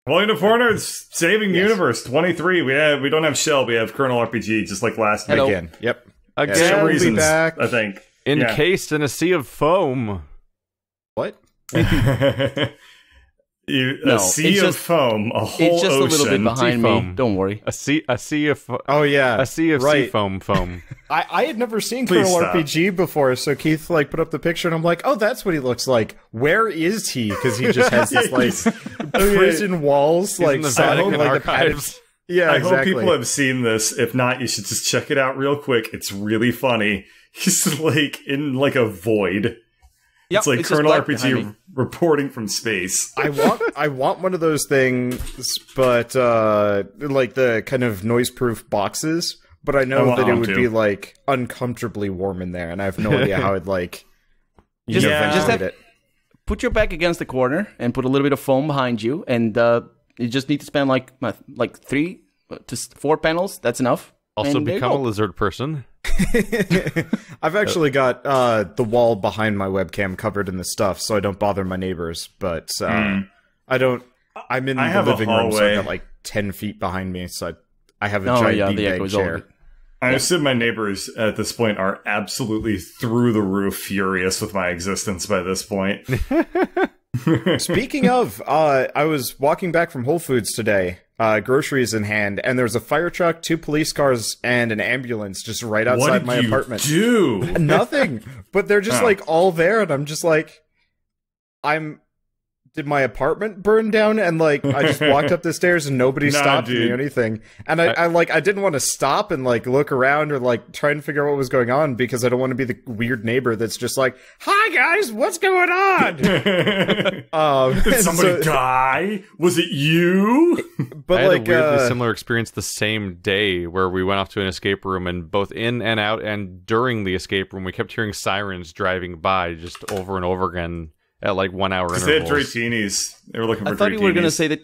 Welcome to Foreigners Saving Universe 23. We don't have Shell, we have Colonel RPG, just like last week. Again, yep. Again, Shell will be reasons, back. I think. Encased in a sea of foam. What? A sea of foam, a whole It's just ocean. a little bit behind me. Foam. Don't worry. A sea of Oh yeah, a sea of sea foam. I had never seen Please Colonel stop. RPG before, so Keith like put up the picture, and I'm like, oh, that's what he looks like. Where is he? Because he just has this like prison walls, like in the sounding Vatican like the padded. archives. Yeah, I exactly. hope people have seen this. If not, you should just check it out real quick. It's really funny. He's like in like a void. Yep, It's like it's just Colonel black behind RPG me. reporting from space. I want one of those things, but like the kind of noise-proof boxes. But I know want that it them would too. be like uncomfortably warm in there, and I have no idea how I'd like. Just- Yeah. just ventilate have- it. Put your back against the corner and put a little bit of foam behind you, and you just need to spend like 3 to 4 panels. That's enough. Also And there you become a go. lizard person. I've actually got the wall behind my webcam covered in the stuff, so I don't bother my neighbors. But I don't. I'm in I the have a living room, so I hallway. got like 10 feet behind me. So I have a Oh, giant yeah, the beanbag echo is all chair. good. I assume my neighbors at this point are absolutely through the roof furious with my existence by this point. Speaking of, I was walking back from Whole Foods today, groceries in hand, and there was a fire truck, 2 police cars, and an ambulance just right What outside did my you apartment. do? Nothing, but they're just Oh. like all there, and I'm just like, did my apartment burn down? And like, I just walked up the stairs and nobody Nah, stopped me dude. or anything. And I didn't want to stop and like look around or like try and figure out what was going on because I don't want to be the weird neighbor that's just like, hi guys, what's going on? Did and somebody so- die? Was it you? But I had like, a weirdly similar experience the same day where we went off to an escape room, and both in and out and during the escape room, we kept hearing sirens driving by just over and over again at like 1 hour They had intervals. Dreatinis. They were looking for I thought you were gonna Dreatinis. say that.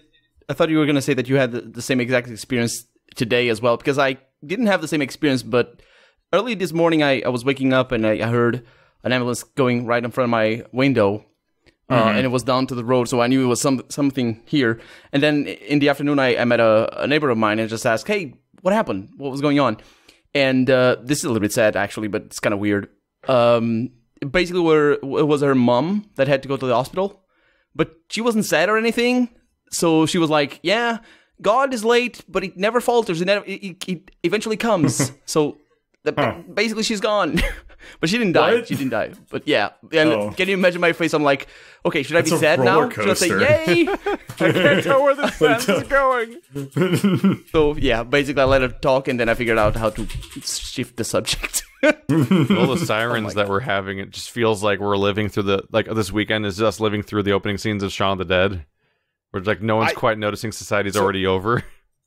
I thought you were gonna say that you had the same exact experience today as well, because I didn't have the same experience. But early this morning, I was waking up and I heard an ambulance going right in front of my window, and it was down to the road, so I knew it was something here. And then in the afternoon, I met a neighbor of mine and just asked, "Hey, what happened? What was going on?" And this is a little bit sad actually, but it's kind of weird. Basically, it was her mom that had to go to the hospital, but she wasn't sad or anything. So she was like, "Yeah, God is late, but it never falters. It eventually comes." So basically, she's gone, but she didn't die. What? She didn't die. But yeah, and Oh. can you imagine my face? I'm like, okay, should I That's be a sad now? roller Should I say coaster. yay? I can't tell where this sentence is going. So yeah, basically, I let her talk, and then I figured out how to shift the subject. All the sirens that we're having, it just feels like we're living through this weekend is us living through the opening scenes of Shaun of the Dead. Where like no one's quite noticing society's already over.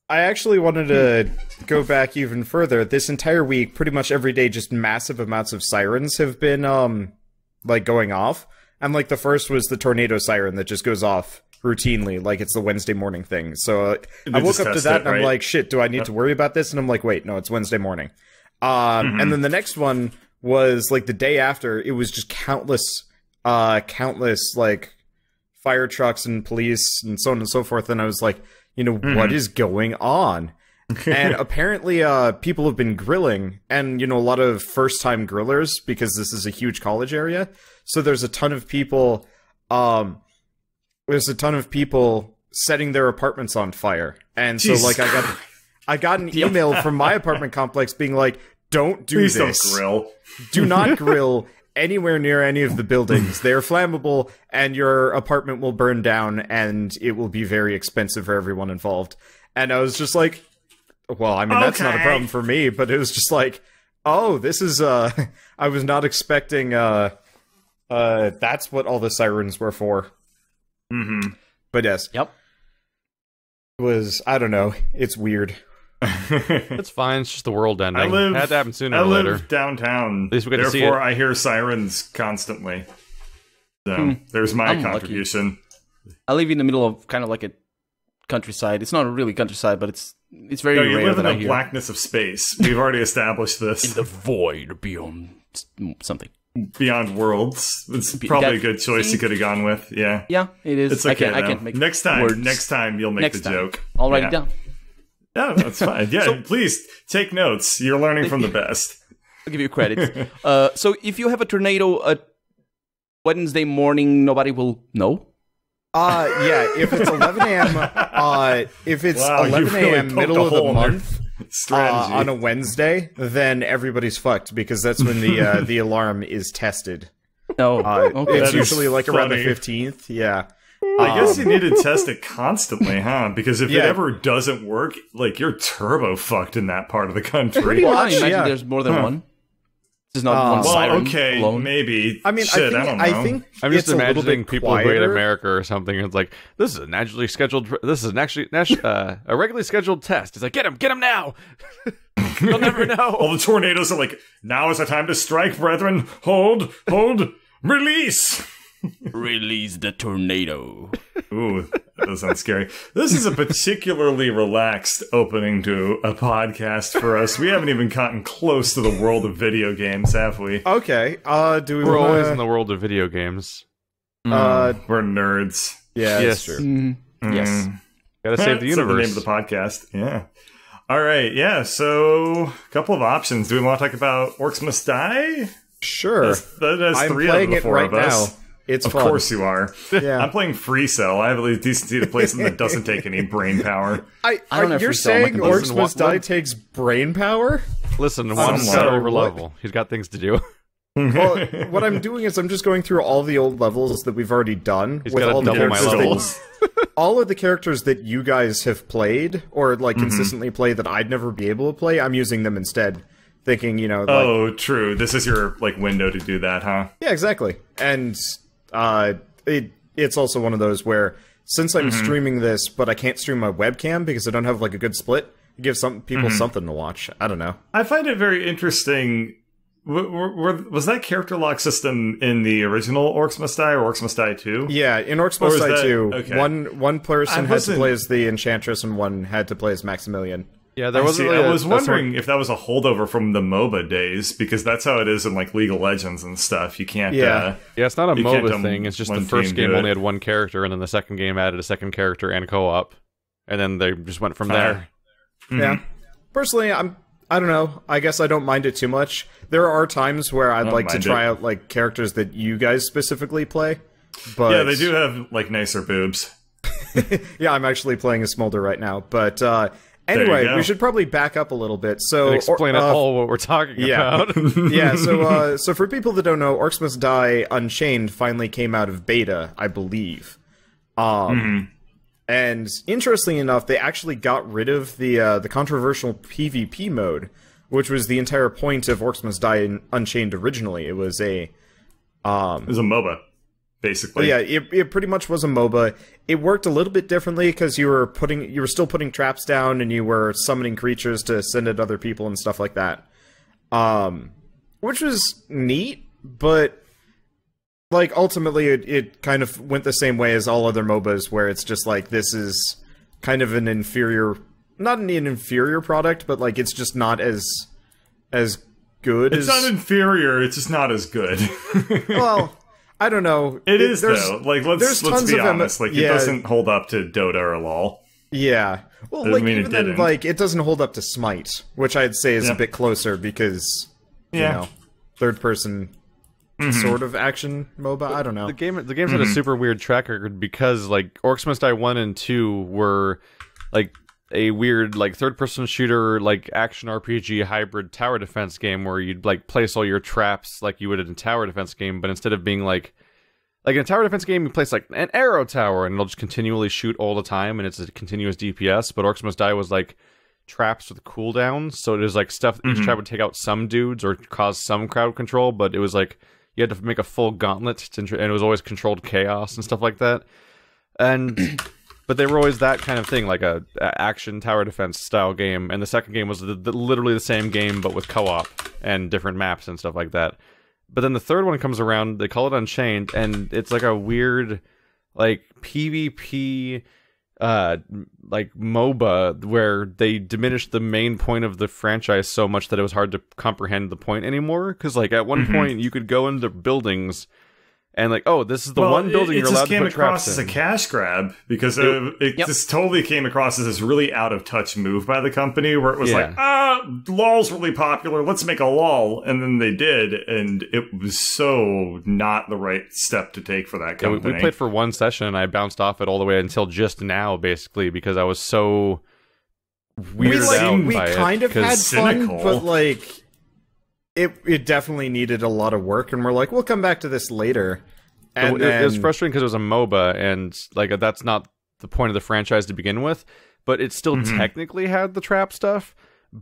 I actually wanted to go back even further. This entire week, pretty much every day, just massive amounts of sirens have been, like, going off. And, like, the first was the tornado siren that just goes off routinely, like it's the Wednesday morning thing. So I woke just up to test that it, and I'm right? like, shit, do I need to worry about this? And I'm like, wait, no, it's Wednesday morning. And then the next one was, like, the day after, it was just countless, like, fire trucks and police and so on and so forth. And I was like, you know, what is going on? And apparently people have been grilling, and, you know, a lot of first-time grillers, because this is a huge college area. So there's a ton of people, setting their apartments on fire. And so, Jesus like, I got an email from my apartment complex being like, don't do Please this. don't grill. Do not grill anywhere near any of the buildings. They are flammable, and your apartment will burn down, and it will be very expensive for everyone involved. And I was just like, well, I mean, that's not a Okay. problem for me, but it was just like, oh, this is, I was not expecting, that's what all the sirens were for. Mm-hmm. But yes, Yep. it was, I don't know, it's weird. It's fine. It's just the world ending. I live. Had to happen sooner I or live later. downtown. At least we get to see Therefore, it. I hear sirens constantly. So there's my I'm lucky. contribution. I live in the middle of kind of like a countryside. It's not really countryside, but it's very No, you rare live in that I the hear blackness of space. We've already established this. the void beyond something. Beyond Worlds. It's probably a good choice you could have gone with. Yeah. Yeah, it is. It's okay. I can't make next time you'll make the joke. I'll write it down. No, that's fine. Yeah, please take notes. You're learning from the best. I'll give you credit. So if you have a tornado at Wednesday morning, nobody will know? Yeah, if it's 11 a.m., middle of the month, on a Wednesday, then everybody's fucked, because that's when the alarm is tested. No. Okay. It's usually like around the 15th, yeah. I guess you need to test it constantly, huh? Because if it ever doesn't work, like, you're turbo fucked in that part of the country. Well, I imagine there's more than one. There's not one siren alone. Maybe. I mean, I don't know. I think I'm just imagining people who hate quieter. America or something. It's like, this is a regularly scheduled test. It's like, get him now. You'll never know. All the tornadoes are like, now is the time to strike, brethren. Hold, release. Release the tornado. Ooh, that does sound scary. This is a particularly relaxed opening to a podcast for us. We haven't even gotten close to the world of video games, have we? Okay. We're always in the world of video games. We're nerds. Yeah, Yes. that's true. Yes. Gotta save the That's universe. the name of the podcast. Yeah. All right. Yeah. So, a couple of options. Do we want to talk about Orcs Must Die? Sure. That's I'm three playing of the it four right of us. now. It's Of fun. course you are. Yeah. I'm playing Free Cell. I have at least decency to play something that doesn't take any brain power. I don't have You're free cell on my saying computer. Orcs Must Die takes brain power? Listen, one's Somewhat. got over level. He's got things to do. Well, what I'm doing is I'm just going through all the old levels that we've already done. He's with got to all the double my characters levels. all of the characters that you guys have played, or like consistently play that I'd never be able to play, I'm using them instead. Thinking, Oh, true. This is your window to do that, huh? Yeah, exactly. And it's also one of those where, since I'm streaming this, but I can't stream my webcam because I don't have like a good split, it gives some people something to watch. I don't know. I find it very interesting. Was that character lock system in the original Orcs Must Die or Orcs Must Die 2? Yeah, in Orcs Must Die 2, okay. one person had to play as the Enchantress and one had to play as Maximilian. Yeah, there wasn't. I was wondering if that was a holdover from the MOBA days, because that's how it is in like League of Legends and stuff. You can't. Yeah. Yeah, it's not a You can't MOBA thing. It's just the one first team game do only it. had one character, and then the second game added a second character and co-op, and then they just went from there. Yeah. Personally, I don't know. I guess I don't mind it too much. There are times where I'd like to mind try it. out like characters that you guys specifically play. But Yeah, they do have like nicer boobs. Yeah, I'm actually playing a Smolder right now. But you anyway, go. we should probably back up a little bit. So Explain all what we're talking about. yeah. So for people that don't know, Orcs Must Die Unchained finally came out of beta, I believe. And interestingly enough, they actually got rid of the controversial PvP mode, which was the entire point of Orcs Must Die Unchained originally. It was a It was a MOBA, basically. yeah, it pretty much was a MOBA. It worked a little bit differently because you were still putting traps down and you were summoning creatures to send at other people and stuff like that. Which was neat, but like ultimately it kind of went the same way as all other MOBAs, where it's just like this is kind of an inferior, not an inferior product, but like it's just not as good It's not inferior, it's just not as good. well, I don't know. It is, though. Like, let's tons be of honest. Like, it doesn't hold up to Dota or LoL. Yeah. Well, I like, mean, it even then, didn't. like, it doesn't hold up to Smite, which I'd say is a bit closer because, you know, third-person sort of action MOBA. I don't know. The game's had a super weird track record because like Orcs Must Die 1 and 2 were like a weird like third-person shooter like action RPG hybrid tower defense game where you'd like place all your traps like you would in a tower defense game, but instead of being like in a tower defense game you place like an arrow tower and it'll just continually shoot all the time and it's a continuous DPS, but Orcs Must Die was like traps with cooldowns, so it was like stuff each trap would take out some dudes or cause some crowd control, but it was like you had to make a full gauntlet, and it was always controlled chaos and stuff like that. And but they were always that kind of thing, like a action tower defense style game. And the second game was literally the same game, but with co-op and different maps and stuff like that. But then the third one comes around, they call it Unchained, and it's like a weird, like PvP, like MOBA where they diminished the main point of the franchise so much that it was hard to comprehend the point anymore. Because like at one point you could go into buildings and like, oh, this is the one building you're allowed to put traps in. It just came across as a cash grab because it just totally came across as this really out of touch move by the company where it was like, LOL's really popular, let's make a LOL. And then they did, and it was so not the right step to take for that company. We played for one session and I bounced off it all the way until just now, basically, because I was so weirded out by it. We kind of had fun, but like... It definitely needed a lot of work, and we're like, we'll come back to this later. And it was frustrating because it was a MOBA, and like that's not the point of the franchise to begin with. But it still technically had the trap stuff.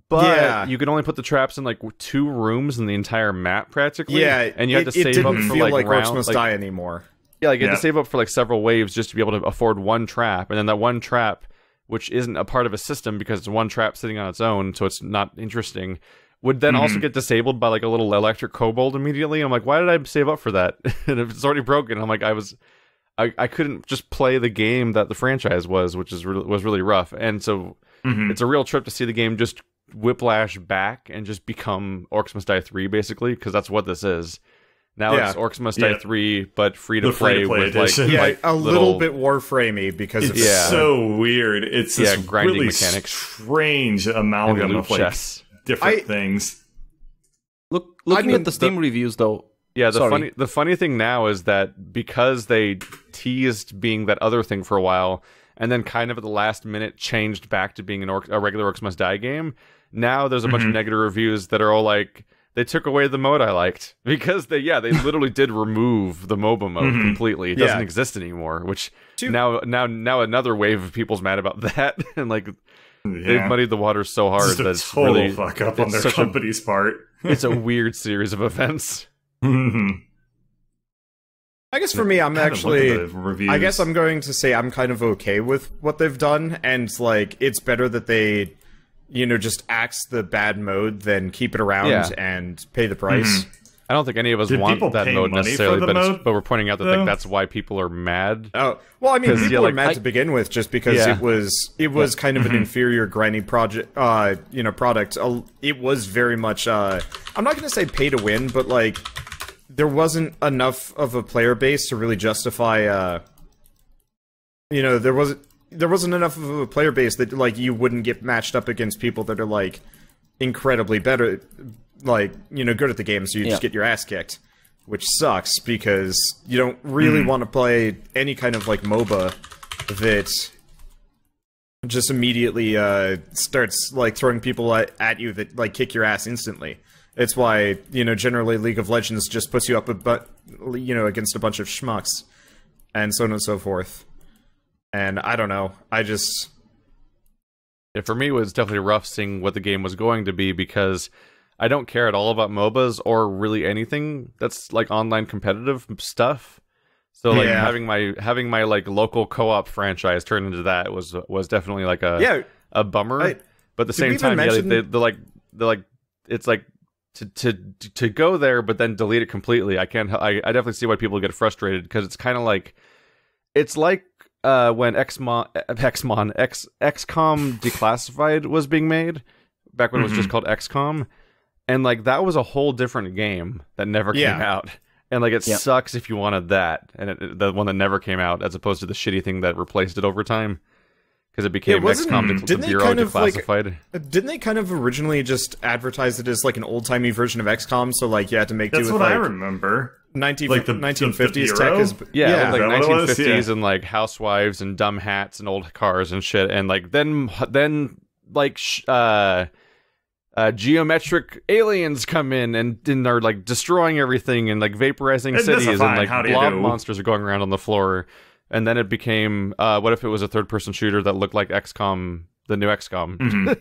But you could only put the traps in like 2 rooms in the entire map, practically. Yeah, and you had to save up for like rounds. Orcs Must Die anymore. Yeah, like you had to save up for like several waves just to be able to afford one trap, and then that one trap, which isn't a part of a system because it's one trap sitting on its own, so it's not interesting, would then also get disabled by like a little electric kobold immediately. I'm like, why did I save up for that? And if it's already broken, I'm like, I couldn't just play the game that the franchise was, which was really rough. And so it's a real trip to see the game just whiplash back and just become Orcs Must Die 3, basically, because that's what this is. Now it's Orcs Must Die 3 , but free to play with edition. like a little bit Warframey because it's so weird. It's this grinding really mechanics, strange amalgam of like chess. Different things. Looking at the Steam reviews, though. Yeah, the funny thing now is that because they teased being that other thing for a while, and then kind of at the last minute changed back to being a regular Orcs Must Die game, now there's a bunch of negative reviews that are all like, they took away the mode I liked. Because they literally did remove the MOBA mode completely. It doesn't exist anymore, which now another wave of people's mad about that. And like... They've muddied the waters so hard that it's total really fuck up on their company's part. It's a weird series of events. I guess for me, I'm actually... I guess I'm going to say I'm kind of okay with what they've done, and like it's better that they, just axe the bad mode than keep it around and pay the price. I don't think any of us want that mode necessarily, but we're pointing out that that's why people are mad. Oh, well, I mean, people are mad to begin with just because it was kind of an inferior grindy product. It was very much. I'm not going to say pay to win, but like there wasn't enough of a player base to really justify. There wasn't enough of a player base that like you wouldn't get matched up against people that are like incredibly better. Like, good at the game, so you just get your ass kicked. Which sucks, because you don't really want to play any kind of, like, MOBA that just immediately starts, like, throwing people at you that, like, kick your ass instantly. It's why, generally League of Legends just puts you up against a bunch of schmucks. And so on and so forth. And I don't know, for me, it was definitely rough seeing what the game was going to be, because... I don't care at all about MOBAs or really anything that's like online competitive stuff. So like having my like local co-op franchise turn into that was definitely like a bummer. But at the same time, they're like it's like to go there, but then delete it completely. I definitely see why people get frustrated, because it's kind of like when XCOM Declassified was being made back when it was just called XCOM. And, like, that was a whole different game that never came out. And, like, it sucks if you wanted that. And the one that never came out, as opposed to the shitty thing that replaced it over time. Because it became XCOM Bureau Declassified. Didn't they kind of originally just advertise it as, like, an old-timey version of XCOM? So, like, you had to make do with, That's what I remember. 1950s tech is... Yeah, like 1950s and, like, housewives and dumb hats and old cars and shit. And, like, then like... geometric aliens come in and are like destroying everything and like vaporizing cities, and like blob monsters are going around on the floor. And then it became what if it was a third-person shooter that looked like XCOM, the new XCOM,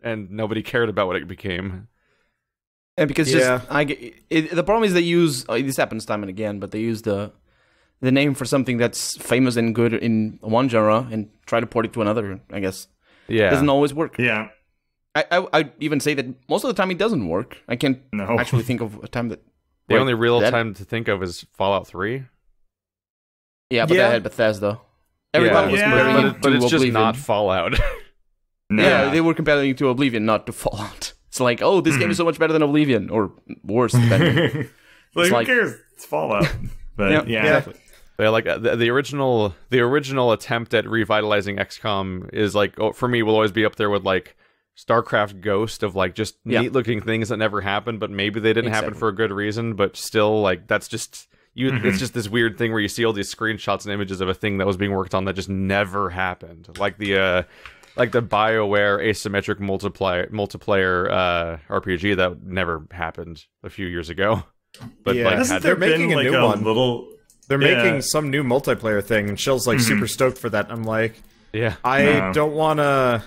and nobody cared about what it became. And because the problem is they use this happens time and again, but they use the name for something that's famous and good in one genre and try to port it to another. I guess it doesn't always work. Yeah. I even say that most of the time it doesn't work. I can't actually think of a time that... The only real time to think of is Fallout 3. Yeah, but that had Bethesda. Everybody was comparing it but to it's just Oblivion. not Fallout. Yeah, they were comparing it to Oblivion, not to Fallout. It's like, oh, this game is so much better than Oblivion, or worse. Depending. Like, who cares? It's Fallout. But yeah. Exactly. But like the original attempt at revitalizing XCOM is like, for me, will always be up there with like Starcraft Ghost, of like just neat looking things that never happened, but maybe they didn't happen for a good reason, but still, like, that's just it's just this weird thing where you see all these screenshots and images of a thing that was being worked on that just never happened, like the BioWare asymmetric multiplayer RPG that never happened a few years ago. But like, they're making a new one. They're Yeah. making some new multiplayer thing, and Shell's like super stoked for that. I'm like, I don't want to.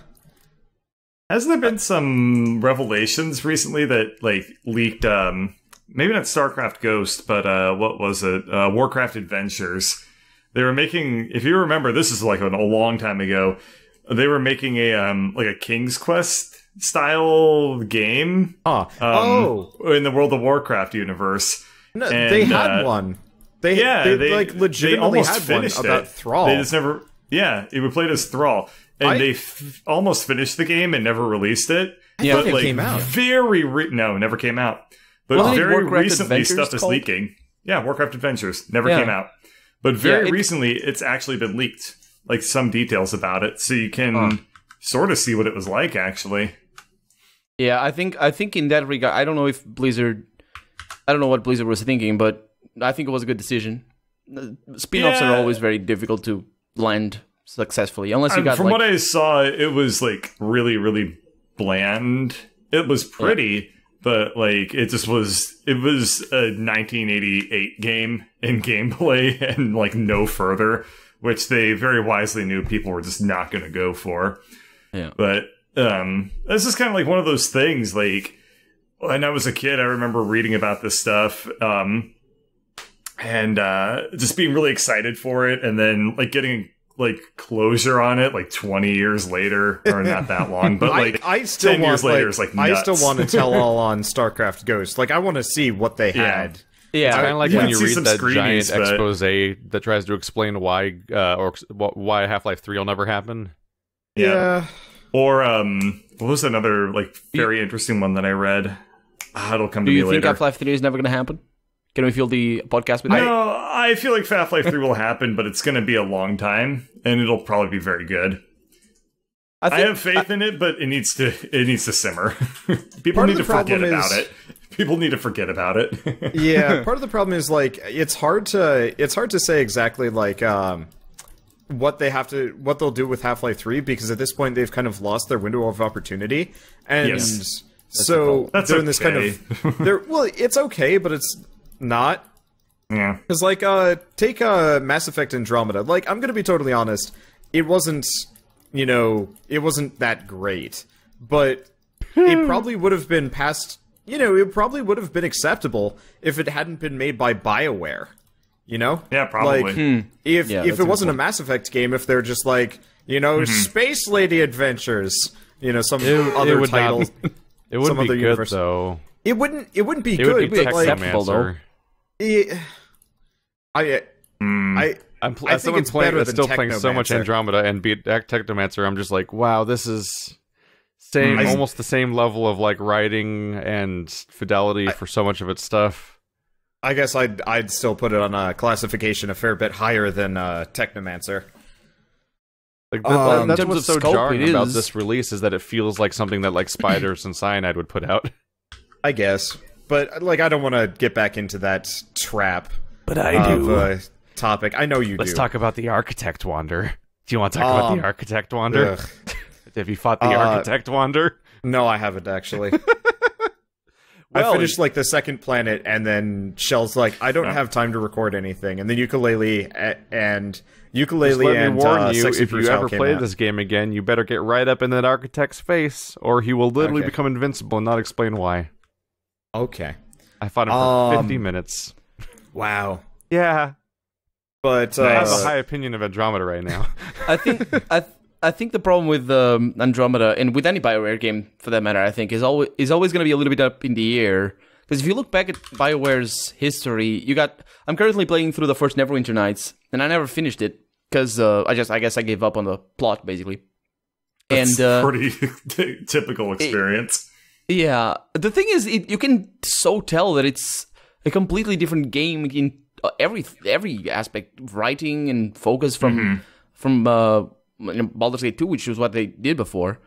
Hasn't there been some revelations recently that like leaked? Maybe not StarCraft Ghost, but what was it? Warcraft Adventures. They were making. If you remember, this is like a long time ago. They were making a like a King's Quest style game. In the World of Warcraft universe. No, they had one. They like legitimately almost had one about Thrall. They just never. Yeah, it played as Thrall, and they almost finished the game and never released it. Yeah, but it like came out. No, never came out. But very recently, stuff is leaking. Yeah, Warcraft Adventures never came out. But very recently, it's actually been leaked. Like some details about it, so you can sort of see what it was like. Actually, yeah, I think in that regard, I don't know if Blizzard. I don't know what Blizzard was thinking, but I think it was a good decision. Spin-offs are always very difficult to land successfully, unless you got. From what I saw, it was like really, really bland. It was pretty, but like it just was. It was a 1988 game in gameplay, and like no further, which they very wisely knew people were just not going to go for. Yeah, but this is kind of like one of those things. Like when I was a kid, I remember reading about this stuff. And just being really excited for it, and then like getting like closure on it like 20 years later, or not that long, but like I still 10 years later, like, it's like nuts. I still want to tell all on StarCraft Ghost. Like I want to see what they had. Yeah, it's kind of like when you read that giant but expose that tries to explain why why Half-Life 3 will never happen. Yeah. Or what was another like very interesting one that I read? It'll come to me later. Do you think Half-Life 3 is never going to happen? Can we fill the podcast with that? No, I feel like Half-Life 3 will happen, but it's going to be a long time, and it'll probably be very good. I have faith in it, but it needs to simmer. People need to forget about it. People need to forget about it. Yeah, part of the problem is like it's hard to say exactly like what they'll do with Half-Life 3, because at this point they've kind of lost their window of opportunity, and so they're in this kind of well, it's okay, but it's not. Yeah, because like take Mass Effect Andromeda. Like I'm gonna be totally honest, it wasn't that great, but it probably would have been past. It probably would have been acceptable if it hadn't been made by BioWare. Yeah, probably. Like, if it wasn't a Mass Effect game, if they're just like Space Lady Adventures, some other title, it wouldn't be good universe. Though. It wouldn't be it good. Would be but like, acceptable though. I think it's better than still playing so much Andromeda and beat Technomancer. I'm just like, wow, this is almost the same level of like writing and fidelity for so much of its stuff. I guess I'd still put it on a classification a fair bit higher than Technomancer. Like that's what's so jarring about this release, is that it feels like something that like Spiders and Cyanide would put out. I guess, but like I don't want to get back into that trap. But I do. Topic. I know you do. Let's talk about the Architect Wander. Do you want to talk about the Architect Wander? Have you fought the Architect Wander? No, I haven't actually. I finished like the second planet, and then Shell's like, I don't have time to record anything, and then Ukulele and warn you, Sexy if you Brutal ever came play out. this game again, you better get right up in that Architect's face, or he will literally become invincible and not explain why. Okay. I fought him for 50 minutes. Wow. Yeah. But I have a high opinion of Andromeda right now. I think the problem with Andromeda, and with any BioWare game for that matter, I think is always going to be a little bit up in the air. Because if you look back at BioWare's history, I'm currently playing through the first Neverwinter Nights, and I never finished it. because I guess I gave up on the plot basically. That's and pretty typical experience. Yeah, the thing is, you can so tell that it's a completely different game in every aspect, writing and focus from Baldur's Gate 2, which was what they did before.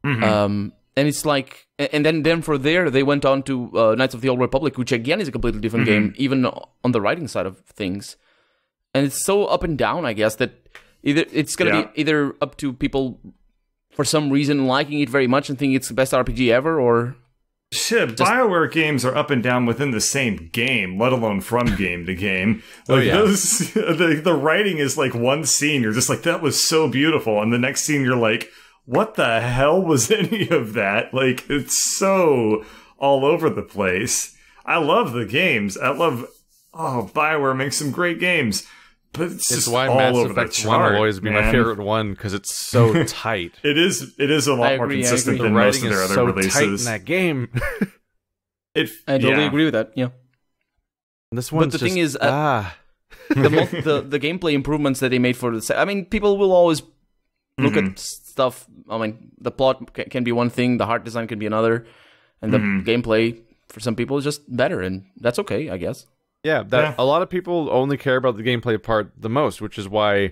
And it's like, and then for there they went on to Knights of the Old Republic, which again is a completely different game, even on the writing side of things. And it's so up and down, I guess, that it's gonna be either up to people for some reason liking it very much and think it's the best RPG ever, or shit, BioWare games are up and down within the same game, let alone from game to game. Like the writing is like one scene, you're just like, that was so beautiful, and the next scene you're like, what the hell was any of that? Like, it's so all over the place. I love the games. BioWare makes some great games. But it's just why all Mass over Effect the 1 chart, will always be my favorite one, because it's so tight. It is a lot more consistent than most of their other releases. Tight in that game. I totally agree with that. Yeah. This one's but the thing is, the gameplay improvements that they made for the. I mean, people will always look at stuff. I mean, the plot can be one thing, the art design can be another, and the gameplay for some people is just better, and that's okay, I guess. Yeah, a lot of people only care about the gameplay part the most, which is why,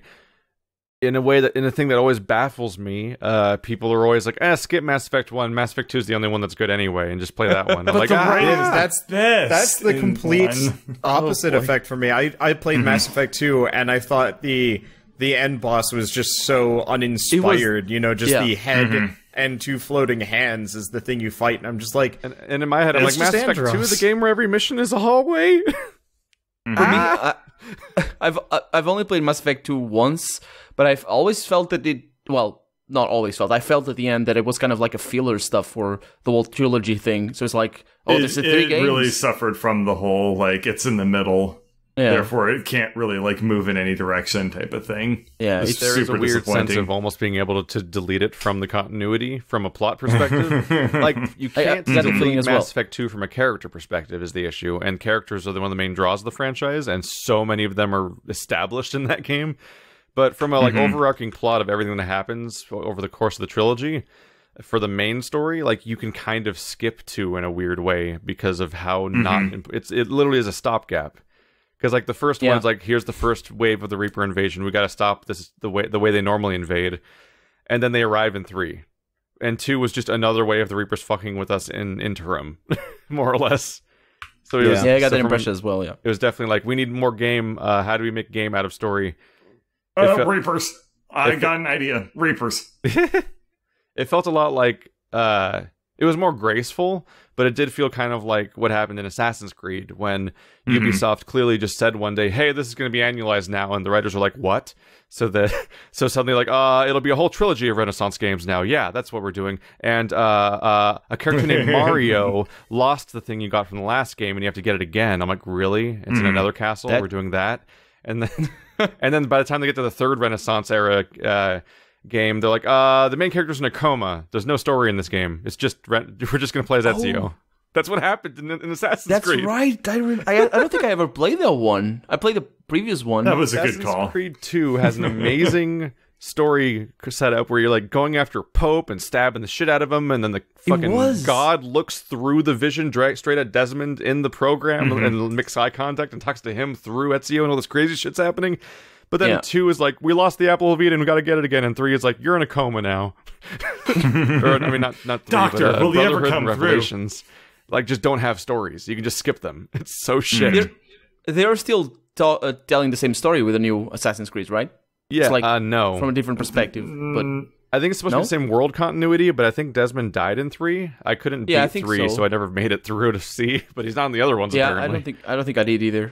in a thing that always baffles me, people are always like, skip Mass Effect 1, Mass Effect 2 is the only one that's good anyway, and just play that one. I'm like, that's the complete opposite effect for me. I played Mass Effect 2, and I thought the end boss was just so uninspired, the head and two floating hands is the thing you fight, and I'm just like... And in my head, I'm like, Mass Effect 2 is the game where every mission is a hallway? For me, I've only played Mass Effect 2 once, but I've always felt that not always felt. I felt at the end that it was kind of like a filler stuff for the whole trilogy thing. So it's like, there's 3 games. It really suffered from the whole, like, it's in the middle. Yeah. Therefore, it can't really like move in any direction type of thing. Yeah, there is a weird sense of almost being able to delete it from the continuity from a plot perspective. Like, you can't delete Mass Effect 2 from a character perspective is the issue, and characters are one of the main draws of the franchise, and so many of them are established in that game. But from a overarching plot of everything that happens over the course of the trilogy, for the main story, like, you can kind of skip to in a weird way because of how it literally is a stopgap. Because like the first one's like, here's the first wave of the Reaper invasion. We got to stop this the way they normally invade, and then they arrive in 3, and 2 was just another way of the Reapers fucking with us in interim, more or less. So I got that impression as well. Yeah, it was definitely like, we need more game. How do we make game out of story? Reapers. I got an idea. Reapers. It felt a lot like it was more graceful, but it did feel kind of like what happened in Assassin's Creed when Ubisoft clearly just said one day, hey, this is going to be annualized now, and the writers were like, what? So suddenly like, it'll be a whole trilogy of Renaissance games now. Yeah, that's what we're doing. And a character named Mario lost the thing you got from the last game, and you have to get it again. I'm like, really? It's in another castle? We're doing that? And then by the time they get to the 3rd Renaissance era game, they're like, the main character's in a coma. There's no story in this game. It's just we're just gonna play as Ezio. That's what happened in Assassin's Creed. That's right. I don't think I ever played that one. I played the previous one. That was a good call. Assassin's Creed 2 has an amazing story setup where you're like going after Pope and stabbing the shit out of him, and then the fucking god looks through the vision straight at Desmond in the program and makes eye contact and talks to him through Ezio, and all this crazy shit's happening. But then 2 is like, we lost the Apple of Eden, we got to get it again. And 3 is like, you're in a coma now. Or, I mean, not 3, Doctor, but will he ever Brotherhood come and Revelations. Like, just don't have stories. You can just skip them. It's so shit. They're still telling the same story with the new Assassin's Creed, right? Yeah, it's like, no. From a different perspective. But I think it's supposed to be the same world continuity, but I think Desmond died in 3. I couldn't beat 3, so I never made it through to see. But he's not in the other ones, apparently. I don't think I did either.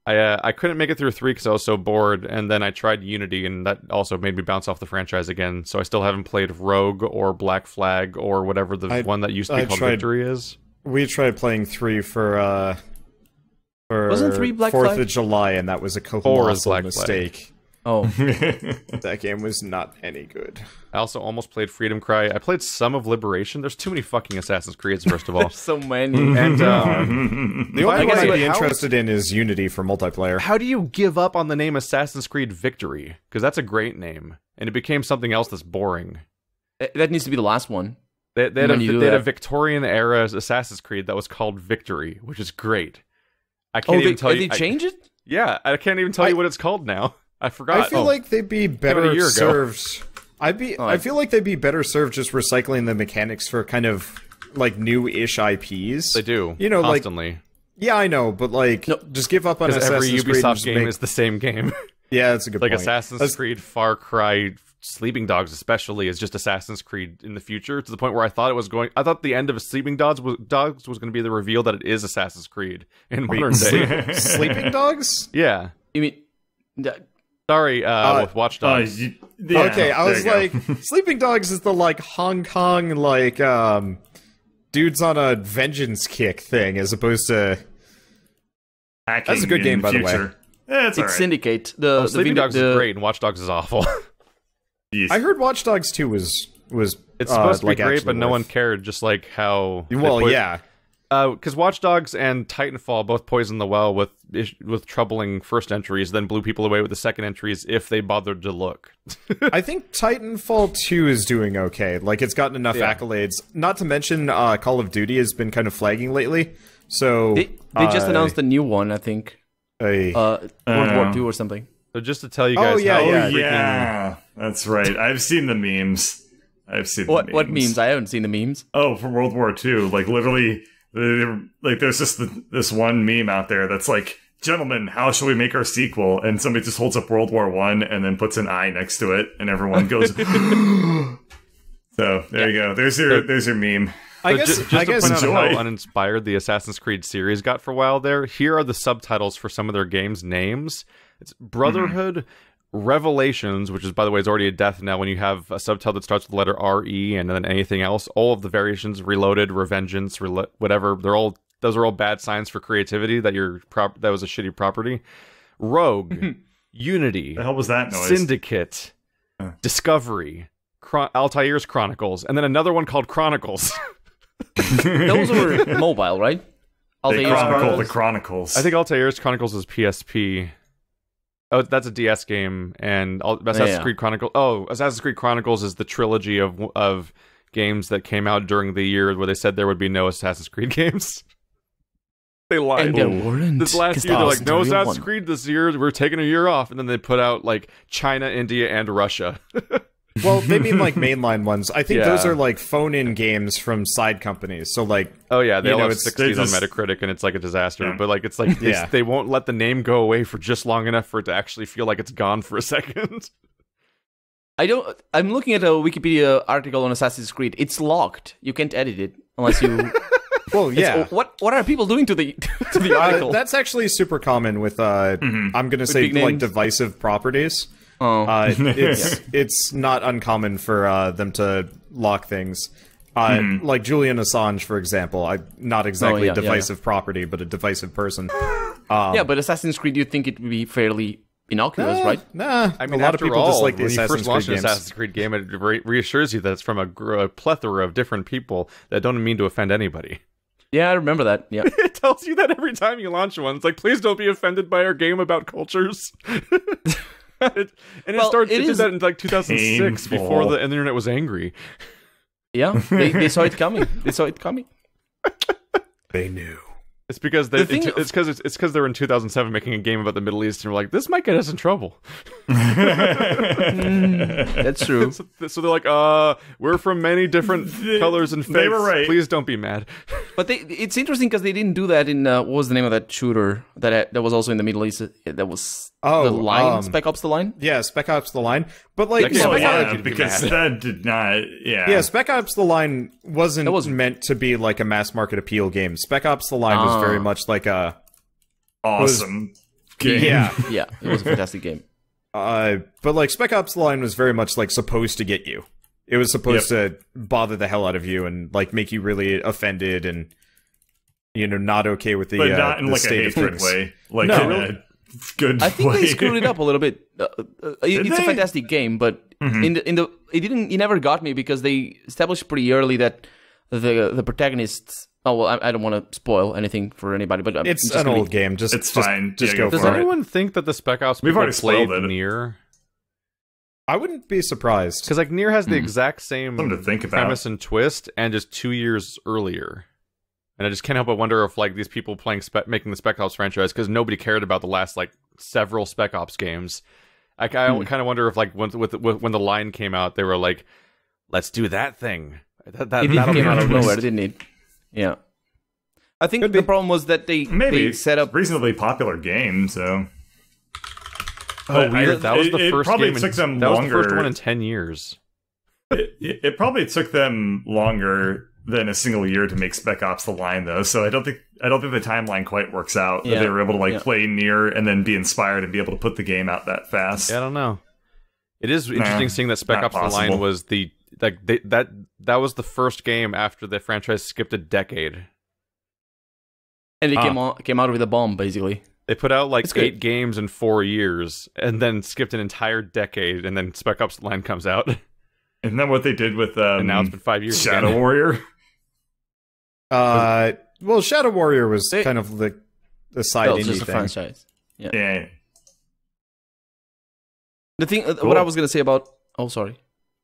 I couldn't make it through 3 because I was so bored, and then I tried Unity, and that also made me bounce off the franchise again. So I still haven't played Rogue or Black Flag or whatever the one that used to be called Victory is. We tried playing 3 for wasn't 3 Black 4th Flag? of July, and that was a colossal mistake. Oh, That game was not any good. I also almost played Freedom Cry. I played some of Liberation. There's too many fucking Assassin's Creeds, first of all. there's so many. And The only one guess I'd be how- interested in is Unity for multiplayer. how do you give up on the name Assassin's Creed Victory? Because that's a great name, and it became something else that's boring. That needs to be the last one. They had When you do a that. Victorian era Assassin's Creed that was called Victory, which is great. I can't even tell you. Did they change it? Yeah, I can't even tell you what it's called now. I forgot. I feel like they'd be a better year ago. served. I feel like they'd be better served just recycling the mechanics for kind of like new-ish IPs. They do. You know, constantly. yeah, I know, but like, just give up on Because every Assassin's Creed. and Ubisoft just game make- is the same game. Yeah, that's a good Like point. Assassin's Creed, Far Cry, Sleeping Dogs especially is just Assassin's Creed in the future, to the point where I thought the end of Sleeping Dogs was going to be the reveal that it is Assassin's Creed in modern day. Sleeping Dogs? Yeah. You mean? Sorry, with Watch Dogs. Okay, I was like, Sleeping Dogs is the like Hong Kong like dudes on a vengeance kick thing, as opposed to. That's a good game, by the way. Yeah, it's It's Syndicate. The Sleeping video- Dogs is great, and Watch Dogs is awful. I heard Watch Dogs 2 was It's supposed to be like, great, actually but no worth- one cared. Just like how yeah. because Watch Dogs and Titanfall both poisoned the well with troubling first entries, then blew people away with the second entries if they bothered to look. I think Titanfall 2 is doing okay. Like, it's gotten enough accolades. Not to mention, Call of Duty has been kind of flagging lately. So They just announced a new one, I think. World War II or something. So just to tell you guys, yeah, that's right. I've seen the memes. What memes? I haven't seen the memes. Oh, from World War II. Like, literally, there's just this one meme out there that's like, gentlemen, how shall we make our sequel? And somebody just holds up World War I and then puts an eye next to it, and everyone goes. So there you go. There's your meme. I guess to point out enjoy. how uninspired the Assassin's Creed series got for a while there, here are the subtitles for some of their games' names. It's Brotherhood Revelations, which is, by the way, is already a death now when you have a subtitle that starts with the letter R-E and then anything else. All of the variations, Reloaded, Revengeance, whatever, those are all bad signs for creativity that that was a shitty property. Rogue, Unity, The hell was that noise? Syndicate, Discovery, Altair's Chronicles, and then another one called Chronicles. Those were mobile, right? They Altair's chronicle the Chronicles. I think Altair's Chronicles is PSP. Oh, that's a DS game, and Assassin's Creed Chronicles. Oh, Assassin's Creed Chronicles is the trilogy of games that came out during the year where they said there would be no Assassin's Creed games. They lied. And there weren't. This last year, they're like, no Assassin's Creed this year. We're taking a year off, and then they put out like China, India, and Russia. Well, they mean like mainline ones. I think Yeah. those are like phone-in games from side companies. So like, Oh yeah, they all have it's- 60s on just- Metacritic, and it's like a disaster. Yeah. But like, it's like Yeah. they won't let the name go away for just long enough for it to actually feel like it's gone for a second. I'm looking at a Wikipedia article on Assassin's Creed. It's locked. You can't edit it unless you. well, yeah. What are people doing to the article? That's actually super common with I'm gonna say big like names? divisive properties. Oh. It's not uncommon for them to lock things. Like Julian Assange, for example. Not exactly yeah, a divisive property, but a divisive person. Yeah, but Assassin's Creed, you think it would be fairly innocuous, right? Nah, I mean, a lot of after people all, just like the when you Assassin's first launch Creed an games. Assassin's Creed game, it reassures you that it's from a plethora of different people that don't mean to offend anybody. Yeah, I remember that. Yeah. It tells you that every time you launch one. It's like, please don't be offended by our game about cultures. It did that in like 2006 Painful. before the internet was angry. Yeah, they saw it coming. They saw it coming. They knew. It's because The thing- it's because they were in 2007 making a game about the Middle East and were like, this might get us in trouble. That's true. So they're like, we're from many different colors and faiths. They were right. Please don't be mad. But it's interesting because they didn't do that in what was the name of that shooter that was also in the Middle East? That was The Line, Spec Ops The Line. Yeah, Spec Ops The Line. But like, That game was Spec hard Ops- to be because mad. that did not. yeah, Spec Ops The Line wasn't meant to be like a mass market appeal game. Spec Ops The Line was very much like a awesome game. yeah. Yeah, it was a fantastic game. But like Spec Ops The Line was very much like supposed to get you. It was supposed to bother the hell out of you and like make you really offended and not okay with the but not in the like a state of hatred things. way. Like No, in really. a good I think way. they screwed it up a little bit. It's a fantastic game, but it never got me because they established pretty early that the protagonists. Oh well, I don't want to spoil anything for anybody, but it's an old game. It's fine. Just go for it. Does anyone think that the Spec Ops We've already played spoiled it. Nier? I wouldn't be surprised Because like Nier has the exact same Something to think about. premise and twist, and just 2 years earlier. And I just can't help but wonder if like these people making the Spec Ops franchise, because nobody cared about the last like several Spec Ops games. I kind of wonder if like when the line came out, they were like, "Let's do that thing." It came out of nowhere, didn't it? Yeah. I think the problem was that they set up reasonably popular game, so. Oh, weird! That was the first probably game. Took them that longer. was the first one in 10 years. It probably took them longer than a single year to make Spec Ops The Line, though. So I don't think the timeline quite works out. That they were able to play Nier and then be inspired and be able to put the game out that fast. Yeah, I don't know. It is interesting seeing that Spec Ops The Line was that was the first game after the franchise skipped a decade. And it came out with a bomb, basically. They put out like 8 games in 4 years, and then skipped an entire decade, and then Spec Ops The Line comes out. Isn't that what they did with and now it's been 5 years Shadow again. Warrior? Well, Shadow Warrior was kind of the side indie just a thing. franchise. Yeah. The thing, what I was going to say about... Oh, sorry.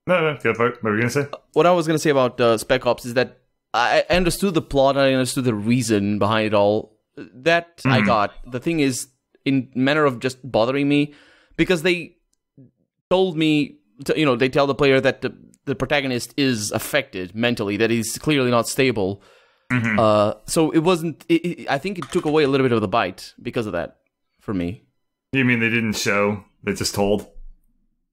No, go for it. What were you going to say? What I was going to say about Spec Ops is that I understood the plot, I understood the reason behind it all. That I got. The thing is, in manner of just bothering me, because they told me, they tell the player that the protagonist is affected mentally, that he's clearly not stable. So it wasn't. I think it took away a little bit of the bite because of that for me. You mean they didn't show? They just told?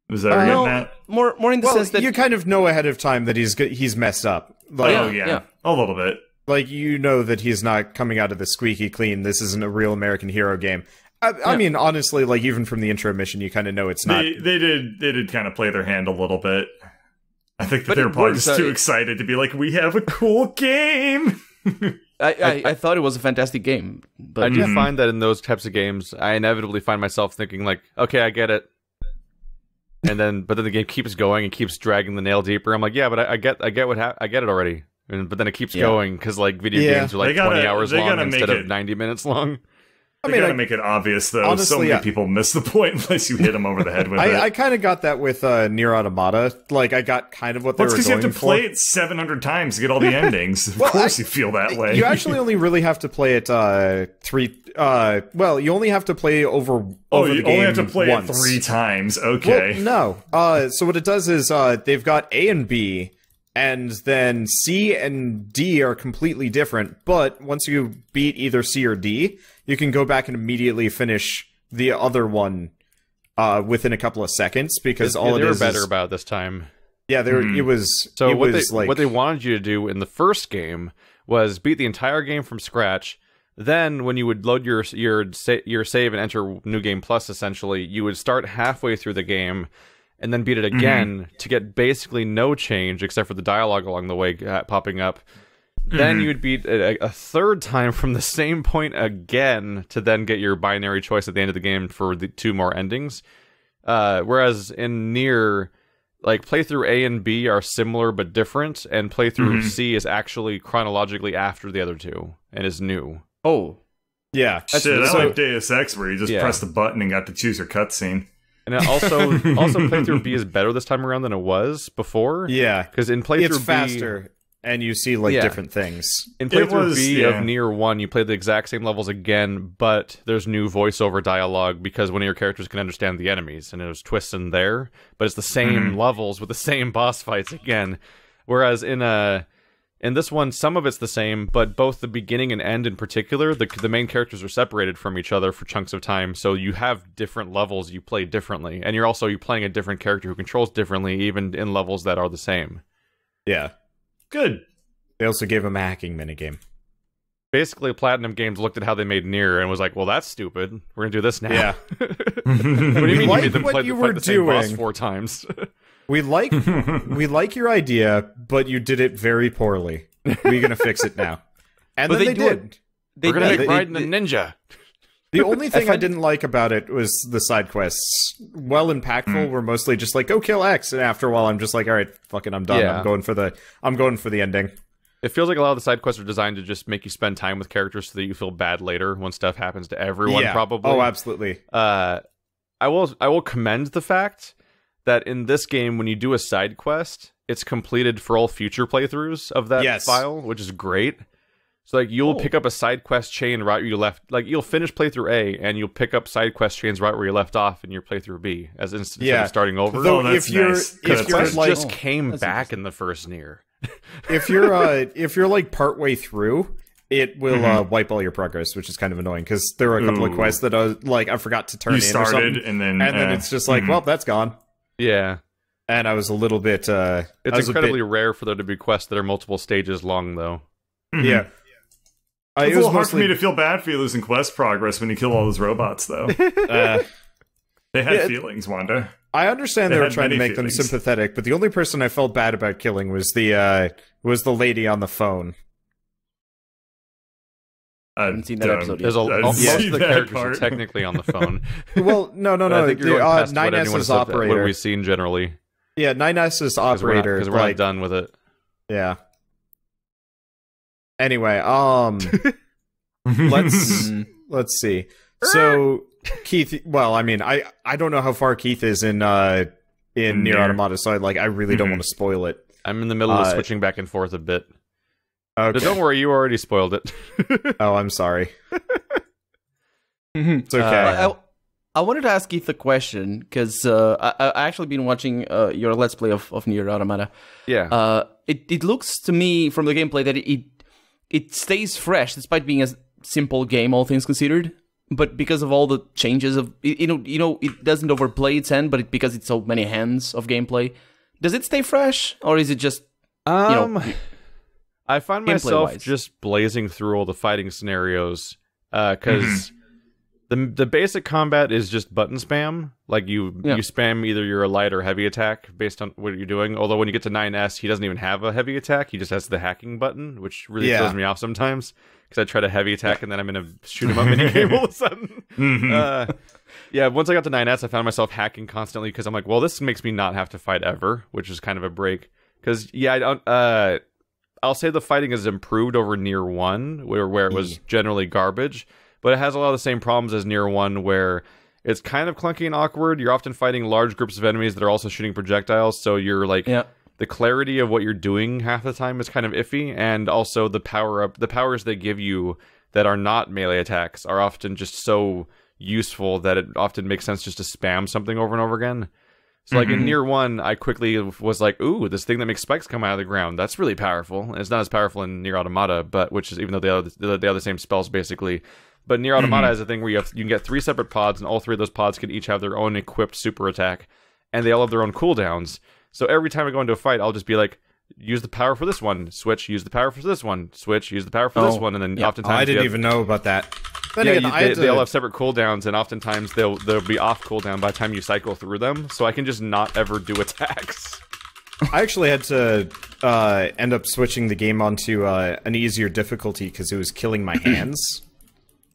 Was that what you're getting at? More in the sense that you kind of know ahead of time that he's messed up. Like, a little bit. Like, you know that he's not coming out of the squeaky clean. This isn't a real American hero game. I mean, honestly, like, even from the intro mission, you kind of know it's not. They did kind of play their hand a little bit. I think that they were probably just too excited to be like, we have a cool game. I thought it was a fantastic game. But I do find that in those types of games, I inevitably find myself thinking like, okay, I get it. But then the game keeps going and keeps dragging the nail deeper. I'm like, yeah, but I get it already. But then it keeps going because like video games are like 20 hours long instead of 90 minutes long. I mean, gotta make it obvious though. Honestly, so many people miss the point unless you hit them over the head with it. I kind of got that with Nier Automata. Like, I got kind of what they were going for. That's because you have to play it 700 times to get all the endings. Of course you feel that way. You actually only really have to play it you only have to play over the game only have to play once. It 3 times. Okay. Well, no. So what it does is they've got A and B, and then C and D are completely different, but once you beat either C or D, you can go back and immediately finish the other one within a couple of seconds, because all they it were is better about this time. Yeah, it was... So it what was they wanted you to do in the first game was beat the entire game from scratch. Then, when you would load your save and enter New Game Plus, essentially, you would start halfway through the game and then beat it again to get basically no change except for the dialogue along the way popping up. Then you'd beat it a third time from the same point again to then get your binary choice at the end of the game for the 2 more endings. Whereas in Nier, like, playthrough A and B are similar but different, and playthrough C is actually chronologically after the other 2 and is new. Oh. Yeah. Shit, I like Deus Ex where you just press the button and got to choose your cutscene. And it also playthrough B is better this time around than it was before. Yeah. Because in playthrough it's B... faster, and you see, like, different things. In playthrough B of Nier 1, you play the exact same levels again, but there's new voiceover dialogue because one of your characters can understand the enemies, and there's twists in there, but it's the same levels with the same boss fights again. Whereas in this one, some of it's the same, but both the beginning and end in particular, the main characters are separated from each other for chunks of time, so you have different levels you play differently, and you're playing a different character who controls differently, even in levels that are the same. Yeah. Good. They also gave him a hacking minigame. Basically, Platinum Games looked at how they made Nier and was like, well, that's stupid. We're gonna do this now. Yeah. What do you mean you made them play the same boss 4 times? We like your idea, but you did it very poorly. We're gonna fix it now. And then they did. We're gonna make Raiden a ninja. The only thing I didn't like about it was the side quests. Well impactful were mostly just like, go kill X, and after a while I'm just like, all right, fuck it, I'm done. Yeah. I'm going for the ending. It feels like a lot of the side quests are designed to just make you spend time with characters so that you feel bad later when stuff happens to everyone, probably. Oh, absolutely. I will commend the fact that in this game, when you do a side quest, it's completed for all future playthroughs of that file, which is great. So, like, you'll pick up a side quest chain right where you left. Like, you'll finish playthrough A, and you'll pick up side quest chains right where you left off in your playthrough B, as instead of starting over. Though if you're like, just came back in the first Nier. if you're like partway through, it will wipe all your progress, which is kind of annoying because there were a couple of quests that I forgot to turn in or something, and then it's just like, well, that's gone. Yeah. And I was a little bit. It's incredibly rare for there to be quests that are multiple stages long, though. Yeah. It's a little hard for me to feel bad for you losing quest progress when you kill all those robots, though. They had feelings, Wanda. I understand they were trying to make them sympathetic, but the only person I felt bad about killing was the lady on the phone. I haven't seen that episode yet. Most of the characters are technically on the phone. Well, no. I think you're going past what 9S's operator. What we've seen generally. Yeah, 9S's operator. Because we're not done with it. Yeah. Anyway, let's see. So Keith, well, I mean, I don't know how far Keith is in Nier Automata, so I really don't want to spoil it. I'm in the middle of switching back and forth a bit. Okay. But don't worry, you already spoiled it. Oh, I'm sorry. It's okay. I wanted to ask Keith a question because I actually been watching your Let's Play of Nier Automata. Yeah. It looks to me from the gameplay that it stays fresh despite being a simple game, all things considered. But because of all the changes of it doesn't overplay its end, but because it's so many hands of gameplay, does it stay fresh or is it just I find myself just blazing through all the fighting scenarios because the basic combat is just button spam. Like you spam either your light or heavy attack based on what you're doing. Although when you get to 9S, he doesn't even have a heavy attack. He just has the hacking button, which really throws me off sometimes because I try to heavy attack and then I'm in a shoot 'em up minigame all of a sudden. Once I got to 9S, I found myself hacking constantly because I'm like, well, this makes me not have to fight ever, which is kind of a break. Because I'll say the fighting has improved over Nier 1, where it was generally garbage. But it has a lot of the same problems as Nier 1, where it's kind of clunky and awkward. You're often fighting large groups of enemies that are also shooting projectiles, so you're like the clarity of what you're doing half the time is kind of iffy, and also the powers they give you that are not melee attacks are often just so useful that it often makes sense just to spam something over and over again. So like in Nier 1, I quickly was like, ooh, this thing that makes spikes come out of the ground, that's really powerful. And it's not as powerful in Nier Automata, but which is even though they have the same spells basically. But Nier Automata has a thing where you can get 3 separate pods, and all 3 of those pods can each have their own equipped super attack, and they all have their own cooldowns. So every time I go into a fight, I'll just be like, use the power for this one, switch, use the power for this one, switch, use the power for this one, and then oftentimes I didn't even know about that. They all have separate cooldowns, and oftentimes they'll be off cooldown by the time you cycle through them, so I can just not ever do attacks. I actually had to end up switching the game onto an easier difficulty because it was killing my hands.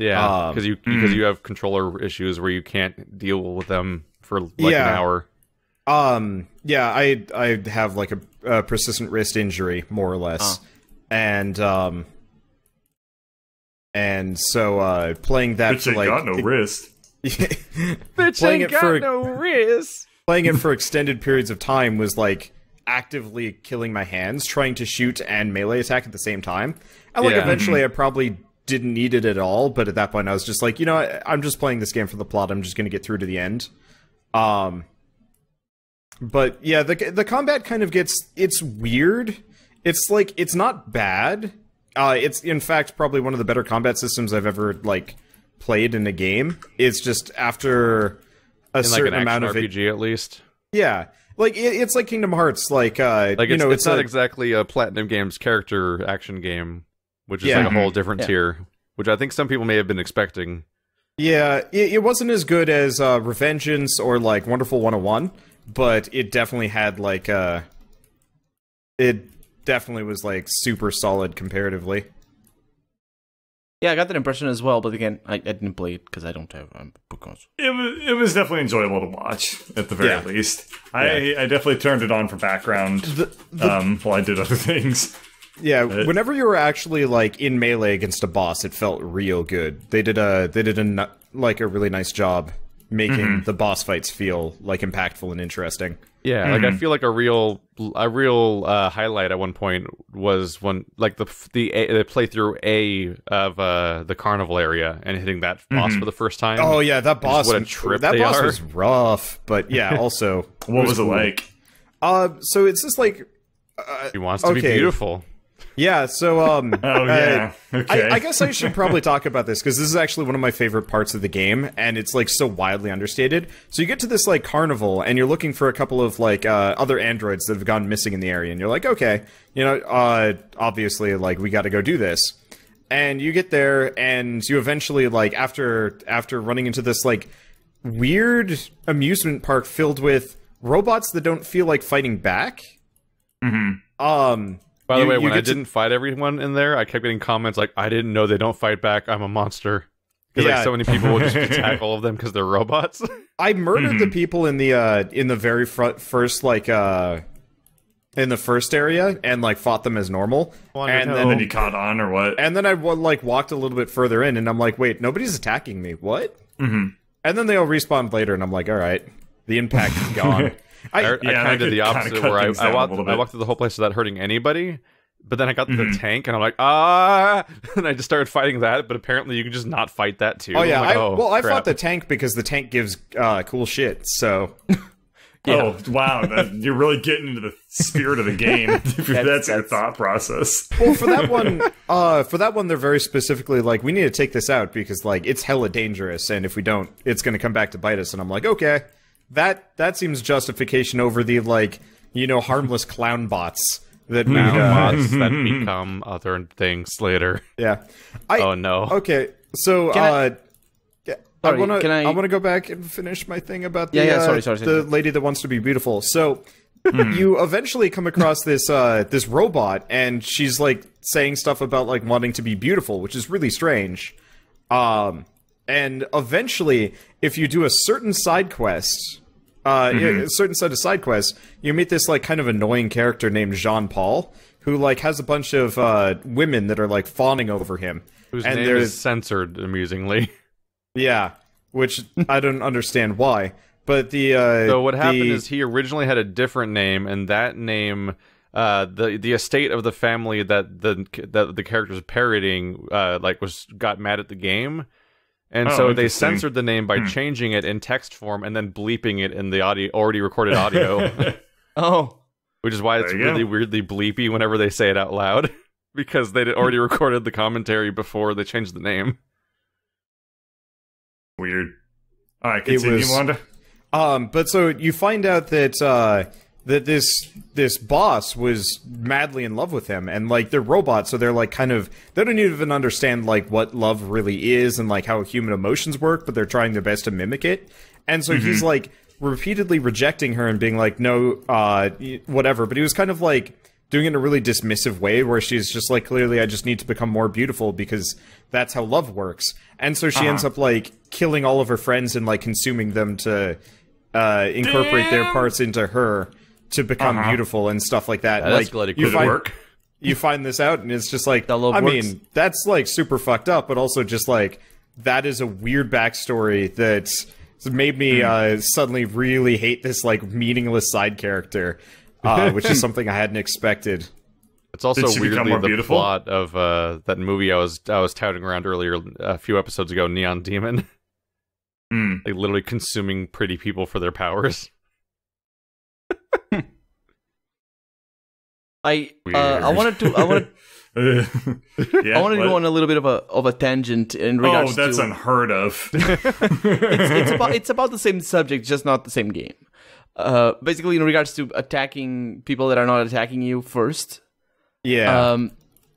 Yeah, because you have controller issues where you can't deal with them for like an hour. I have like a persistent wrist injury, more or less, and so playing that Bitch ain't got no wrist. Bitch ain't got no wrist. Playing it for extended periods of time was like actively killing my hands, trying to shoot and melee attack at the same time. And like eventually I probably didn't need it at all, but at that point I was just like, I'm just playing this game for the plot. I'm just going to get through to the end. But yeah, the combat kind of it's weird. It's like, it's not bad. It's in fact probably one of the better combat systems I've ever like played in a game. It's just after a certain amount of RPG at least. Yeah. Like it's like Kingdom Hearts, it's not exactly a Platinum Games character action game, which is like a whole different tier, which I think some people may have been expecting. Yeah, it wasn't as good as Revengeance or like Wonderful 101, but it definitely had like it definitely was like super solid comparatively. Yeah, I got that impression as well, but again, I didn't play it because I don't have book console. It was definitely enjoyable to watch, at the very least. I definitely turned it on for background while I did other things. Yeah, whenever you were actually like in melee against a boss, it felt real good. They did a really nice job making the boss fights feel like impactful and interesting. Yeah, like I feel like a real highlight at one point was when like the playthrough of the Carnival area and hitting that boss for the first time. Oh yeah, that boss! What a trip that they boss are. was rough, but yeah, also what was it like? So it's just like he wants to be beautiful. Yeah, so okay. I guess I should probably talk about this because this is actually one of my favorite parts of the game, and it's like so widely understated. So you get to this like carnival, and you're looking for a couple of like other androids that have gone missing in the area, and you're like, okay, you know, obviously like we got to go do this, and you get there, and you eventually like after running into this like weird amusement park filled with robots that don't feel like fighting back. By the way, when I didn't fight everyone in there, I kept getting comments like, I didn't know they don't fight back, I'm a monster. Because like so many people will just attack all of them because they're robots. I murdered the people in the very first like in the first area and like fought them as normal. And then you caught on or what? And then I like walked a little bit further in and I'm like, wait, nobody's attacking me. What? And then they all respawned later and I'm like, all right, the impact is gone. I kind of did the opposite where I walked through the whole place without hurting anybody, but then I got to the tank and I'm like, and I just started fighting that, but apparently you can just not fight that too. Oh yeah, like, I fought the tank because the tank gives cool shit, so... Oh, wow, you're really getting into the spirit of the game. That's your thought process. Well, for that one, they're very specifically like, we need to take this out because like it's hella dangerous, and if we don't, it's going to come back to bite us, and I'm like, okay. That seems justification over the, like, you know, harmless clown bots that bots that become other things later. Yeah. Oh no. Okay, so I want I to go back and finish my thing about sorry. the lady that wants to be beautiful. So you eventually come across this this robot, and she's like saying stuff about like wanting to be beautiful, which is really strange. And eventually, if you do a certain side quest, a certain set of side quests, you meet this like kind of annoying character named Jean-Paul, who like has a bunch of women that are like fawning over him. Whose name is censored, amusingly. Yeah, which I don't understand why. But so what happened is he originally had a different name, and that name, the estate of the family that the character's parodying, got mad at the game. And so they censored the name by changing it in text form and then bleeping it in the already recorded audio. Which is why it's really weirdly bleepy whenever they say it out loud. Because they'd already recorded the commentary before they changed the name. Weird. Alright, continue, Wanda. But so you find out that that this boss was madly in love with him, and like they're robots, so they're like kind of, they don't even understand like what love really is and like how human emotions work, but they're trying their best to mimic it. And so he's like repeatedly rejecting her and being like, no, whatever. But he was kind of like doing it in a really dismissive way where she's just like, clearly I just need to become more beautiful because that's how love works. And so she ends up like killing all of her friends and like consuming them to incorporate their parts into her to become beautiful and stuff like that. Like, you find this out, and it's just like, I mean, that's like super fucked up, but also just like, that is a weird backstory that's made me suddenly really hate this like meaningless side character, which is something I hadn't expected. It's also weirdly the plot of that movie I was touting around earlier a few episodes ago, Neon Demon. Like literally consuming pretty people for their powers. I wanted to go on a little bit of a tangent in regards to... Oh, that's unheard of. it's about the same subject, just not the same game. Basically, in regards to attacking people that are not attacking you first. Yeah.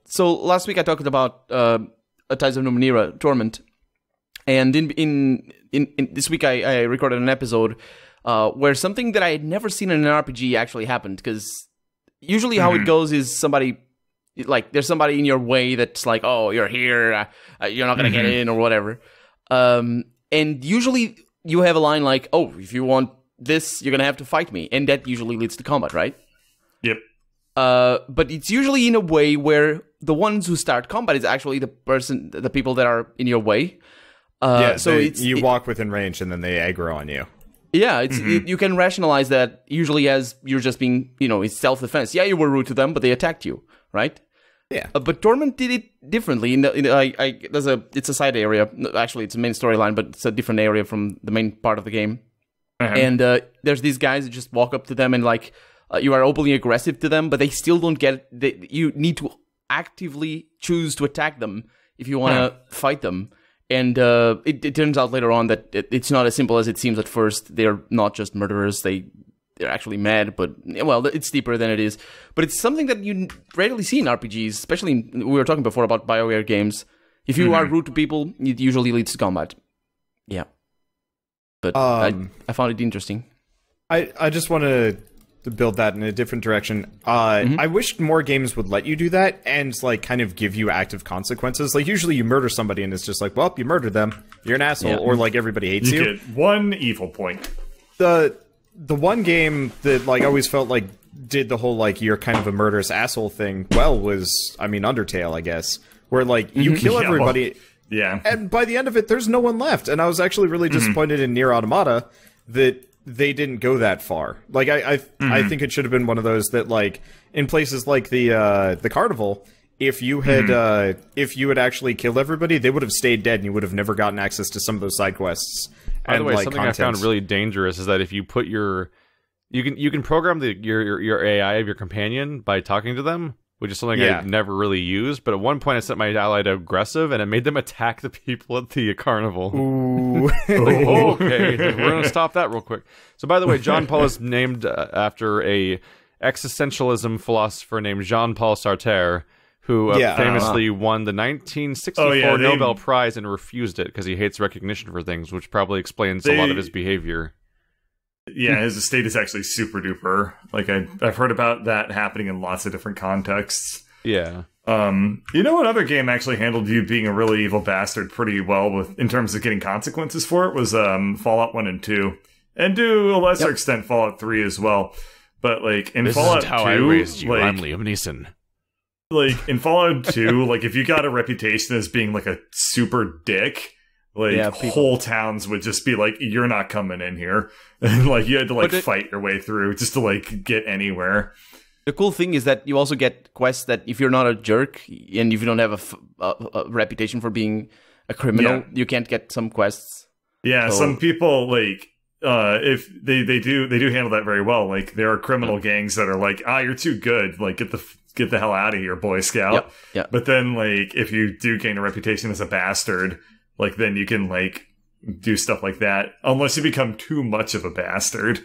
So last week I talked about Ties of Numenera Torment, and in this week I recorded an episode where something that I had never seen in an RPG actually happened, because usually how it goes is somebody like there's somebody in your way that's like, oh, you're here, you're not gonna get in or whatever. And usually you have a line like, oh, if you want this, you're gonna have to fight me, and that usually leads to combat, right? Yep. But it's usually in a way where the ones who start combat is actually the people that are in your way. So you walk within range and then they aggro on you. Yeah, you can rationalize that usually as you're just being, it's self-defense. Yeah, you were rude to them, but they attacked you, right? Yeah. But Torment did it differently. It's a side area. Actually, it's a main storyline, but it's a different area from the main part of the game. And there's these guys that just walk up to them and like you are openly aggressive to them, but they still don't get it. You need to actively choose to attack them if you want to fight them. And it turns out later on that it's not as simple as it seems at first. They're not just murderers. They're actually mad, but, well, it's deeper than it is. But it's something that you rarely see in RPGs, especially, we were talking before about BioWare games. If you are rude to people, it usually leads to combat. Yeah. But I found it interesting. I just want to build that in a different direction. I wish more games would let you do that and like kind of give you active consequences. Like usually you murder somebody and it's just like, well, you murdered them, you're an asshole, or like everybody hates you. You get one evil point. The one game that like I always felt like did the whole like you're kind of a murderous asshole thing well was, I mean, Undertale, I guess, where like you kill everybody. Yeah. And by the end of it, there's no one left. And I was actually really disappointed in Nier Automata that they didn't go that far. Like I think it should have been one of those that like in places like the Carnival, if you had actually killed everybody, they would have stayed dead and you would have never gotten access to some of those side quests. By the way, like, something I found really dangerous is that if you put you can program your AI of your companion by talking to them, which is something I never really used. But at one point, I set my ally to aggressive, and it made them attack the people at the carnival. Ooh. Okay, we're going to stop that real quick. So, by the way, John Paul is named after a existentialism philosopher named Jean-Paul Sartre, who famously won the 1964 Nobel Prize and refused it because he hates recognition for things, which probably explains a lot of his behavior. Yeah, his estate is actually super duper. Like I've heard about that happening in lots of different contexts. Yeah. You know what other game actually handled you being a really evil bastard pretty well in terms of getting consequences for it was Fallout 1 and 2. And to a lesser extent Fallout 3 as well. But like in Fallout 2, I raised you. I'm Liam Neeson. Like in Fallout 2, like if you got a reputation as being like a super dick, like whole towns would just be like, you're not coming in here. And like you had to like fight your way through just to like get anywhere. The cool thing is that you also get quests that if you're not a jerk and if you don't have a reputation for being a criminal, you can't get some quests. Yeah, so some people like if they do handle that very well. Like there are criminal gangs that are like, you're too good. Like get the hell out of here, Boy Scout. Yep. But then like if you do gain a reputation as a bastard, like then you can like do stuff like that unless you become too much of a bastard.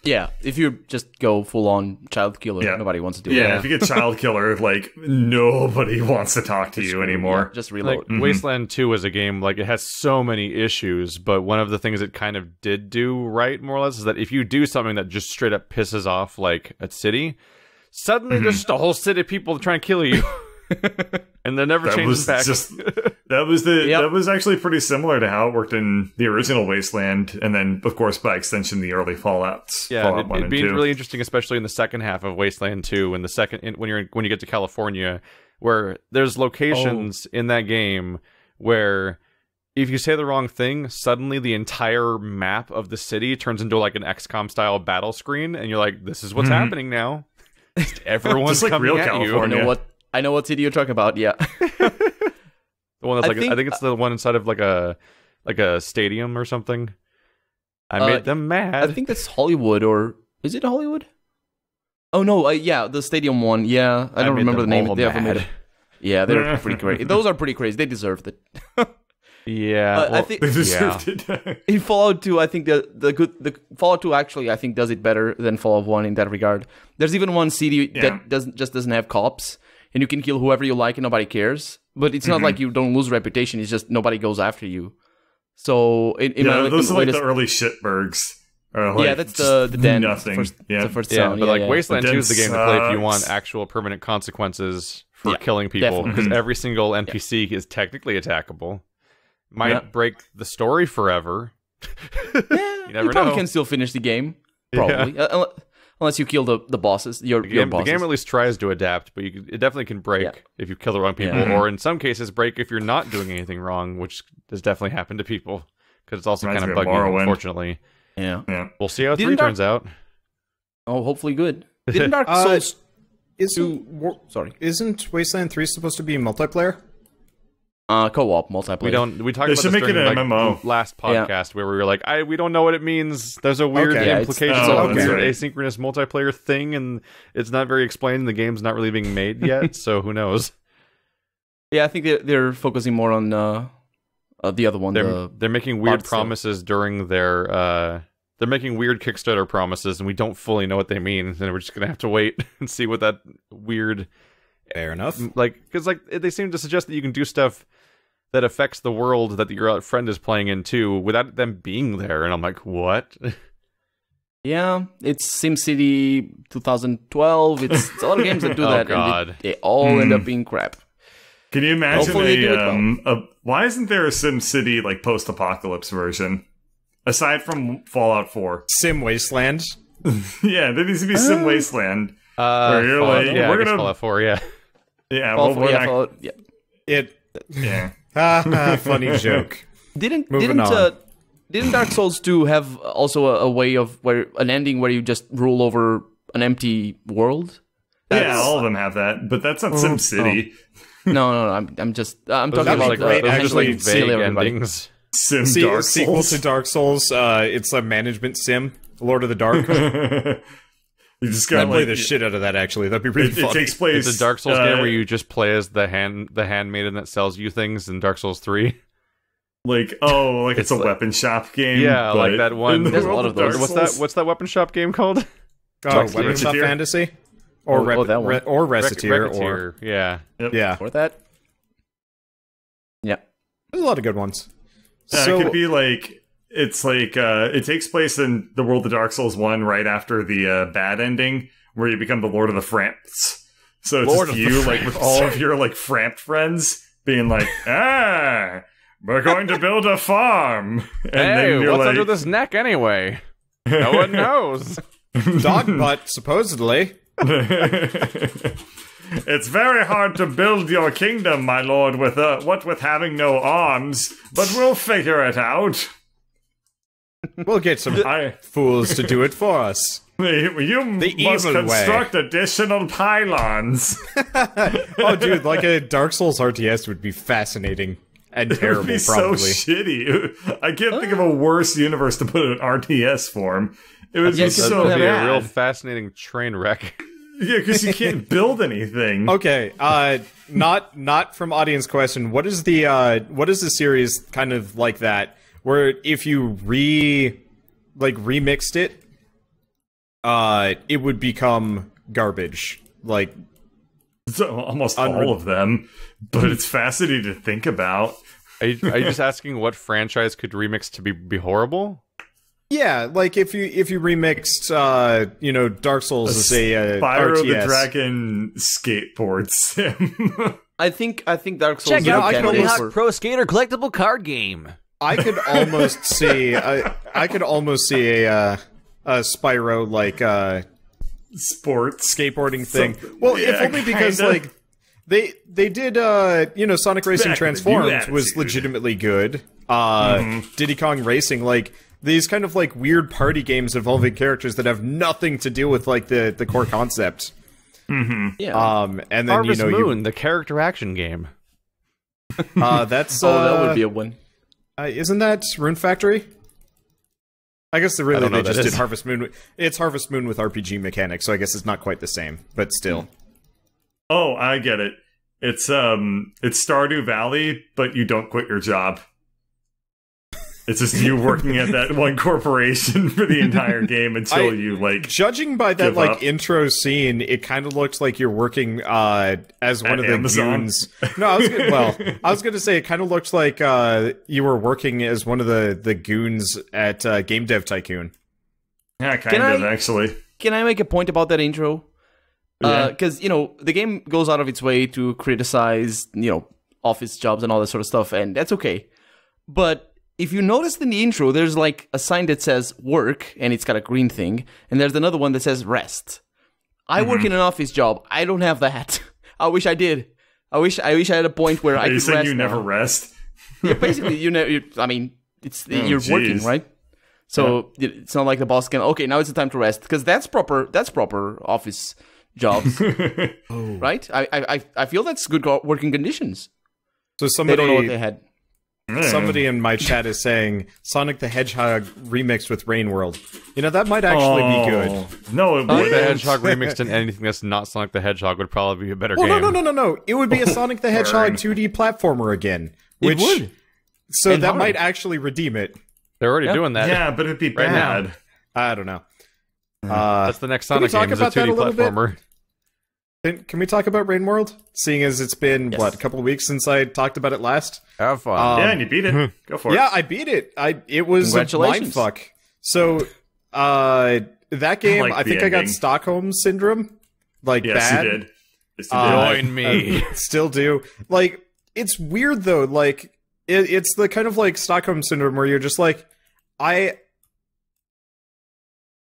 Yeah, if you just go full on child killer, nobody wants to do it. Yeah, if you get child killer, like nobody wants to talk to you anymore. Just reload. Like, Wasteland 2 is a game, like it has so many issues, but one of the things it kind of did do right, more or less, is that if you do something that just straight up pisses off like a city, suddenly there's just a whole city of people trying to kill you. And that never changes back. That was actually pretty similar to how it worked in the original Wasteland, and then of course by extension the early Fallouts. Yeah, Fallout 1 it'd and be 2. really interesting, especially in the second half of Wasteland 2, when when you get to California, where there's locations in that game where if you say the wrong thing, suddenly the entire map of the city turns into like an XCOM style battle screen, and you're like, this is what's happening now. Everyone's like coming real at California. you. I know what city you're talking about. Yeah, the one that's I think it's the one inside of like a stadium or something. I made them mad. I think that's Hollywood, or is it Hollywood? Oh no, the stadium one. Yeah, I don't remember the name. Yeah, they're pretty crazy. Those are pretty crazy. They deserved it. Yeah, I think they deserved it. In Fallout 2, I think the Fallout 2 actually I think does it better than Fallout 1 in that regard. There's even one city that doesn't have cops. And you can kill whoever you like and nobody cares. But it's not like you don't lose reputation. It's just nobody goes after you. So, those are like the early shitbergs. Or that's the den. Nothing. The first zone. But Wasteland 2 is the game to play if you sucks. want actual permanent consequences for killing people, because every single NPC is technically attackable. Might break the story forever. You never probably know. can still finish the game. Probably. Unless you kill the bosses. Your The bosses. game at least tries to adapt, but it definitely can break if you kill the wrong people, or in some cases break if you're not doing anything wrong, which has definitely happened to people, because it's also kind of buggy, unfortunately. Yeah. We'll see how 3 turns out. Oh, hopefully good. Didn't Dark Souls... Isn't Wasteland 3 supposed to be multiplayer? Co-op multiplayer. We talked about this during MMO. last podcast where we were like, we don't know what it means. There's a weird implication of an asynchronous multiplayer thing, and it's not very explained. The game's not really being made yet, so who knows? Yeah, I think they're focusing more on the other one. They're making weird promises during their. They're making weird Kickstarter promises, and we don't fully know what they mean. And we're just gonna have to wait and see what that weird. Fair enough. Because they seem to suggest that you can do stuff that affects the world that your friend is playing in too, without them being there. And I'm like, what? Yeah, it's SimCity 2012. It's a lot of games that do that, God. and they all end up being crap. Can you imagine well. why isn't there a SimCity post-apocalypse version? Aside from Fallout 4. Sim Wasteland. Yeah, there needs to be Sim Wasteland. Where you're we're gonna Fallout 4, yeah. Yeah, Fallout, funny joke. Didn't Dark Souls 2 have also a way of an ending where you just rule over an empty world? All of them have that, but that's not SimCity. No, I'm talking about vague endings. Dark sequel Souls. to Dark Souls. It's a management sim, Lord of the Dark. You just I'd gotta play the shit out of that. Actually, that'd be really fun. It takes place. It's a Dark Souls game where you just play as the handmaiden that sells you things in Dark Souls 3. It's a weapon shop game. Yeah, like that one. There's a lot of those. What's that weapon shop game called? Weapon Shop Fantasy, or that one. or Recettear, or yeah, or that. Yeah, there's a lot of good ones. So it could be it takes place in the world of Dark Souls 1 right after the bad ending, where you become the Lord of the Framps. So it's just you, with all of your, Framp friends, being like, we're going to build a farm. And then you're what's under this neck anyway? No one knows. Dog butt, supposedly. It's very hard to build your kingdom, my lord, with having no arms, but we'll figure it out. We'll get some fools to do it for us. You must construct additional pylons. Oh, dude, a Dark Souls RTS would be fascinating and terrible, it would be probably. So shitty. I can't think of a worse universe to put in an RTS form. It would be so bad. Be a real fascinating train wreck. Yeah, because you can't build anything. Okay, not from audience question. What is the series kind of like that? Where if you remixed it, it would become garbage. So almost all of them, but it's fascinating to think about. Are you just asking what franchise could remix to be horrible? Yeah, if you remixed, Dark Souls as a Spyro RTS. the Dragon skateboard sim. I think Dark Souls. Check out Tony Hawk Pro Skater collectible card game. I could almost see a Spyro sports skateboarding thing. If only because they did Sonic Racing Transformed was legitimately good. Diddy Kong Racing, these kind of weird party games involving characters that have nothing to do with the core concept. Yeah. And then Harvest Moon, the character action game. That's that would be a win. Isn't that Rune Factory? I guess they just did Harvest Moon. It's Harvest Moon with RPG mechanics, so I guess it's not quite the same, but still. Oh, I get it. It's Stardew Valley, but you don't quit your job. It's just you working at that one corporation for the entire game until you Judging by that intro scene, it kind of looks like you're working as one of the goons. No, I was gonna say it kind of looks like you were working as one of the goons at Game Dev Tycoon. Yeah, kind of, actually. Can I make a point about that intro? Yeah. Because, the game goes out of its way to criticize, office jobs and all that sort of stuff, and that's okay. But if you notice in the intro, there's like a sign that says work, and it's got a green thing, and there's another one that says rest. I work in an office job. I don't have that. I wish I did. I wish I had a point where I could rest. You said you never rest? Yeah, basically, you're working, right? So it's not like the boss can, okay, now it's the time to rest, because that's proper office jobs, right? I feel that's good working conditions. So somebody, they don't know what they had. Somebody in my chat is saying Sonic the Hedgehog remixed with Rain World. That might actually be good. No, it Sonic wouldn't. the Hedgehog remixed in anything that's not Sonic the Hedgehog would probably be a better game. No. It would be a Sonic the Hedgehog 2D platformer again. Which, it would. So And that hard. might actually redeem it. They're already doing that. Yeah, but it'd be Right now. bad. I don't know. That's the next Can we Sonic talk game, is a about that 2D a little bit? platformer. Can we talk about Rain World? Seeing as it's been, Yes. a couple of weeks since I talked about it last? Have fun. Yeah, and you beat it. Go for it. Yeah, I beat it. It was a Congratulations. mindfuck. So, that game, like I the think I got ending. Stockholm Syndrome. Like, Yes, bad. you did. Yes, you did. Join me. Still do. Like, it's weird, though. Like, it's the kind of, like, Stockholm Syndrome where you're just like, I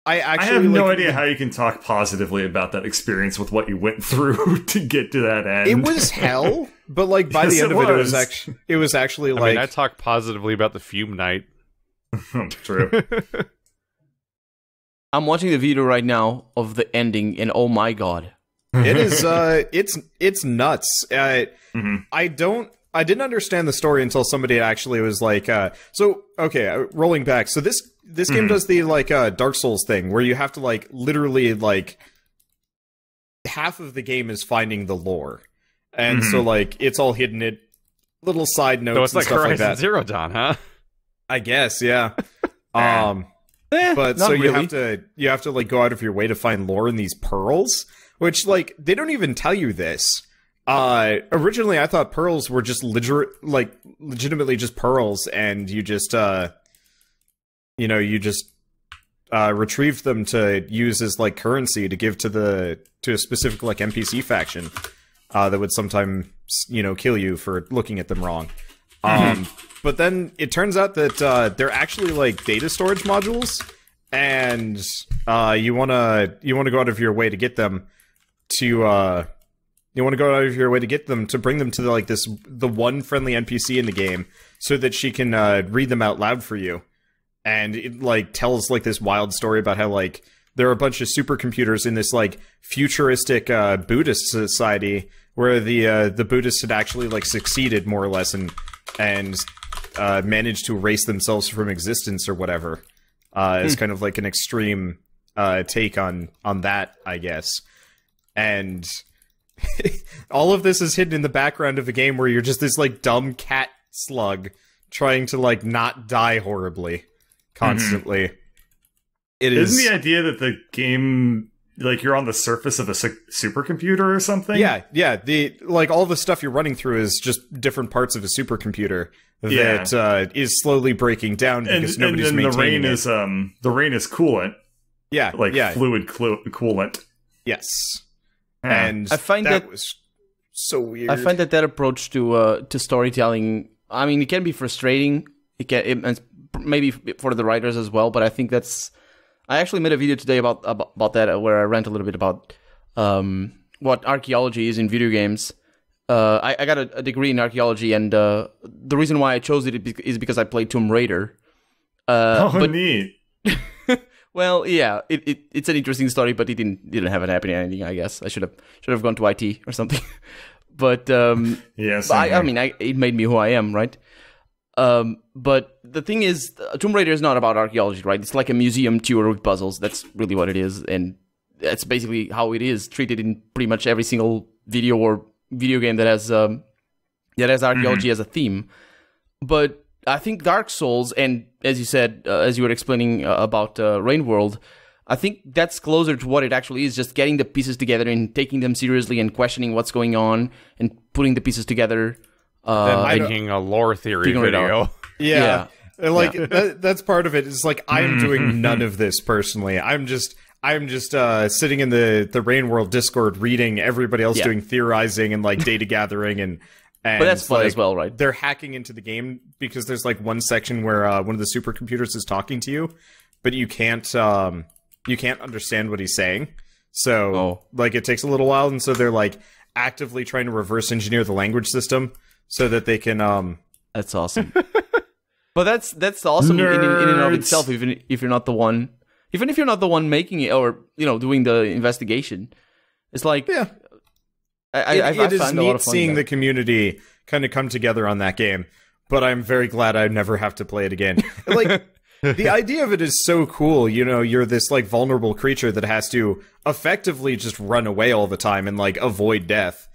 actually I have no like, idea how you can talk positively about that experience with what you went through to get to that end. It was hell, but, like, by Yes, the end it of it, was. it was actually, I like... mean, I talk positively about the Fume Night. True. I'm watching the video right now of the ending, and oh my god. It is it's nuts. I didn't understand the story until somebody actually was like rolling back. So this game does the Dark Souls thing where you have to like literally like half of the game is finding the lore. And so like it's all hidden in little side notes So it's and like stuff like Horizon that. Zero Dawn, huh? I guess, yeah. But not so you really. have to like go out of your way to find lore in these pearls, which like they don't even tell you this. Originally I thought pearls were just legitimately just pearls, and you just retrieved them to use as like currency to give to a specific like NPC faction that would sometimes kill you for looking at them wrong. But then it turns out that they're actually like data storage modules, and you wanna go out of your way to get them to bring them to the one friendly NPC in the game so that she can read them out loud for you. And it like tells like this wild story about how like there are a bunch of supercomputers in this like futuristic Buddhist society where the Buddhists had actually like succeeded more or less and managed to erase themselves from existence or whatever. It's kind of like an extreme take on that, I guess. And all of this is hidden in the background of a game where you're just this like dumb cat slug trying to like not die horribly constantly. Isn't the idea that the game, like, you're on the surface of a supercomputer or something? Yeah. The like all the stuff you're running through is just different parts of a supercomputer that is slowly breaking down because nobody's maintaining it. The rain is coolant. Yeah, like fluid coolant. Yes, Yeah. and I find that was so weird. I find that approach to storytelling, I mean, it can be frustrating. It maybe for the writers as well, but I think I actually made a video today about that where I rant a little bit about what archaeology is in video games. I got a degree in archaeology, and the reason why I chose it is because I played Tomb Raider. Neat. Well, yeah, it's an interesting story, but it didn't have an happy ending. I guess I should have gone to IT or something. But yes, I mean, it made me who I am, right? But the thing is, Tomb Raider is not about archaeology, right? It's like a museum tour with puzzles. That's really what it is, and that's basically how it is treated in pretty much every single video or video game that has archaeology as a theme. But I think Dark Souls, and as you said, as you were explaining about Rain World, I think that's closer to what it actually is, just getting the pieces together and taking them seriously and questioning what's going on and putting the pieces together. Then making a lore theory video. Yeah. Like that's part of it. It's like I'm doing none of this personally. I'm just sitting in the Rain World Discord reading everybody else doing theorizing and like data gathering and but that's fun like, as well, right? They're hacking into the game because there's like one section where one of the supercomputers is talking to you, but you can't understand what he's saying. So like it takes a little while, and so they're like actively trying to reverse engineer the language system so that they can That's awesome. But that's awesome in and of itself, even if you're not the one making it or doing the investigation. It's like it is neat seeing the community kind of come together on that game, but I'm very glad I never have to play it again. Like, the idea of it is so cool. You're this like vulnerable creature that has to effectively just run away all the time and like avoid death.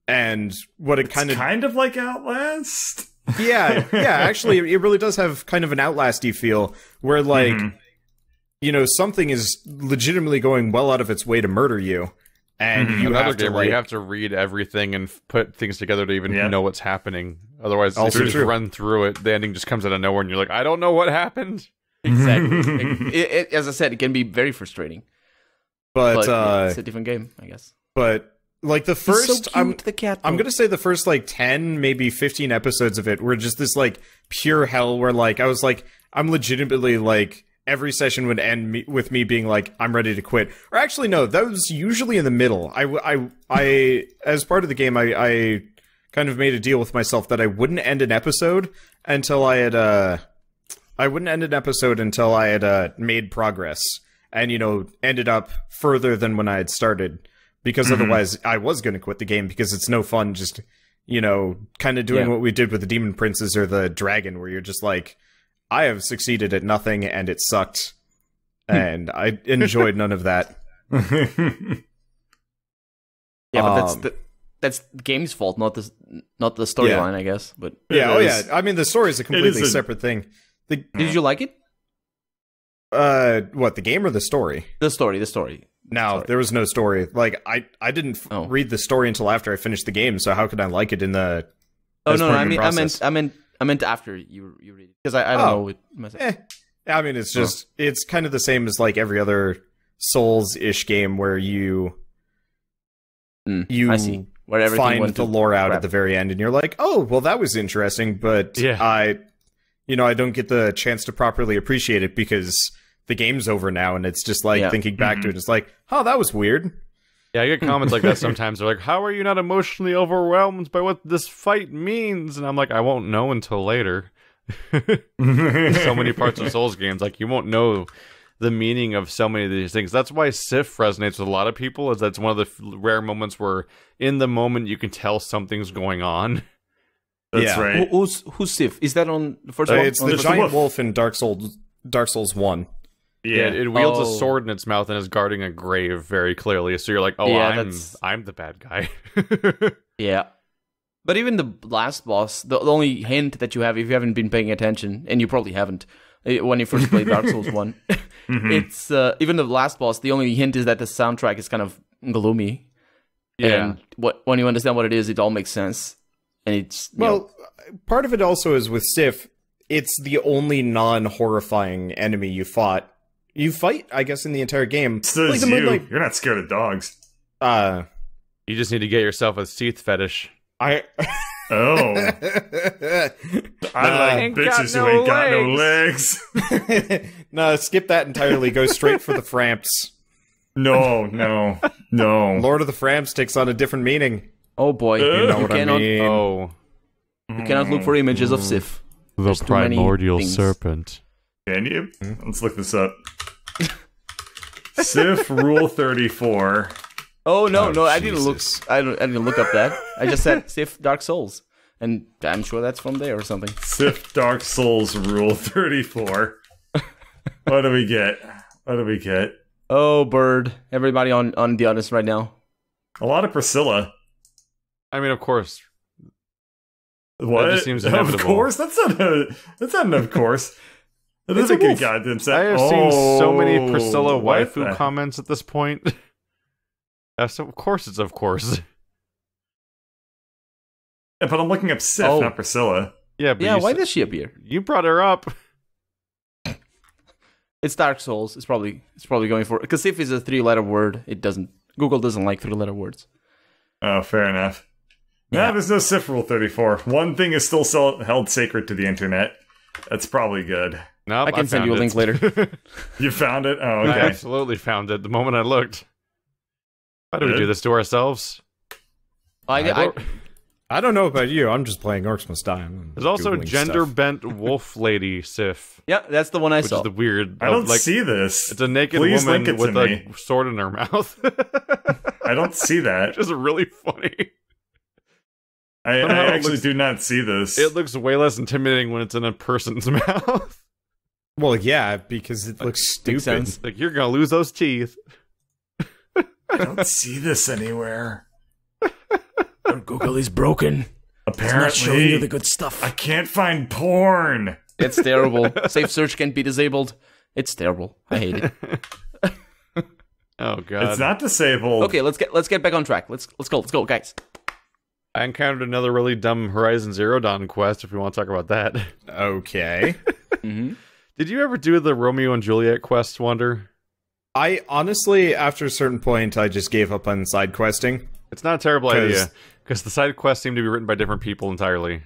And what it kind of like Outlast. Yeah. Actually, it really does have kind of an Outlasty feel where like something is legitimately going well out of its way to murder you. And you have to, where you have to read everything and put things together to even know what's happening. Otherwise, if you just run through it, the ending just comes out of nowhere, and you're like, I don't know what happened. Exactly. As I said, it can be very frustrating. But it's a different game, I guess. But like the first, so cute, the cat. I'm gonna say the first like 10, maybe 15 episodes of it were just this like pure hell. Where like I was like, I'm legitimately like. Every session would end with me being like, I'm ready to quit. Or actually, no, that was usually in the middle. I as part of the game, I kind of made a deal with myself that I wouldn't end an episode until I had made progress and, ended up further than when I had started. Because otherwise, I was going to quit the game because it's no fun just, kind of doing what we did with the Demon Princes or the Dragon, where you're just like, I have succeeded at nothing, and it sucked, and I enjoyed none of that. But that's the game's fault, not the storyline, I guess. But I mean, the story is a completely separate thing. Did you like it? What, the game or the story? The story. No, there was no story. Like I didn't read the story until after I finished the game. So how could I like it in the? Oh no! I meant after you read it, because I don't know. I mean, it's just it's kind of the same as like every other Souls-ish game where you I see. Where find the lore out at the very end, and you're like, oh, well, that was interesting, but I don't get the chance to properly appreciate it because the game's over now, and it's just like thinking back to it, it's like, oh, that was weird. Yeah, I get comments like that sometimes. They're like, how are you not emotionally overwhelmed by what this fight means? And I'm like, I won't know until later. So many parts of Souls games, like, you won't know the meaning of so many of these things. That's why Sif resonates with a lot of people, is that's one of the rare moments where, in the moment, you can tell something's going on. That's right. Who's Sif? Is that on the first one? It's the giant wolf in Dark Souls 1. Yeah, it wields a sword in its mouth and is guarding a grave very clearly. So you're like, oh, I'm the bad guy. Yeah. But even the last boss, the only hint that you have, if you haven't been paying attention, and you probably haven't, when you first played Dark Souls 1, it's, even the last boss, the only hint is that the soundtrack is kind of gloomy. Yeah. And when you understand what it is, it all makes sense. And it's... part of it also is with Sif, it's the only non-horrifying enemy you fight, I guess, in the entire game. So like Moonlight... You're not scared of dogs. You just need to get yourself a teeth fetish. I like bitches who ain't got no legs. No, skip that entirely. Go straight for the Framps. No. Lord of the Framps takes on a different meaning. Oh boy. You know what I mean. Oh. You cannot look for images of Sif. The primordial serpent. Can you? Let's look this up. Sif Rule 34. Oh no! I didn't look. I didn't look up that. I just said Sif Dark Souls, and I'm sure that's from there or something. Sif Dark Souls Rule 34. What do we get? Oh, Bird! Everybody on the honest right now. A lot of Priscilla. I mean, of course. What? That just seems inevitable. Of course, that's not an of course. That is a good goddamn set. I have seen so many Priscilla waifu comments at this point. So of course it's of course. Yeah, but I'm looking up Sif, not Priscilla. Yeah, but why does she appear? You brought her up. It's Dark Souls. It's probably going for, because Sif is a 3-letter word. Google doesn't like 3-letter words. Oh, fair enough. Yeah. Nah, there's no Sif Rule 34. One thing is still held sacred to the internet. That's probably good. Nope, I can send you a link later. You found it? Oh, okay. I absolutely found it the moment I looked. Why do we do this to ourselves? I don't know about you. I'm just playing Orcs Must Die. There's also gender-bent wolf lady Sif. Yeah, that's the one I saw. Which is the weird. I don't see this. It's a naked Please woman link it with to a me. sword in her mouth. I don't see that. Which is really funny. I actually do not see this. It looks way less intimidating when it's in a person's mouth. Well, yeah, because it looks stupid. Like, you're gonna lose those teeth. I don't see this anywhere. Google is broken. Apparently, it's not showing you the good stuff. I can't find porn. It's terrible. Safe search can't be disabled. It's terrible. I hate it. Oh god. It's not disabled. Okay, let's get back on track. Let's go, guys. I encountered another really dumb Horizon Zero Dawn quest. If we want to talk about that. Okay. Mm-hmm. Did you ever do the Romeo and Juliet quest, Wander? I honestly, after a certain point, I just gave up on side questing. It's not a terrible idea, because the side quests seem to be written by different people entirely.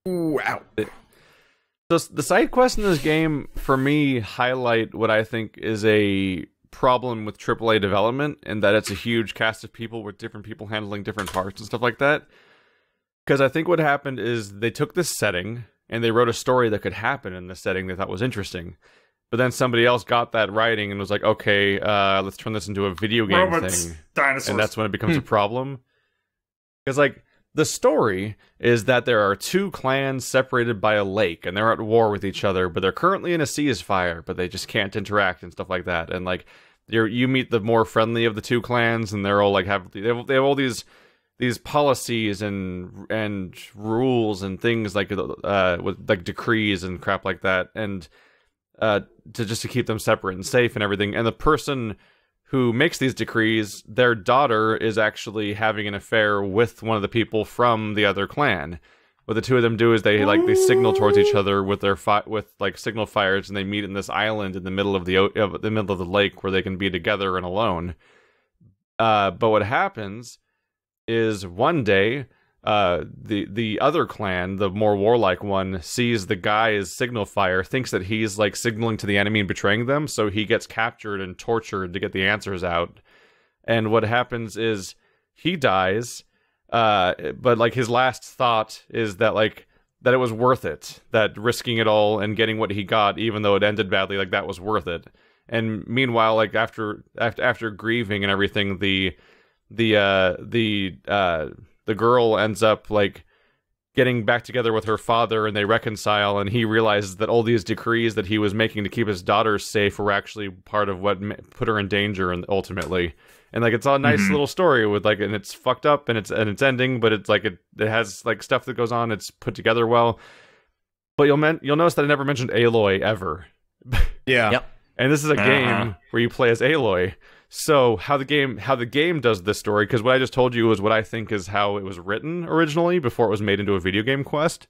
Wow. So the side quests in this game, for me, highlight what I think is a problem with AAA development, and that it's a huge cast of people with different people handling different parts and stuff like that. Because I think what happened is they took this setting, and they wrote a story that could happen in this setting they thought was interesting. But then somebody else got that writing and was like, okay, let's turn this into a video game thing. Dinosaurs. And that's when it becomes a problem. Because, like, the story is that there are two clans separated by a lake, and they're at war with each other, but they're currently in a ceasefire, but they just can't interact and stuff like that. And, like, you meet the more friendly of the two clans, and they're all, like, they have all these policies and rules and things, like, with, like, decrees and crap like that, and to keep them separate and safe and everything. And the person who makes these decrees, their daughter is actually having an affair with one of the people from the other clan. What the two of them do is they signal towards each other with their signal fires, and they meet in this island in the middle of the lake where they can be together and alone. But what happens is one day, the other clan, the more warlike one, sees the guy's signal fire, thinks that he's like signaling to the enemy and betraying them, so he gets captured and tortured to get the answers out. And what happens is he dies, but like his last thought is that that it was worth it, that risking it all and getting what he got, even though it ended badly, like that was worth it. And meanwhile, like after grieving and everything, the girl ends up like getting back together with her father, and they reconcile, and he realizes that all these decrees that he was making to keep his daughters safe were actually part of what put her in danger, and ultimately. And like it's a nice little story with like, and it's fucked up and it's ending, but it's like it has like stuff that goes on. It's put together well. But you'll notice that I never mentioned Aloy ever. Yeah. Yep. And this is a game where you play as Aloy. So how the game does this story, because what I just told you is what I think is how it was written originally before it was made into a video game quest.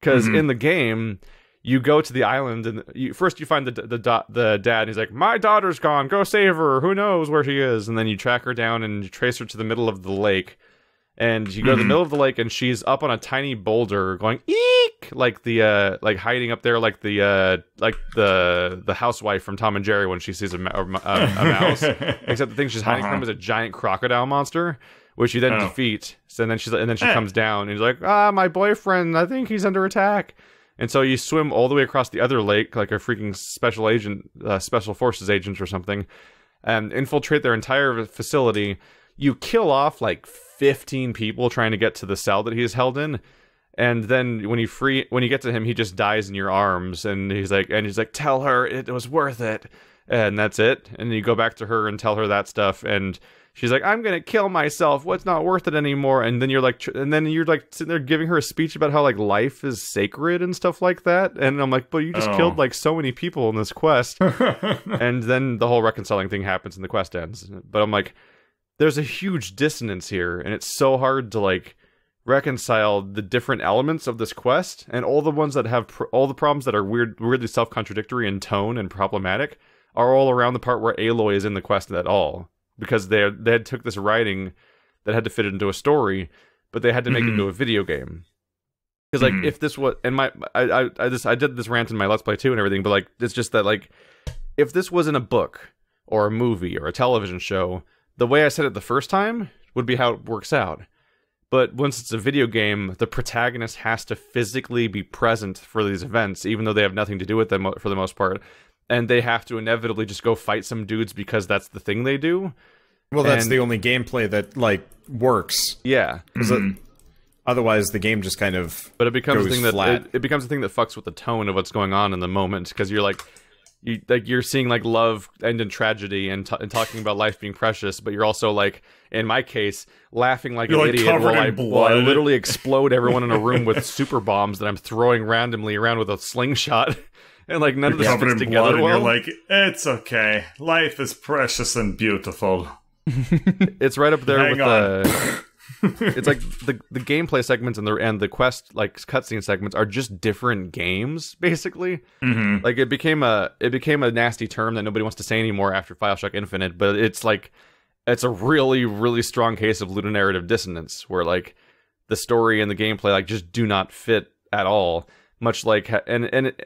Because in the game, you go to the island and first you find the dad, and he's like, my daughter's gone, go save her, who knows where she is. And then you track her down and you trace her to the middle of the lake. And you go to the middle of the lake, and she's up on a tiny boulder going eek, like the like hiding up there, like the housewife from Tom and Jerry when she sees a mouse. Except the thing she's hiding from is a giant crocodile monster, which you then defeat. So then she comes down, and he's like, my boyfriend, I think he's under attack. And so you swim all the way across the other lake, like a freaking special agent, special forces agent or something, and infiltrate their entire facility. You kill off like 15 people trying to get to the cell that he's held in, and then when you get to him, he just dies in your arms, and he's like, tell her it was worth it, and that's it. And you go back to her and tell her that stuff, and she's like, I'm gonna kill myself. What's not worth it anymore? And then you're like sitting there giving her a speech about how like life is sacred and stuff like that. And I'm like, but you just killed like so many people in this quest. And then the whole reconciling thing happens and the quest ends. But I'm like, there's a huge dissonance here, and it's so hard to like reconcile the different elements of this quest, and all the ones that have all the problems that are weirdly self-contradictory in tone and problematic are all around the part where Aloy is in the quest at all, because they had took this writing that had to fit into a story, but they had to make it into a video game. Because like if this was, and I did this rant in my Let's Play too and everything, but like it's just that like if this was in a book or a movie or a television show, the way I said it the first time would be how it works out. But once it's a video game, the protagonist has to physically be present for these events, even though they have nothing to do with them for the most part, and they have to inevitably just go fight some dudes because that's the thing they do. Well, that's the only gameplay that like works. Yeah. Otherwise, the game just kind of but it becomes a thing flat. that it becomes a thing that fucks with the tone of what's going on in the moment, because you're like you're seeing like love end in tragedy and talking about life being precious, but you're also like, in my case, laughing like an idiot while I literally explode everyone in a room with super bombs that I'm throwing randomly around with a slingshot, and like none of this fits together well. You're like, it's okay, life is precious and beautiful. It's right up there with the. It's like the gameplay segments and the quest like cutscene segments are just different games, basically. Like it became a nasty term that nobody wants to say anymore after BioShock Infinite, but it's like it's a really, really strong case of ludonarrative dissonance where like the story and the gameplay like just do not fit at all. Much like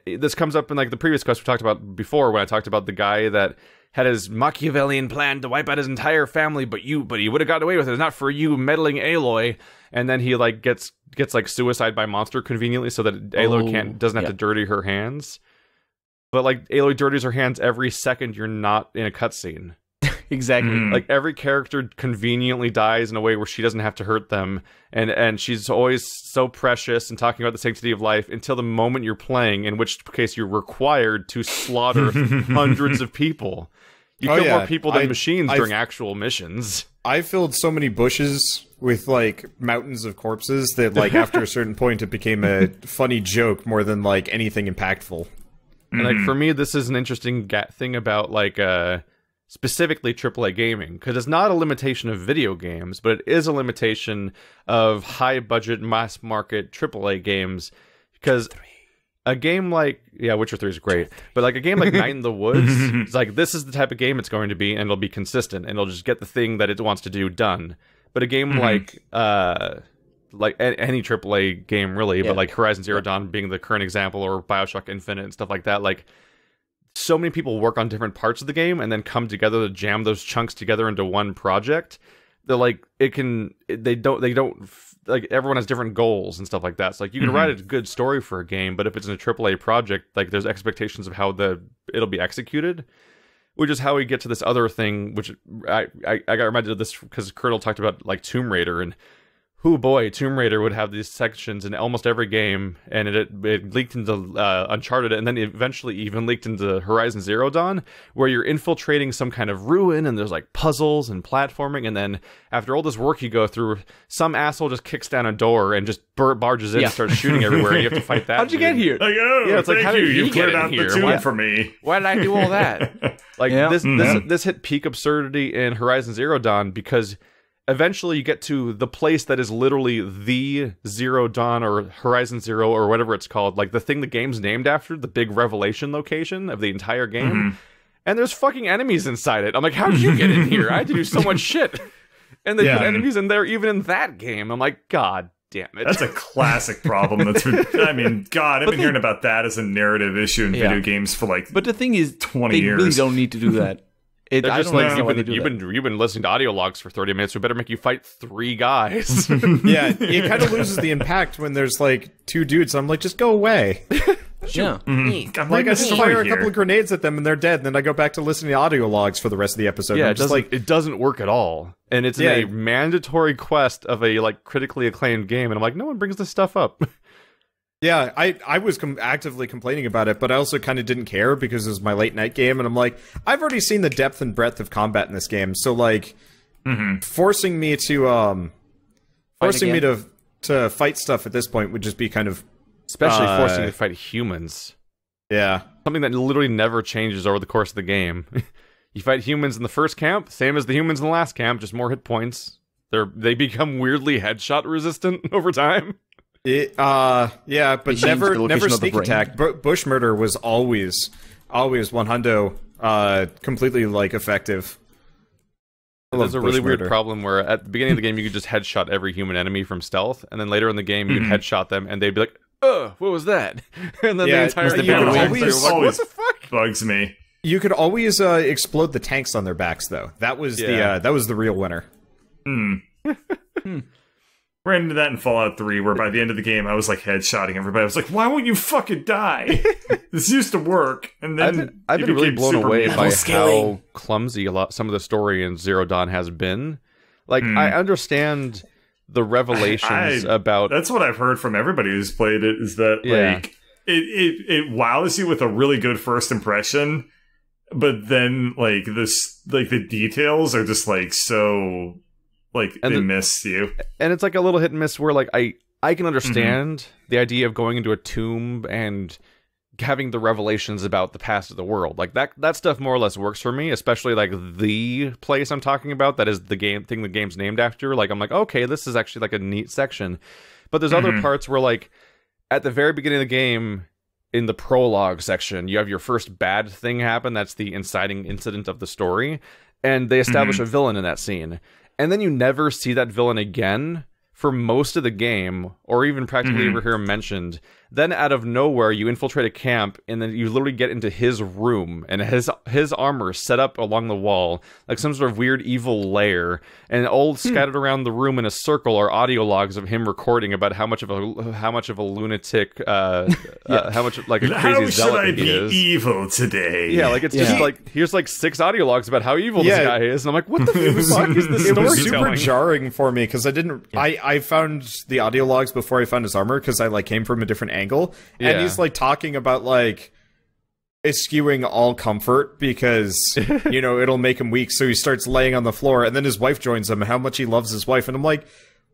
this comes up in like the previous quest we talked about before, when I talked about the guy that had his Machiavellian plan to wipe out his entire family, but he would have gotten away with it. It's not for you meddling Aloy. And then he like gets like suicide by monster conveniently, so that Aloy doesn't have to dirty her hands. But like Aloy dirties her hands every second you're not in a cutscene. Exactly. Like every character conveniently dies in a way where she doesn't have to hurt them, and she's always so precious and talking about the sanctity of life until the moment you're playing, in which case you're required to slaughter hundreds of people. You kill more people than machines during actual missions. I filled so many bushes with like mountains of corpses that like after a certain point it became a funny joke more than like anything impactful. And like for me, this is an interesting thing about like specifically AAA gaming, because it's not a limitation of video games, but it is a limitation of high budget mass market AAA games. Because a game like Witcher 3 is great, but like a game like Night in the Woods, it's like this is the type of game it's going to be, and it'll be consistent, and it'll just get the thing that it wants to do done. But a game like any AAA game really, but like Horizon Zero Dawn being the current example, or BioShock Infinite and stuff like that, like so many people work on different parts of the game and then come together to jam those chunks together into one project. They're like they don't like, everyone has different goals and stuff like that. So like you can write a good story for a game, but if it's in a AAA project, like there's expectations of how it'll be executed, which is how we get to this other thing, which I got reminded of this because Colonel talked about like Tomb Raider, and oh boy, Tomb Raider would have these sections in almost every game, and it leaked into Uncharted, and then eventually even leaked into Horizon Zero Dawn, where you're infiltrating some kind of ruin, and there's like puzzles and platforming, and then after all this work you go through, some asshole just kicks down a door and just barges in and starts shooting everywhere, and you have to fight that. How'd you get here? Like, it's like, how did you cleared get out here? the tomb for me? Why did I do all that? Like this hit peak absurdity in Horizon Zero Dawn, because eventually you get to the place that is literally the Zero Dawn or Horizon Zero or whatever it's called, like the thing the game's named after, the big revelation location of the entire game. And there's fucking enemies inside it. I'm like, how did you get in here? I had to do so much shit. And they put enemies in there even in that game. I'm like, God damn it. That's a classic problem. I mean, God, I've been hearing about that as a narrative issue in video games for like But the thing is, 20 years. They really don't need to do that. They're just like, you've been listening to audio logs for 30 minutes, we better make you fight 3 guys. Yeah, it kind of loses the impact when there's like 2 dudes. I'm like, just go away. Yeah. I'm like, I just fire a couple of grenades at them and they're dead, and then I go back to listening to audio logs for the rest of the episode. Yeah, it doesn't work at all. And it's a mandatory quest of a like critically acclaimed game, and I'm like, no one brings this stuff up. Yeah, I was actively complaining about it, but I also kind of didn't care because it was my late night game, and I'm like, I've already seen the depth and breadth of combat in this game, so like, forcing me to fight stuff at this point would just be kind of, especially forcing you to fight humans. Yeah, something that literally never changes over the course of the game. You fight humans in the first camp, same as the humans in the last camp, just more hit points. They become weirdly headshot resistant over time. Yeah, but never sneak attack. Bush murder was always 100 completely like effective. There's a really weird problem where at the beginning of the game you could just headshot every human enemy from stealth, and then later in the game you could headshot them and they'd be like, "Oh, what was that?" And then the entire game always what the fuck? Bugs me. You could always explode the tanks on their backs, though. That was the real winner. Ran into that in Fallout 3, where by the end of the game, I was like headshotting everybody. I was like, why won't you fucking die? This used to work. And then I've been really blown away by how clumsy some of the story in Zero Dawn has been. Like, I understand the revelations about... That's what I've heard from everybody who's played it, is that, like, it wows you with a really good first impression, but then, like, the details are just, like, so... Like, they miss you. And it's like a little hit and miss where, like, I can understand the idea of going into a tomb and having the revelations about the past of the world. Like, that stuff more or less works for me, especially, like, the place I'm talking about that is the game's named after. Like, I'm like, okay, this is actually, like, a neat section. But there's other parts where, like, at the very beginning of the game, in the prologue section, you have your first bad thing happen. That's the inciting incident of the story. And they establish a villain in that scene. And then you never see that villain again for most of the game, or even practically ever hear him mentioned. Then out of nowhere, you infiltrate a camp, and then you literally get into his room, and his armor set up along the wall, like some sort of weird evil lair. And all scattered around the room in a circle are audio logs of him recording about how much of a lunatic, how much like a crazy zealot he is. How should I be evil today? Yeah, like it's just like here's like 6 audio logs about how evil this guy is, and I'm like, what the fuck is this story? It was super jarring for me because I didn't. I found the audio logs before I found his armor because I like came from a different angle, and he's like talking about like eschewing all comfort because you know it'll make him weak, so he starts laying on the floor, and then his wife joins him, how much he loves his wife, and I'm like,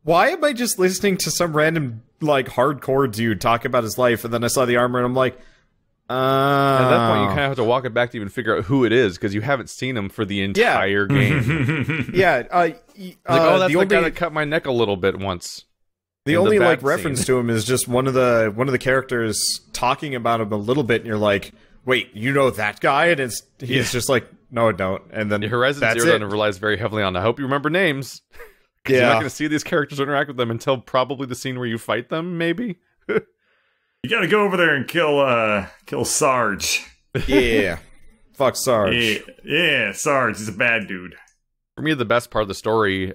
why am I just listening to some random like hardcore dude talk about his life? And then I saw the armor, and I'm like, at that point you kind of have to walk it back to even figure out who it is because you haven't seen him for the entire game. Like, oh, that's the guy that cut my neck a little bit once. The only like reference to him is just one of the characters talking about him a little bit, and you're like, wait, you know that guy? And he's just like, no, I don't. And then Horizon Zero Dawn relies very heavily on, I hope you remember names. You're not going to see these characters interact with them until probably the scene where you fight them, maybe. You got to go over there and kill Sarge. Yeah. Fuck Sarge. Yeah, Sarge is a bad dude. For me, the best part of the story,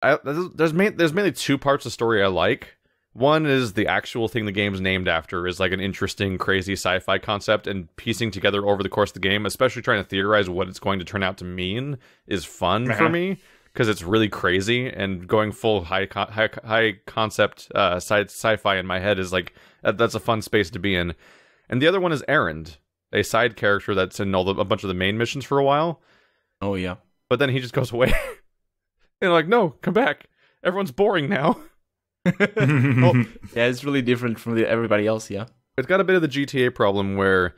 there's mainly 2 parts of the story I like. One is the actual thing the game's named after is like an interesting, crazy sci-fi concept, and piecing together over the course of the game, especially trying to theorize what it's going to turn out to mean, is fun for me because it's really crazy. And going full high concept sci-fi in my head is like that's a fun space to be in. And the other one is Errand, a side character that's in a bunch of the main missions for a while. Oh yeah, but then he just goes away. And like, no, come back. Everyone's boring now. Yeah, it's really different from everybody else, yeah. It's got a bit of the GTA problem where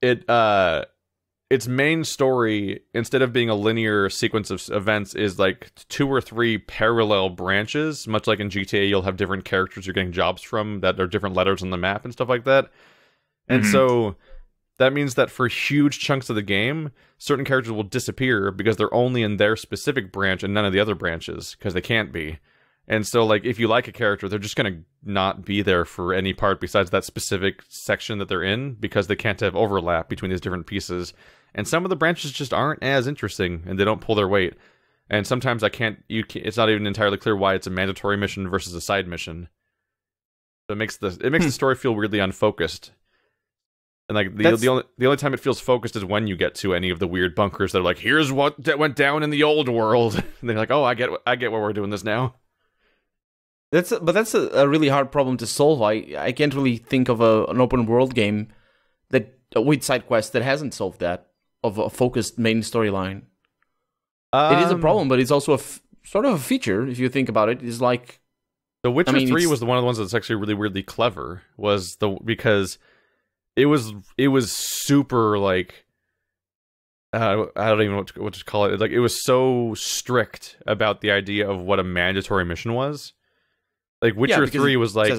its main story, instead of being a linear sequence of events, is like 2 or 3 parallel branches. Much like in GTA, you'll have different characters you're getting jobs from that are different letters on the map and stuff like that. And so that means that for huge chunks of the game, certain characters will disappear because they're only in their specific branch and none of the other branches, because they can't be. And so, like, if you like a character, they're just going to not be there for any part besides that specific section that they're in, because they can't have overlap between these different pieces. And some of the branches just aren't as interesting, and they don't pull their weight. And sometimes it's not even entirely clear why it's a mandatory mission versus a side mission. So it makes the story feel weirdly unfocused. And like the only time it feels focused is when you get to any of the weird bunkers that are like, here's what went down in the old world. And they're like, oh, I get why we're doing this now. That's a really hard problem to solve. I can't really think of an open world game that with side quests that hasn't solved that, of a focused main storyline. It is a problem, but it's also sort of a feature if you think about it. It's like The Witcher 3 was one of the ones that's actually really weirdly clever. Because it was super like I don't even know what to call it. Like, it was so strict about the idea of what a mandatory mission was. Like, Witcher 3 was like,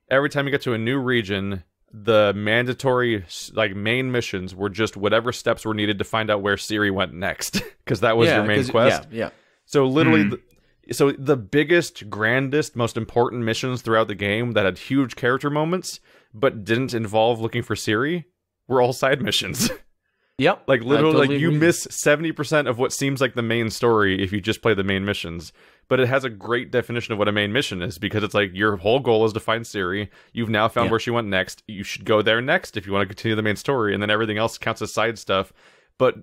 every time you get to a new region, the mandatory like main missions were just whatever steps were needed to find out where Ciri went next, because that was your main quest. Yeah. So literally, so the biggest, grandest, most important missions throughout the game that had huge character moments but didn't involve looking for Ciri were all side missions. Yep. Like, literally, totally you miss 70% of what seems like the main story if you just play the main missions. But it has a great definition of what a main mission is, because it's like, your whole goal is to find Ciri. You've now found where she went next. You should go there next if you want to continue the main story, and then everything else counts as side stuff. But,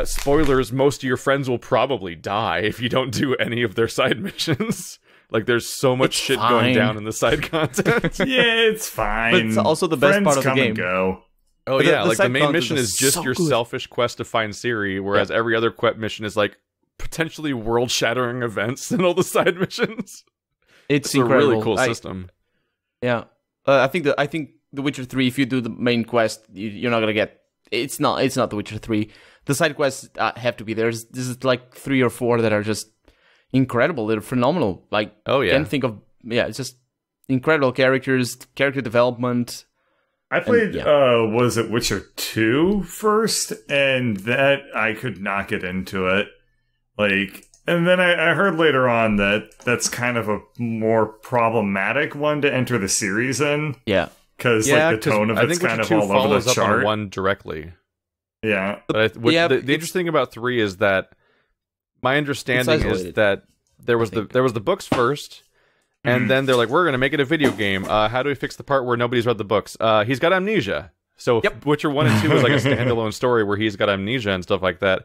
spoilers, most of your friends will probably die if you don't do any of their side missions. Like, there's so much shit going down in the side content. Yeah, it's fine. But it's also the best part of the game. And go. Oh, yeah, like, the main mission is just your selfish quest to find Ciri, whereas every other mission is, like, potentially world-shattering events and all the side missions. It's incredible. A really cool system. Yeah. I think The Witcher 3, if you do the main quest, you're not gonna get... It's not The Witcher 3. The side quests have to be there. This is, like, 3 or 4 that are just incredible. They're phenomenal. Like, can't think of... Yeah, it's just incredible characters, character development... I played, was it Witcher 2 first? And that, I could not get into it. Like, and then I heard later on that that's kind of a more problematic one to enter the series in. Yeah. Because, like, the tone of it's kind of all over the chart. On 1 directly. Yeah. But the interesting thing about 3 is that my understanding is that there was the books first. And then they're like, we're going to make it a video game. How do we fix the part where nobody's read the books? He's got amnesia. So Witcher 1 and 2 is like a standalone story where he's got amnesia and stuff like that.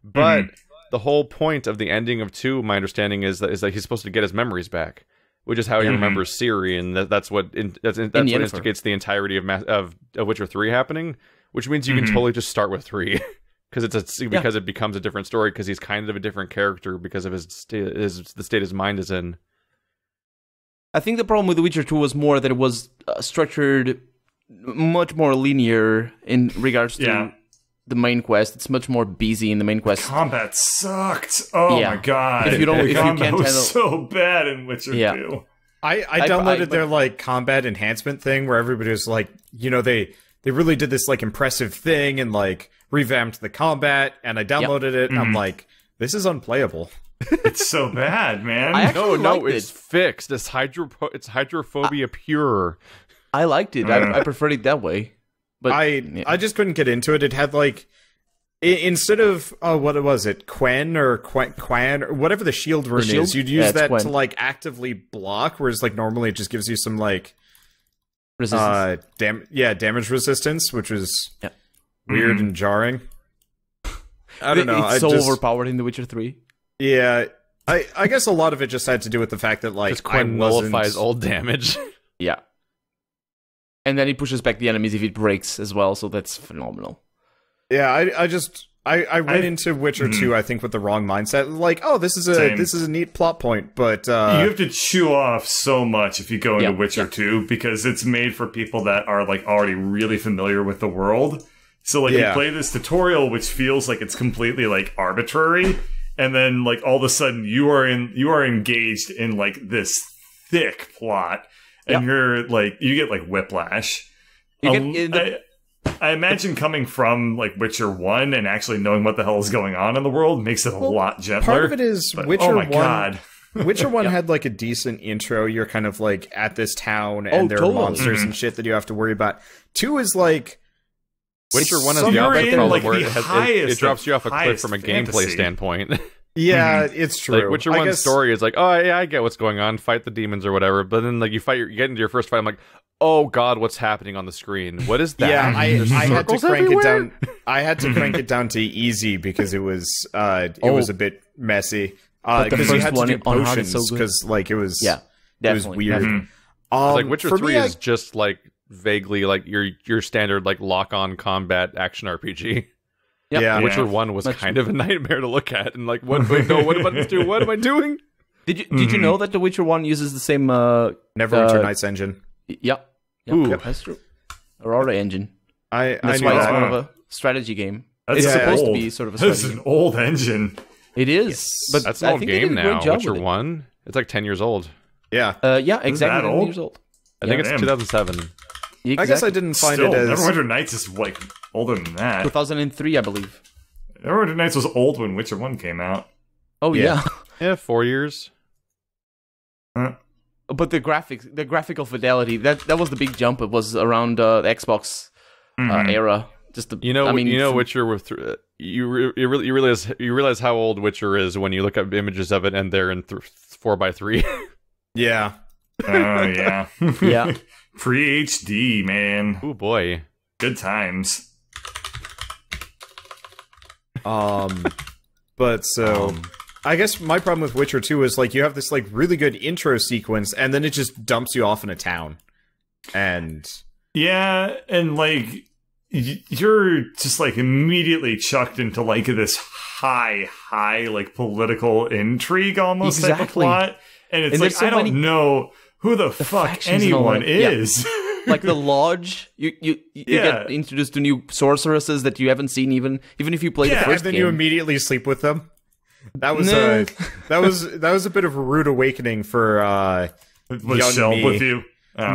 But the whole point of the ending of 2, my understanding, is that he's supposed to get his memories back, which is how he remembers Ciri, and that's what instigates the entirety of Witcher 3 happening, which means you can totally just start with 3. Because it becomes a different story, because he's kind of a different character because of the state his mind is in. I think the problem with The Witcher 2 was more that it was structured much more linear in regards to the main quest. It's much more busy in the main quest. The combat sucked. Oh my god! If you can't handle, so bad in Witcher 2. I downloaded their like combat enhancement thing where everybody was like, they really did this like impressive thing and like revamped the combat, and I downloaded it and I'm like, this is unplayable. It's so bad, man. It's fixed. It's hydrophobia pure. I liked it. I preferred it that way. But I just couldn't get into it. It had like, instead of what was it, Quen or whatever the shield rune is, you'd use that to like actively block, whereas like normally it just gives you some like resistance. Damage resistance, which was weird and jarring. I don't know. It's overpowered in The Witcher 3. Yeah, I guess a lot of it just had to do with the fact that like Quen nullifies all damage. Yeah. And then he pushes back the enemies if it breaks as well, so that's phenomenal. Yeah, I went into Witcher 2, I think, with the wrong mindset. Like, oh, this is a neat plot point, but you have to chew off so much if you go into Witcher 2, because it's made for people that are like already really familiar with the world. So like you play this tutorial, which feels like it's completely like arbitrary, and then like all of a sudden you are engaged in like this thick plot. And you're like, you get like whiplash. I imagine coming from like Witcher 1 and actually knowing what the hell is going on in the world makes it a lot gentler. Part of it is Witcher 1. God. Witcher 1 had like a decent intro. You're kind of like at this town and there are monsters and shit that you have to worry about. 2 is like, Witcher 1 is the opposite problem where it drops you off a cliff from a gameplay standpoint. Yeah, it's true. Like, Witcher 1's story is like, oh yeah, I get what's going on, fight the demons or whatever, but then like you get into your first fight, I'm like, oh god, what's happening on the screen? What is that? Yeah, I had to crank it down. I had to crank it down to easy because it was a bit messy. Because you had to do potions because like it was weird. Like Witcher 3 is just like vaguely like your standard like lock-on combat action RPG. Yep. Yeah, Witcher 1 was kind of a nightmare to look at, and like, what about this do? What am I doing? Did you know that The Witcher 1 uses the same Neverwinter Nights engine? Yep, that's true. Aurora engine. That's why it's more of a strategy game. That's supposed to be sort of a That's strategy. an old engine. It is, but That's an I old think they game did a great now. job Witcher with it. 1, it's like 10 years old. Yeah. Yeah, exactly. that 10 old? years old. I think it's damn. 2007. Exactly. I guess I didn't find Still, it as... Neverwinter Nights is like older than that. 2003, I believe. Neverwinter Nights was old when Witcher 1 came out. Oh yeah. Yeah, 4 years. But the graphical fidelity, that was the big jump. It was around the Xbox era. Just the, Witcher with you realize how old Witcher is when you look up images of it and they're in 4:3. Yeah. Oh, yeah. Yeah. Pre-HD, man. Oh boy. Good times. But so... I guess my problem with Witcher 2 is, like, you have this, like, really good intro sequence, and then it just dumps you off in a town. And... Yeah, and, like, you're just, like, immediately chucked into, like, this high, like, political intrigue almost type of plot. And it's like, I don't know who the fuck anyone is. Yeah. Like the Lodge, you get introduced to new sorceresses that you haven't seen even if you play the first and then game. you immediately sleep with them. That was a bit of a rude awakening for Was young Shell me. with you? Oh.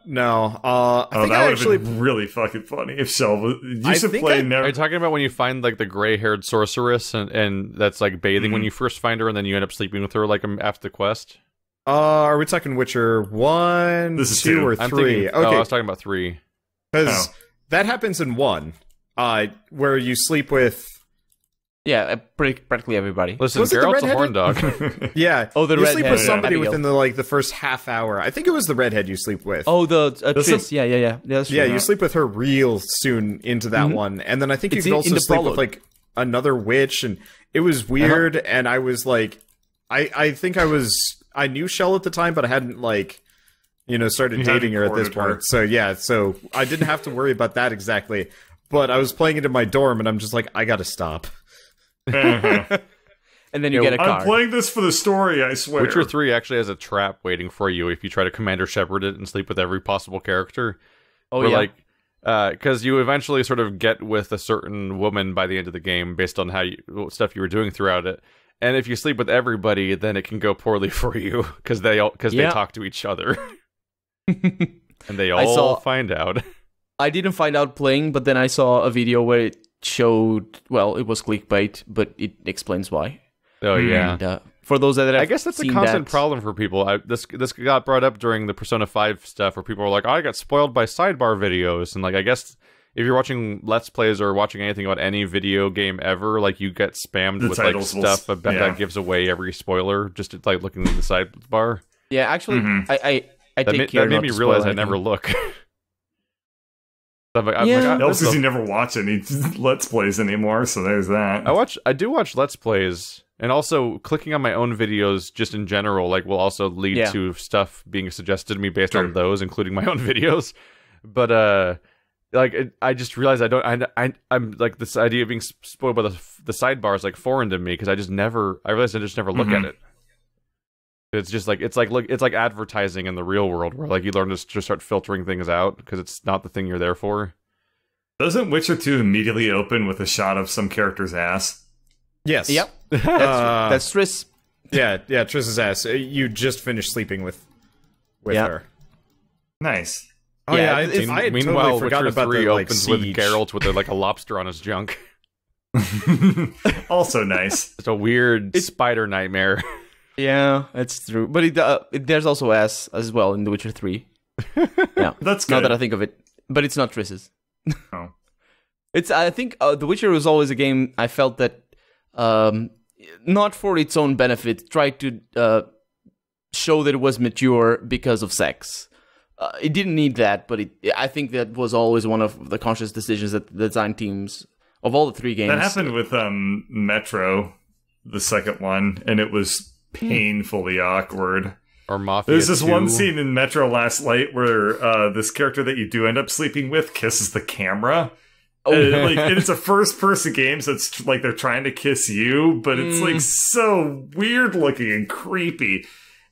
No. Oh, I think that I would actually have been really fucking funny if Shell was... You I should think play I- Are you talking about when you find like the gray-haired sorceress and that's like bathing when you first find her and then you end up sleeping with her like after the quest? are we talking Witcher 1, This is 2, two. or I'm 3? thinking, Okay, I was talking about 3. because that happens in 1, where you sleep with... Yeah, practically everybody. Listen, Was it the Geralt's a redheaded? horn dog. Yeah. Oh, the you sleep redhead, with somebody Abigail. within the first half hour. I think it was the redhead you sleep with. Oh, the Triss. Yeah. That's true. yeah, you sleep with her real soon into that one. And then I think It's you could in also the sleep prologue. with, like, another witch. And it was weird. And I was, like... I think I knew Shell at the time, but I hadn't, like... started You dating hadn't her at this courted her. point. So, yeah. So, I didn't have to worry about that exactly. But I was playing it in my dorm, and I'm just like, I gotta stop. And then you get a car. I'm playing this for the story, I swear. Witcher 3 actually has a trap waiting for you if you try to Commander Shepard it and sleep with every possible character. Oh, Where, yeah. like, because you eventually sort of get with a certain woman by the end of the game based on what stuff you were doing throughout it. And if you sleep with everybody, then it can go poorly for you because they talk to each other. And they all find out. I didn't find out playing, but then I saw a video where it showed, well, it was clickbait, but it explains why. Oh, yeah. And, for those that have I guess that's a seen constant that, problem for people. This got brought up during the Persona 5 stuff where people were like, I got spoiled by sidebar videos. And, like, I guess if you're watching Let's Plays or watching anything about any video game ever, like, you get spammed The with, like, titles will stuff about that gives away every spoiler just like looking at the sidebar. Yeah, actually, I That take care that made not me to realize spoil I never anything. look. I'm like, Yeah. Else is you never watch any Let's Plays anymore, so there's that. I do watch Let's Plays, and also clicking on my own videos just in general, like, will also lead to stuff being suggested to me based on those, including my own videos. But I just realized I'm like, this idea of being spoiled by the sidebar is like foreign to me because I realized I just never look at it. It's just like it's like advertising in the real world where, like, you learn to just start filtering things out because it's not the thing you're there for. Doesn't Witcher 2 immediately open with a shot of some character's ass? Yes. Yep. That's Triss. Yeah, Triss's ass. You just finished sleeping with her. Nice. Oh yeah, I had Meanwhile, totally forgotten Witcher about 3 the, like, opens siege. with Geralt with like a lobster on his junk. Also nice. It's a weird spider nightmare. Yeah, that's true. But there's also ass as well in The Witcher 3. Yeah, That's now good. that I think of it. But it's not Triss's. Oh. I think The Witcher was always a game I felt that, not for its own benefit, tried to show that it was mature because of sex. It didn't need that, but I think that was always one of the conscious decisions that the design teams of all the 3 games. That happened with Metro, the second one, and it was painfully awkward. Or Mafia There's this 2. one scene in Metro Last Light where this character that you do end up sleeping with kisses the camera. And it's a first-person game, so it's like they're trying to kiss you, but it's like so weird looking and creepy.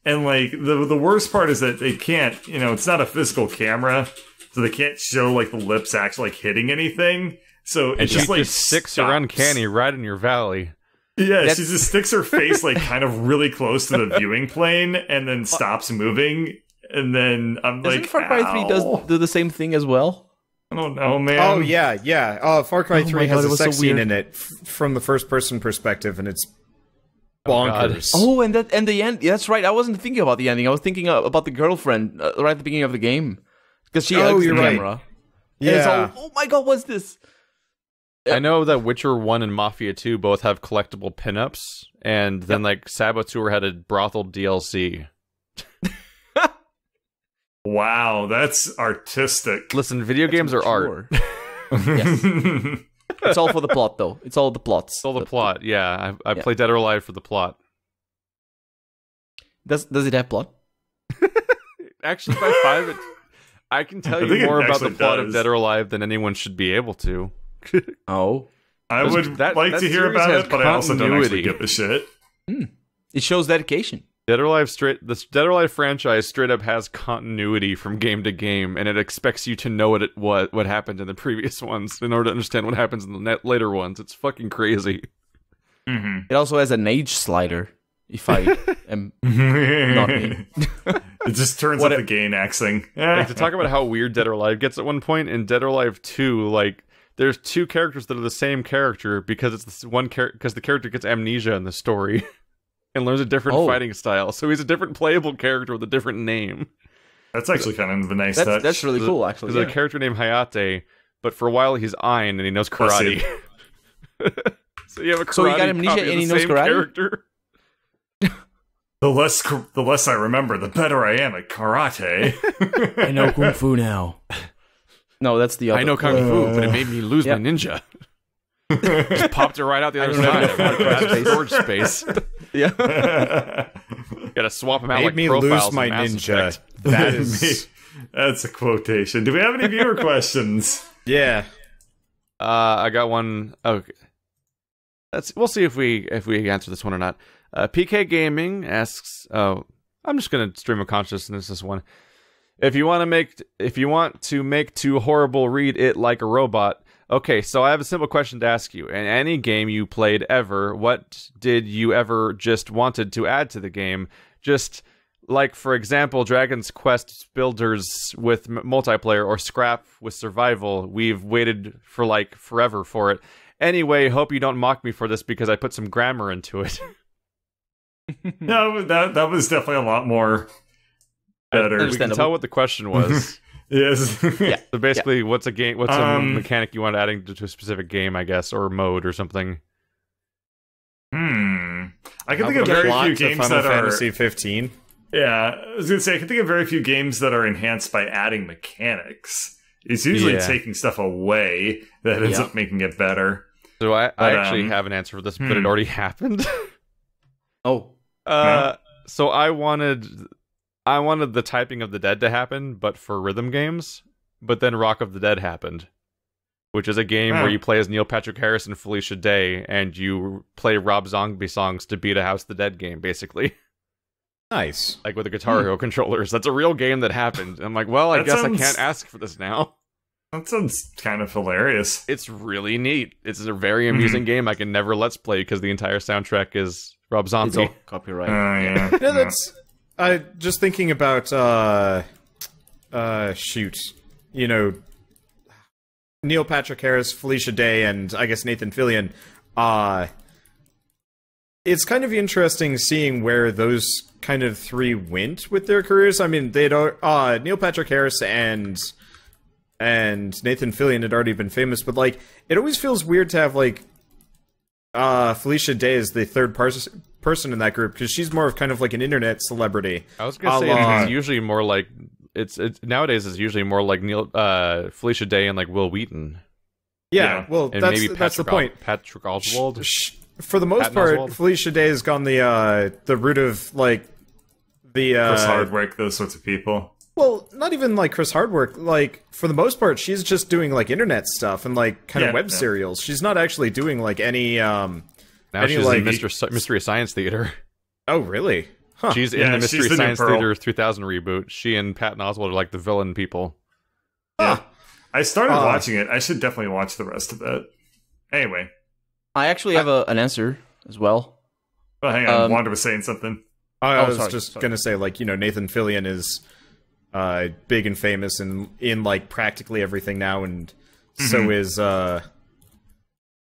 And like the worst part is that they can't, it's not a physical camera, so they can't show like the lips actually like hitting anything. So And it just she like just sticks her stops. uncanny right in your valley. Yeah, she just sticks her face like kind of really close to the viewing plane and then stops moving. And then I'm Doesn't like, Far Cry 3 do the same thing as well? I don't know, man. Oh yeah. Far Cry 3 has God, it a was sex so scene weird. in it from the first person perspective, and it's bonkers. Oh, and the end. Yeah, that's right. I wasn't thinking about the ending. I was thinking about the girlfriend right at the beginning of the game because she hugs the you're right. camera. And it's all, oh my god, what's this? I know that Witcher 1 and Mafia 2 both have collectible pinups, and then like Saboteur had a brothel DLC. Wow, that's artistic. Listen, video games are art. Yes. It's all for the plot, though. It's all the plots. It's all the plot. Yeah, I play Dead or Alive for the plot. Does it have plot? Actually, by 5, I can tell I think you it more about the actually plot of does. Dead or Alive than anyone should be able to. Oh, I would like to hear series about has it, but I also don't actually continuity. give a shit. it shows dedication. The Dead or Alive franchise straight up has continuity from game to game, and it expects you to know what happened in the previous ones in order to understand what happens in the later ones. It's fucking crazy. It also has an age slider. If I am not me. It just turns up the gain axing. Like, to talk about how weird Dead or Alive gets at one point, in Dead or Alive 2, like, there's two characters that are the same character because it's this one because the character gets amnesia in the story and learns a different fighting style. So he's a different playable character with a different name. That's actually kind of a nice touch. That's really cool, actually. There's a character named Hayate, but for a while he's Ein and he knows karate. So you have a karate So he got amnesia copy of and the he knows same karate? character. The less I remember, the better I am at karate. I know kung fu now. No, that's the other. I know kung fu, but it made me lose my ninja. Just popped it right out the other side of that storage space. Yeah. Gotta swap him out Made like me profiles lose my in Mass ninja. Effect. That is That's a quotation. Do we have any viewer questions? yeah. I got one. Okay. We'll see if we answer this one or not. PK Gaming asks, I'm just gonna stream of consciousness this one. If you want to make too horrible read it like a robot. Okay, so I have a simple question to ask you. In any game you played ever, what did you ever just wanted to add to the game? Just like, for example, Dragon's Quest Builders with multiplayer or Scrap with survival. We've waited for like forever for it. Anyway, hope you don't mock me for this because I put some grammar into it. No, that was definitely a lot more better. We can tell what the question was. Yes. Yeah. So basically, what's a mechanic you want adding to a specific game, I guess, or mode or something? I can think of very few games Final that are Fantasy 15. Yeah, I was gonna say I can think of very few games that are enhanced by adding mechanics. It's usually taking stuff away that ends up making it better. So I actually have an answer for this, but it already happened. Oh. So I wanted the Typing of the Dead to happen, but for rhythm games. But then Rock of the Dead happened, which is a game where you play as Neil Patrick Harris and Felicia Day, and you play Rob Zombie songs to beat a House of the Dead game, basically. Nice. Like with the Guitar Hero controllers. That's a real game that happened. I'm like, well, I guess I can't ask for this now. That sounds kind of hilarious. It's really neat. It's a very amusing game I can never Let's Play because the entire soundtrack is Rob Zombie. It's all copyright. Yeah. Yeah, that's. Just thinking about. Shoot. You know. Neil Patrick Harris, Felicia Day, and I guess Nathan Fillion. It's kind of interesting seeing where those kind of three went with their careers. I mean, Neil Patrick Harris and Nathan Fillion had already been famous, but like it always feels weird to have like Felicia Day as the third person in that group because she's more of kind of like an internet celebrity. I was gonna say it's usually more like it's nowadays it's usually more like Felicia Day and like Will Wheaton. Yeah, well, and that's the point. Patrick Oswald. For the most part, Oswald. Felicia Day has gone the route of like the Chris Hardwick, those sorts of people. Well, not even like Chris Hardwick. Like for the most part, she's just doing like internet stuff and like kind of web serials. She's not actually doing like any. Now any, she's like, in Mystery Science Theater. Oh, really? Huh. She's in the Mystery Science Theater 3000 reboot. She and Patton Oswalt are like the villain people. Yeah. I started watching it. I should definitely watch the rest of it. Anyway. I actually have an answer as well. Oh, hang on. Wander was saying something. I was just going to say, like, you know, Nathan Fillion is big and famous in like, practically everything now, and so is, well,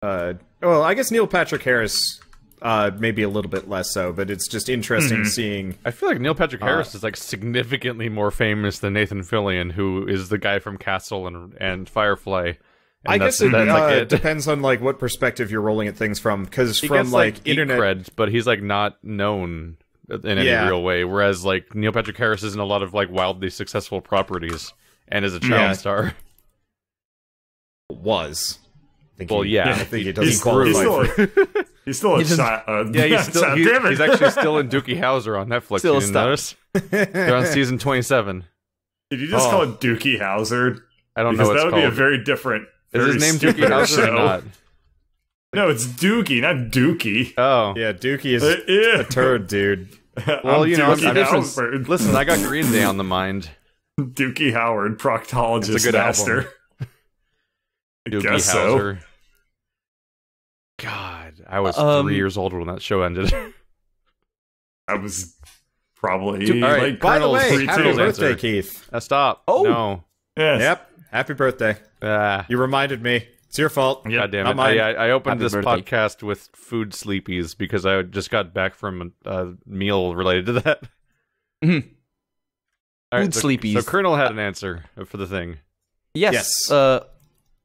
I guess Neil Patrick Harris, maybe a little bit less so, but it's just interesting seeing... I feel like Neil Patrick Harris is, like, significantly more famous than Nathan Fillion, who is the guy from Castle and Firefly. I guess it depends on, like, what perspective you're rolling at things from, because from, like, internet... cred, but he's, like, not known in any real way, whereas, like, Neil Patrick Harris is in a lot of, like, wildly successful properties, and is a child star. Was. I think he doesn't qualify. He's still a child. Yeah, he's actually still in Dookie Howser on Netflix. Still you didn't notice? They're on season 27. Did you just call it Dookie Howser? I don't know what it's called. That would be a very different... Is his name Dookie Howser or not? No, it's Dookie, not Dookie. Oh. Yeah, Dookie is a turd, dude. Well, you know, what's the difference? Listen, I got Green Day on the mind. Dookie Howard, proctologist it's a good master. Dookie Howser. God, I was 3 years old when that show ended. I was probably all right. like, by the way, happy birthday, answer. Keith. Stop. Oh. No. Yes. Yep. Happy birthday. You reminded me. It's your fault. God damn it. I opened this podcast with food sleepies because I just got back from a meal related to that. Mm-hmm. All right, Food sleepies. So Colonel had an answer for the thing. Yes. So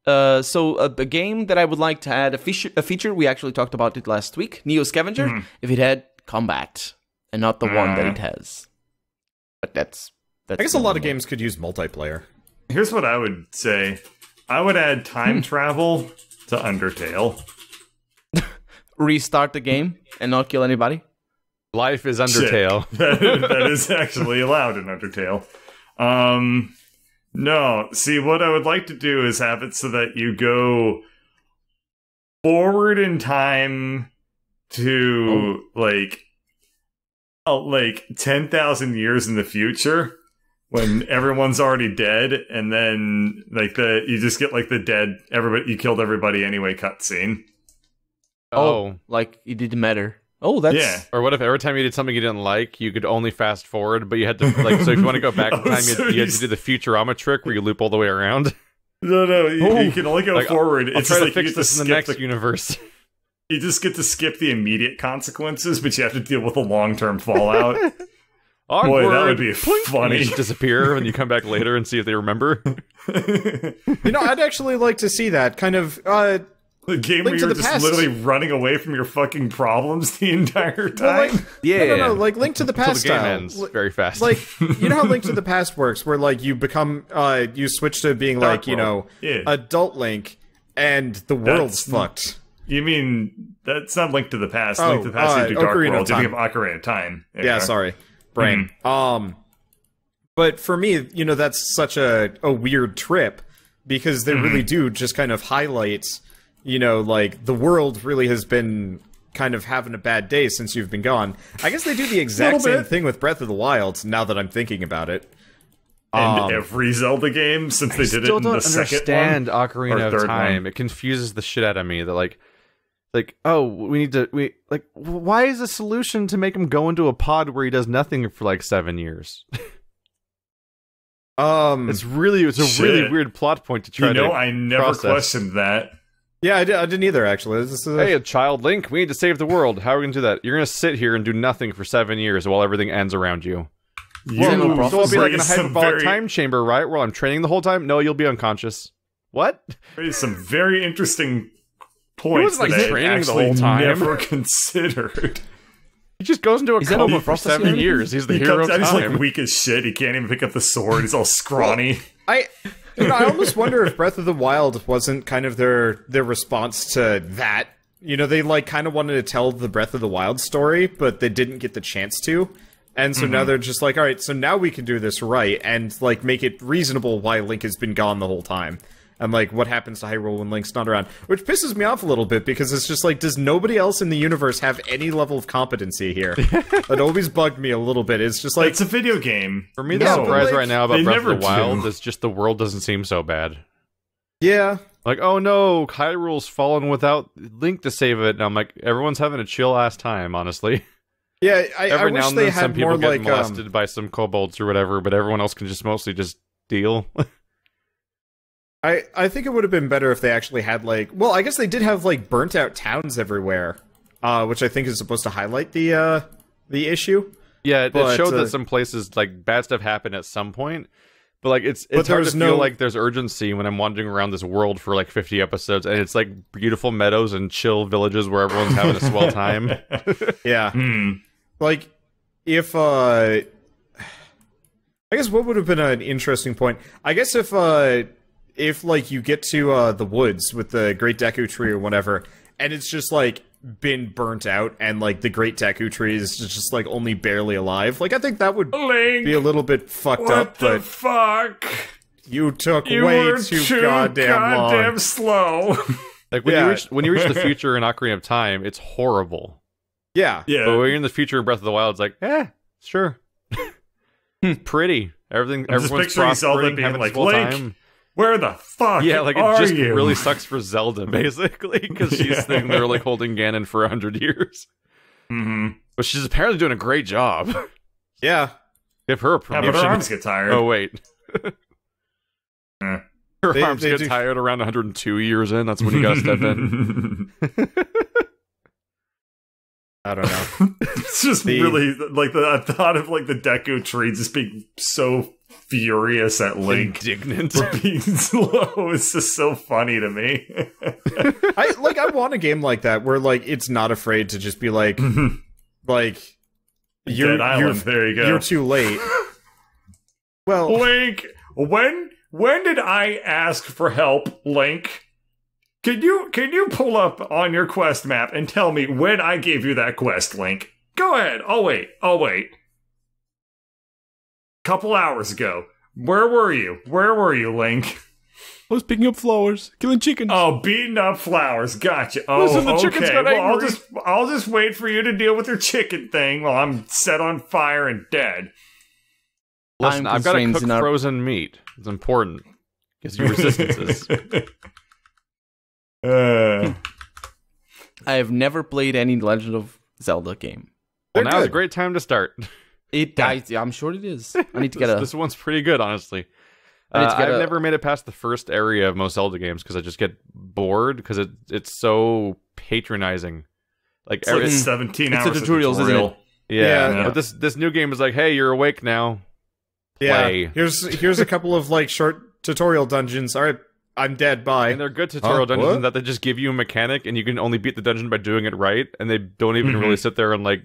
a game that I would like to add a feature, we actually talked about it last week, Neo Scavenger, if it had combat and not the one that it has. But that's I guess a lot of games could use multiplayer. Here's what I would say. I would add time travel to Undertale. Restart the game and not kill anybody? Life is Undertale. That is actually allowed in Undertale. No, see, what I would like to do is have it so that you go forward in time to, like 10,000 years in the future, when everyone's already dead, and then, like, you just get, like, the dead, you killed everybody anyway cutscene. Oh, like, it didn't matter. Oh, that's... Yeah. Or what if every time you did something you didn't like, you could only fast forward, but you had to, like, so if you want to go back in time, you had to do the Futurama trick where you loop all the way around? No, you can only go forward. I'll it's try just to like fix this in the next universe. You just get to skip the immediate consequences, but you have to deal with the long-term fallout. Awkward. Boy, that would be funny. You just disappear and you come back later and see if they remember. You know, I'd actually like to see that kind of the game where you're just literally running away from your fucking problems the entire time. Well, no, like Link to the Past the game style. ends very fast. Like, you know how Link to the Past works, where like you become, you switch to being Dark like, you World. know, adult Link, and the world's fucked. You mean that's not Link to the Past? Link to the Past, you do Dark World. You think of Ocarina of Time. Yeah, sorry. Brain. But for me, you know, that's such a weird trip, because they really do just kind of highlight, you know, like, the world really has been kind of having a bad day since you've been gone. I guess they do the exact same thing with Breath of the Wild, now that I'm thinking about it. And every Zelda game since they did it in the second one. I still don't understand Ocarina of Time. It confuses the shit out of me that, like, oh, why is the solution to make him go into a pod where he does nothing for like 7 years? It's a really weird plot point to try to I never process. questioned that. Yeah, I didn't either, actually. Hey, a child Link, we need to save the world. How are we going to do that? You're going to sit here and do nothing for 7 years while everything ends around you. So I'll be like in a hyperbolic time chamber, right? Where I'm training the whole time? No, you'll be unconscious. What? There's some very interesting points that I training actually the whole time. never considered. He just goes into a coma for 7 years. He's the hero of time. He's like weak as shit. He can't even pick up the sword. He's all scrawny. I almost wonder if Breath of the Wild wasn't kind of their response to that. You know, they like kind of wanted to tell the Breath of the Wild story, but they didn't get the chance to. And so now they're just like, all right, so now we can do this right and like make it reasonable why Link has been gone the whole time. And like what happens to Hyrule when Link's not around. Which pisses me off a little bit because it's just like, does nobody else in the universe have any level of competency here? It always bugged me a little bit. It's just like... It's a video game. For me, the surprise right now about Breath of the never Wild is just the world doesn't seem so bad. Yeah. Like, oh no, Hyrule's fallen without Link to save it. And I'm like, everyone's having a chill ass time, honestly. Yeah, I Every wish now and they then had some people more get like molested by some kobolds or whatever, but everyone else can just mostly just deal. I think it would have been better if they actually had like, well, I guess they did have like burnt out towns everywhere, which I think is supposed to highlight the issue. Yeah, it showed that some places like bad stuff happened at some point, but like it's hard to feel like there's urgency when I'm wandering around this world for like 50 episodes, and it's like beautiful meadows and chill villages where everyone's having a swell time. Yeah, like if I guess what would have been an interesting point. I guess if like you get to the woods with the Great Deku Tree or whatever, and it's just like been burnt out, and like the Great Deku Tree is just like only barely alive. Like I think that would Link, be a little bit fucked up. What the but fuck? you took You way were too goddamn long. slow. Like when you reach the future in Ocarina of Time, it's horrible. Yeah. Yeah. But when you're in the future in Breath of the Wild, it's like, sure. It's pretty. Everyone's picturing Zelda prospering, being having like, a full Link, time. where the fuck Yeah, like it are just you? really sucks for Zelda, basically, because she's thinking they're like holding Ganon for 100 years. Mm-hmm. But she's apparently doing a great job. Yeah. Give her a Yeah, promotion. but her arms get tired. Oh, wait. Eh. Her arms get tired around 102 years in. That's when you gotta step in. I don't know. It's just really like the thought of like the Deku Tree just being so furious at Link Indignant. for being slow. It's just so funny to me. I want a game like that where like it's not afraid to just be like Dead Island. There you go. You're too late. Well, Link, when did I ask for help, Link? Can you pull up on your quest map and tell me when I gave you that quest, Link? Go ahead. I'll wait. Couple hours ago. Where were you, Link? I was picking up flowers, killing chickens. Oh, beating up flowers. Gotcha. Oh, Listen, the chickens okay. got Well, angry. I'll just wait for you to deal with your chicken thing while I'm set on fire and dead. Listen, Time I've got to constraints cook in our- frozen meat. It's important. Gives you resistances. I have never played any Legend of Zelda game. Well, They're now's a good. great time to start. I'm sure it is. I need to get This one's pretty good, honestly. I need to get I've never made it past the first area of most Zelda games because I just get bored because it's so patronizing. Like, It's like 17 It's hours the of tutorials, isn't tutorial. it? yeah, Yeah. but this new game is like, hey, you're awake now. Play. yeah. Here's a couple of like short tutorial dungeons. All right, I'm dead. Bye. And they're good tutorial dungeons what? in that they just give you a mechanic and you can only beat the dungeon by doing it right, and they don't even really sit there and like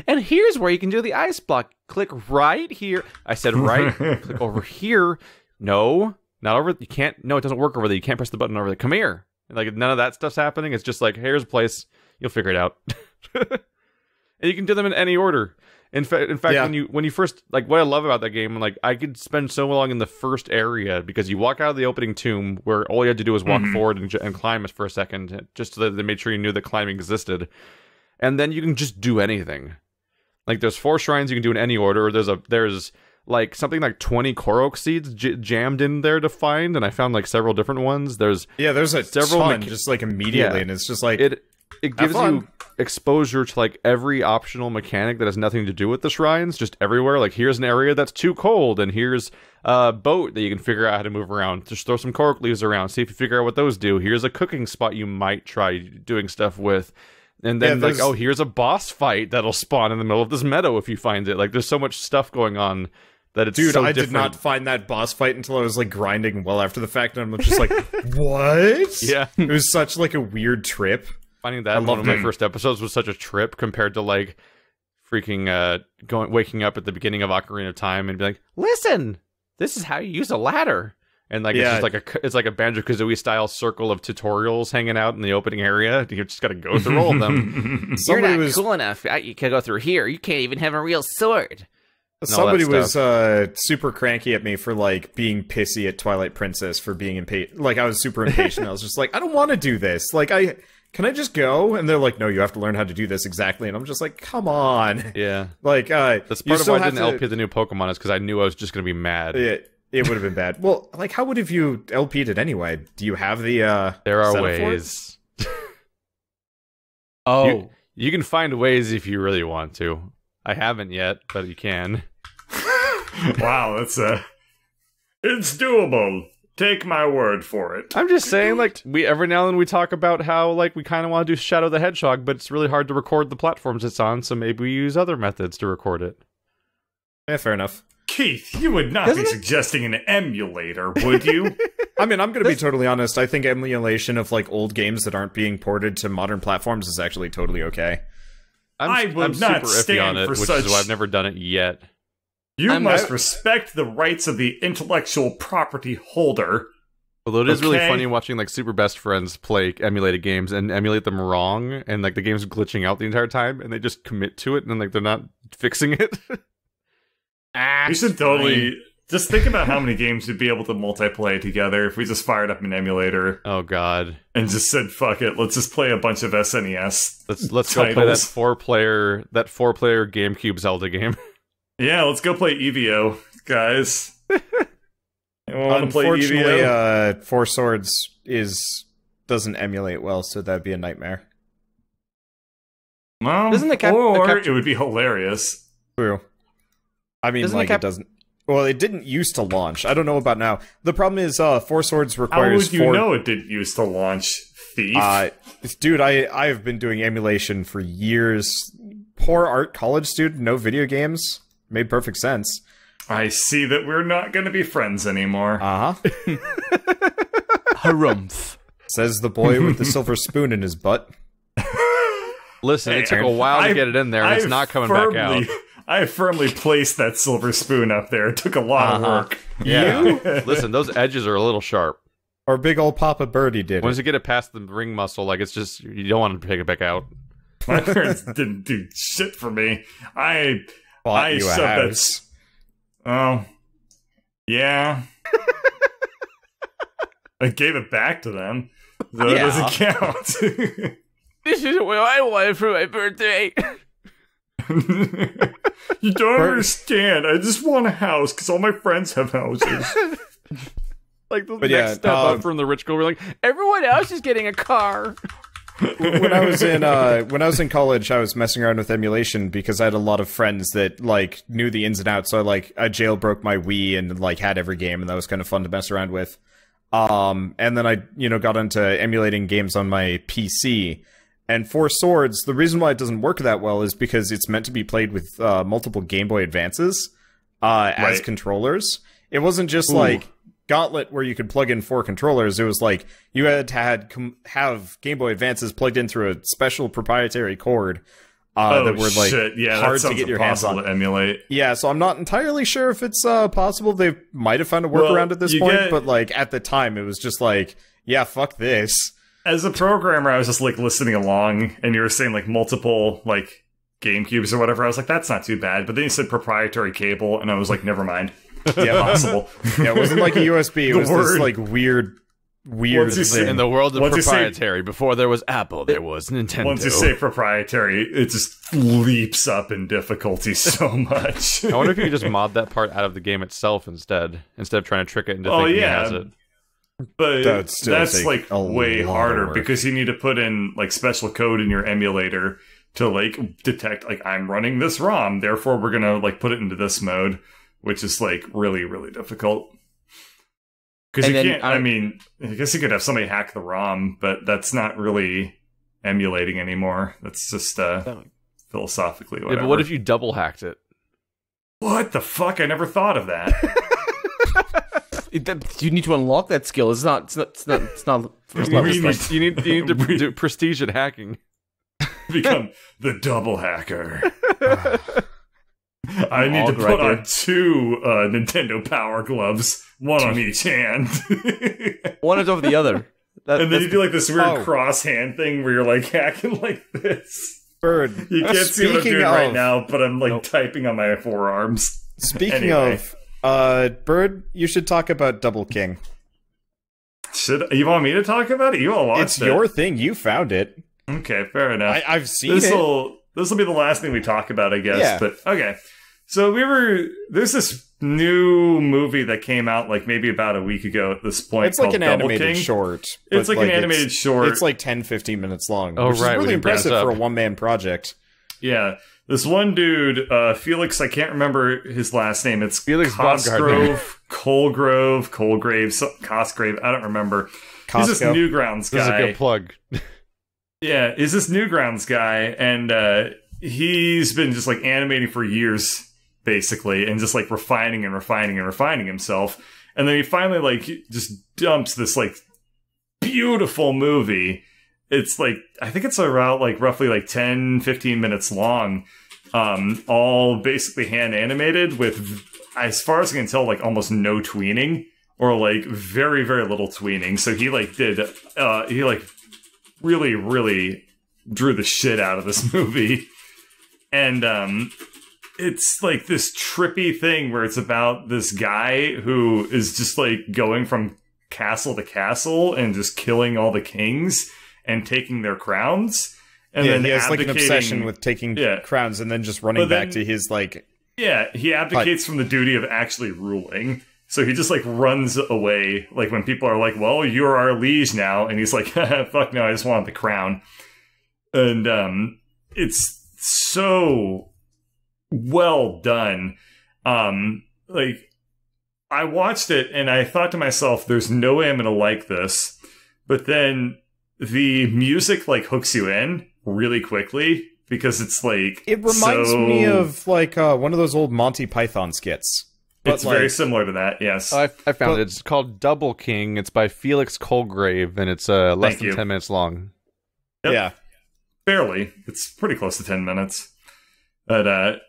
and here's where you can do the ice block. Click right here. I said right. Click over here. No, not over. You can't. No, it doesn't work over there. You can't press the button over there. Come here. And like none of that stuff's happening. It's just like here's a place. You'll figure it out. And you can do them in any order. In fact, Yeah. when you first like what I love about that game, like I could spend so long in the first area because you walk out of the opening tomb where all you had to do was walk forward and climb for a second, just so that they made sure you knew that climbing existed, and then you can just do anything. Like there's 4 shrines you can do in any order. There's like something like 20 Korok seeds jammed in there to find, and I found like several different ones. There's a several ton just like immediately, Yeah. and it's just like it gives fun. you exposure to like every optional mechanic that has nothing to do with the shrines, just everywhere. Like here's an area that's too cold, and here's a boat that you can figure out how to move around. Just throw some Korok leaves around, see if you figure out what those do. Here's a cooking spot you might try doing stuff with. And then like, oh, here's a boss fight that'll spawn in the middle of this meadow if you find it. Like there's so much stuff going on that it's Dude, so I different. did not find that boss fight until I was like grinding well after the fact, and I'm just like, what? Yeah. It was such like a weird trip. Finding that one of my first episodes was such a trip compared to like freaking waking up at the beginning of Ocarina of Time and be like, listen, this is how you use a ladder. And like Yeah. it's like a Banjo-Kazooie style circle of tutorials hanging out in the opening area. You just got to go through all of them. Somebody was cool enough. You can go through here. You can't even have a real sword. somebody that was super cranky at me for like being pissy at Twilight Princess for being impatient. Like I was super impatient. I was just like, I don't want to do this. Like can I just go? And they're like, no, you have to learn how to do this exactly. And I'm just like, come on. Yeah. Like That's part of why I didn't LP the new Pokemon is because I knew I was just going to be mad. it would have been bad. Well, like, how would have you LP'd it anyway? Do you have the There are setup for it? ways. Oh. You can find ways if you really want to. I haven't yet, but you can. Wow, it's doable. Take my word for it. I'm just saying, like, every now and then we talk about how, like, we kind of want to do Shadow the Hedgehog, but it's really hard to record the platforms it's on, so maybe we use other methods to record it. Yeah, fair enough. Keith, you would not be suggesting an emulator, would you? I mean, I'm going to be totally honest. I think emulation of, like, old games that aren't being ported to modern platforms is actually totally okay. I would I'm not super iffy on stand it, for which such... is why I've never done it yet. You must respect the rights of the intellectual property holder. Although it is really funny watching, like, super best friends play emulated games and emulate them wrong, and, like, the game's glitching out the entire time, and they just commit to it, and, like, they're not fixing it. We should totally... Just think about how many games we'd be able to multiplayer together if we just fired up an emulator. Oh, God. And just said, fuck it, let's just play a bunch of SNES Let's go play that four-player GameCube Zelda game. Yeah, let's go play EVO, guys. Unfortunately, Four Swords doesn't emulate well, so that'd be a nightmare. Well, it would be hilarious. True. I mean, like, it doesn't... Well, it didn't used to launch. I don't know about now. The problem is, Four Swords requires... How would you know it didn't used to launch, thief? Dude, I have been doing emulation for years. Poor art college student, no video games. Made perfect sense. I see that we're not going to be friends anymore. Uh-huh. Harumph. Says the boy with the silver spoon in his butt. Listen, it took a while to get it in there, and it's not coming back out. I firmly placed that silver spoon up there. It took a lot of work. Yeah. Listen, those edges are a little sharp. Or big old Papa Birdie did Once you get it past the ring muscle, like, it's just, you don't want to take it back out. My parents didn't do shit for me. I shoved that. Oh, yeah. I gave it back to them. So it doesn't count. This is what I wanted for my birthday. You don't understand. I just want a house because all my friends have houses. Like the next step up from the rich girl, we're like, everyone else is getting a car. When I was in college, I was messing around with emulation because I had a lot of friends that, like, knew the ins and outs. So I jailbroke my Wii and, like, had every game, and that was kind of fun to mess around with. And then I, got into emulating games on my PC. And Four Swords, the reason why it doesn't work that well is because it's meant to be played with multiple Game Boy Advances as controllers. It wasn't just like Gauntlet where you could plug in 4 controllers. It was like you had to have Game Boy Advances plugged in through a special proprietary cord that were like hard to get your hands on. To emulate. Yeah, so I'm not entirely sure if it's possible. They might have found a workaround at this point, but like at the time, it was just like, yeah, fuck this. As a programmer, I was just like listening along, and you were saying like multiple like GameCubes or whatever. I was like, that's not too bad. But then you said proprietary cable, and I was like, never mind. Yeah, possible. Yeah, it wasn't like a USB. It was this like weird thing. In the world of proprietary, before there was Apple, there was Nintendo. Once you say proprietary, it just leaps up in difficulty so much. I wonder if you could just mod that part out of the game itself instead of trying to trick it into thinking it has it. But that's like way harder because you need to put in like special code in your emulator to like detect like I'm running this ROM, therefore we're gonna like put it into this mode, which is like really, really difficult. Because you can't. I mean, I guess you could have somebody hack the ROM, but that's not really emulating anymore. That's just philosophically whatever. Yeah, but what if you double hacked it? What the fuck? I never thought of that. You need to unlock that skill. It's not first level. You need to do prestige at hacking. Become the double hacker. I need to put on 2 Nintendo Power Gloves, one on each hand. One is over the other. And then you do like this weird cross hand thing where you're like hacking like this. Bird. You can't see what I'm doing right now, but I'm like typing on my forearms. Speaking of, Bird, you should talk about Double King. You want me to talk about it? You all watched it. It's your thing. You found it. Okay, fair enough. I've seen it. This will be the last thing we talk about, I guess. Yeah. But okay. So there's this new movie that came out like maybe about a week ago at this point. It's like an Double animated King. short. It's like an animated short. It's like 10-15 minutes long. Oh, which right, is we really didn't bring this impressive for a up. one-man project. Yeah. This one dude, Felix, I can't remember his last name. It's Felix Cosgrove, Cosgrave. I don't remember. Costco. He's this Newgrounds guy. This is a good plug. Yeah, he's this Newgrounds guy, and he's been just like animating for years, basically, and just like refining himself. And then he finally like just dumps this like beautiful movie. It's like, I think it's around like roughly like 10-15 minutes long, all basically hand animated with, as far as I can tell, like almost no tweening, or like very, very little tweening. So he like he like really, really drew the shit out of this movie. And it's like this trippy thing where it's about this guy who is just like going from castle to castle and just killing all the kings and taking their crowns, and then he has like an obsession with taking crowns and then just running back to his like. Yeah, he abdicates from the duty of actually ruling. So he just like runs away, like when people are like, "Well, you're our liege now," and he's like, "Fuck no, I just want the crown." And it's so well done. Like, I watched it and I thought to myself, "There's no way I'm gonna like this," but then the music like hooks you in really quickly because it's like it reminds me of like one of those old Monty Python skits. It's like, very similar to that, yes. I found it. It's called Double King. It's by Felix Colgrave, and it's less than 10 minutes long. Yep. Yeah, barely. It's pretty close to 10 minutes. But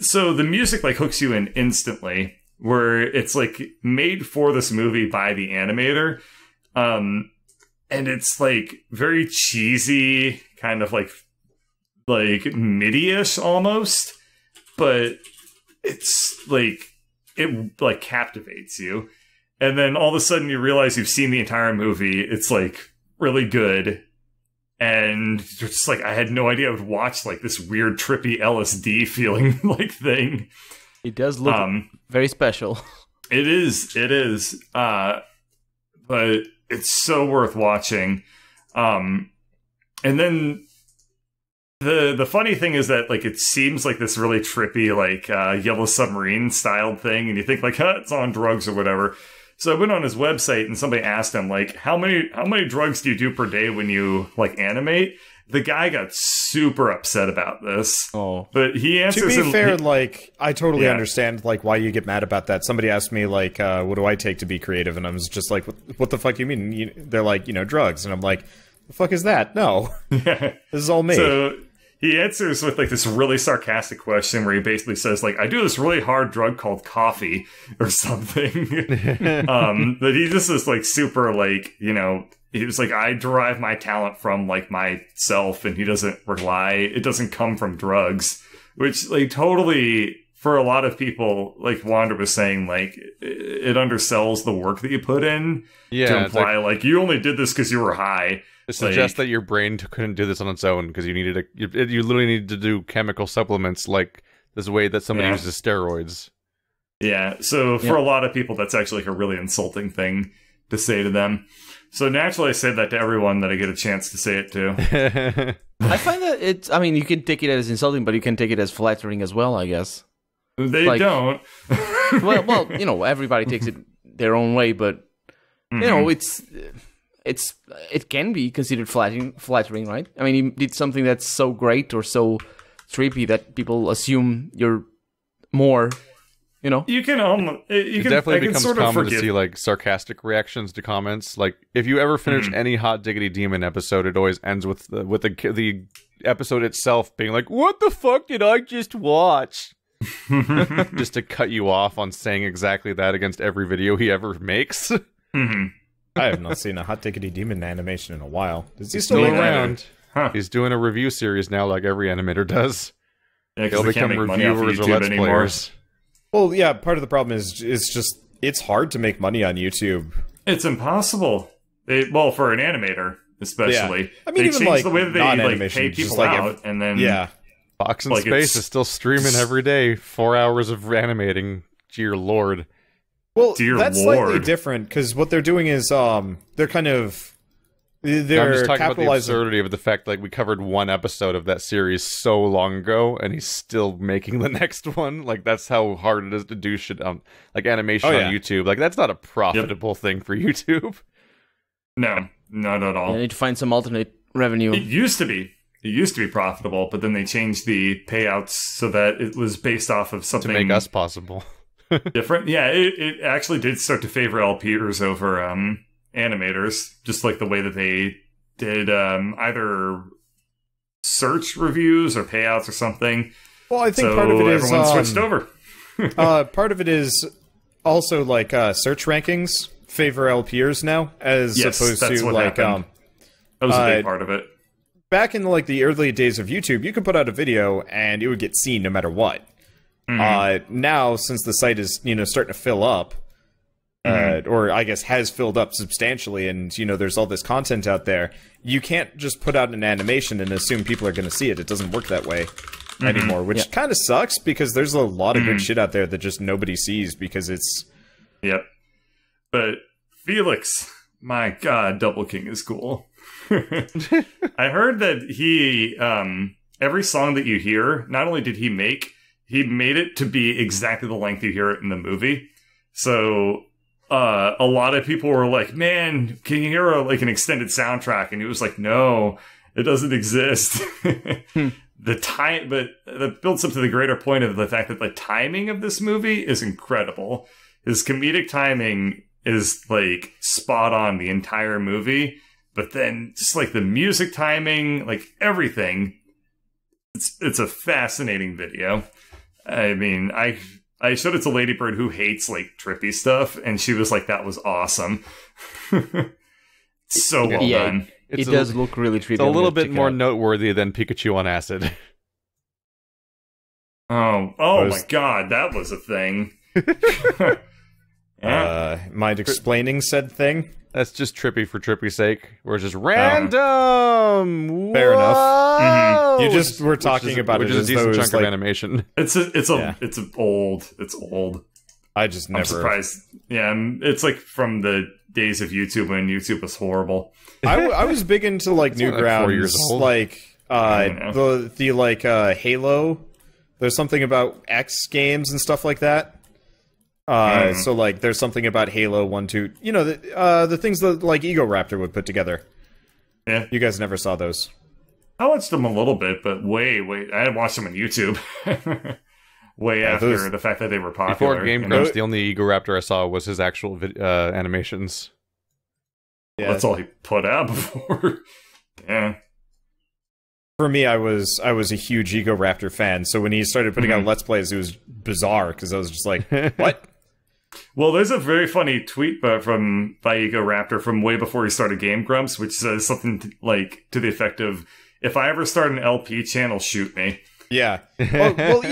so the music like hooks you in instantly, where it's like made for this movie by the animator. And it's like very cheesy, kind of like MIDI-ish almost, but it's like it like captivates you. And then all of a sudden you realize you've seen the entire movie. It's like really good. And you're just like, I had no idea I would watch like this weird trippy LSD feeling like thing. It does look very special. It is. But it's so worth watching. And then the funny thing is that like it seems like this really trippy like Yellow Submarine styled thing, and you think like, it's on drugs or whatever. So I went on his website and somebody asked him like, how many drugs do you do per day when you like animate? The guy got super upset about this. Oh, but he answers. To be fair, like I totally understand like why you get mad about that. Somebody asked me like, what do I take to be creative? And I was just like, what the fuck do you mean? They're like, drugs, and I'm like, the fuck is that? No, this is all me. So he answers with like this really sarcastic question where he basically says like, I do this really hard drug called coffee or something. That he just is like super like, he was like, I derive my talent from like myself, and he doesn't it doesn't come from drugs, which like totally for a lot of people, like Wander was saying, like it undersells the work that you put in to imply like you only did this because you were high. It suggests that your brain couldn't do this on its own because you literally needed to do chemical supplements like this way that somebody uses steroids. Yeah, so for a lot of people, that's actually like a really insulting thing to say to them. So naturally, I say that to everyone that I get a chance to say it to. I find that you can take it as insulting, but you can take it as flattering as well, I guess. They don't. well, everybody takes it their own way, but, it can be considered flattering, right? I mean, you did something that's so great or so trippy that people assume you're more... You can definitely becomes common to see like sarcastic reactions to comments. Like if you ever finish any Hot Diggity Demon episode, it always ends with the episode itself being like, "What the fuck did I just watch?" Just to cut you off on saying exactly that against every video he ever makes. I have not seen a Hot Diggity Demon animation in a while. Is he still around? Huh. He's doing a review series now, like every animator does. Yeah, they'll become reviewers or let's players. Well, yeah, part of the problem is it's hard to make money on YouTube. It's impossible. For an animator, especially. Yeah. I mean, they even change like the way that they like pay people out, and then Fox in Like, Space is still streaming every day. 4 hours of animating. Dear Lord. Well, Dear that's Lord. slightly different because what they're doing is they're kind of they're I'm just talking about the capitalizing. absurdity of the fact like we covered one episode of that series so long ago, and he's still making the next one. Like that's how hard it is to do shit on like animation on YouTube. Like that's not a profitable thing for YouTube. No, not at all. I need to find some alternate revenue. It used to be. It used to be profitable, but then they changed the payouts so that it was based off of something To make us possible. different. Yeah, it actually did start to favor LPers over animators, just like the way that they did either search reviews or payouts or something. Well, I think So part of it is everyone switched over. part of it is also like search rankings favor LPers now, as Yes, opposed that's to what like happened. That was a big part of it. back in like the early days of YouTube, you could put out a video and it would get seen no matter what. Now, since the site is starting to fill up, or I guess has filled up substantially, and there's all this content out there, you can't just put out an animation and assume people are going to see it. It doesn't work that way anymore, which kind of sucks because there's a lot of good shit out there that just nobody sees because it's. Yep. But Felix, my God, Double King is cool. I heard that he, every song that you hear, not only did he made it to be exactly the length you hear it in the movie. So, a lot of people were like, man, can you hear an extended soundtrack? And he was like, no, it doesn't exist. But that builds up to the greater point of the fact that the timing of this movie is incredible. His comedic timing is like spot on the entire movie, but then just like the music timing, like everything, it's a fascinating video. I mean, I showed it to Lady Bird who hates like trippy stuff, and she was like, that was awesome. So well done. It does look really trippy. It's a little bit more noteworthy than Pikachu on acid. Oh my God, that was a thing. Mind explaining said thing? That's just trippy for trippy's sake. We're just random. Fair enough. Mm-hmm. You just were talking about it which is as a though decent it chunk was of like, animation. It's old. It's old. I just never. I'm surprised. Yeah, it's like from the days of YouTube when YouTube was horrible. I was big into like only Newgrounds, 4 years old. like know. the like Halo. There's something about X games and stuff like that. So like there's something about Halo 1, 2, the things that like Ego Raptor would put together. Yeah, You guys never saw those. I watched them a little bit, but wait, I had watched them on YouTube. Way after the fact that they were popular. Before Game Grumps, the only Ego Raptor I saw was his actual animations. Yeah. That's all he put out before. Yeah. For me, I was a huge Ego Raptor fan, so when he started putting out Let's Plays, it was bizarre because I was just like, what? Well, there's a very funny tweet by Ego Raptor from way before he started Game Grumps, which says something to the effect of, if I ever start an LP channel, shoot me. Yeah. Well,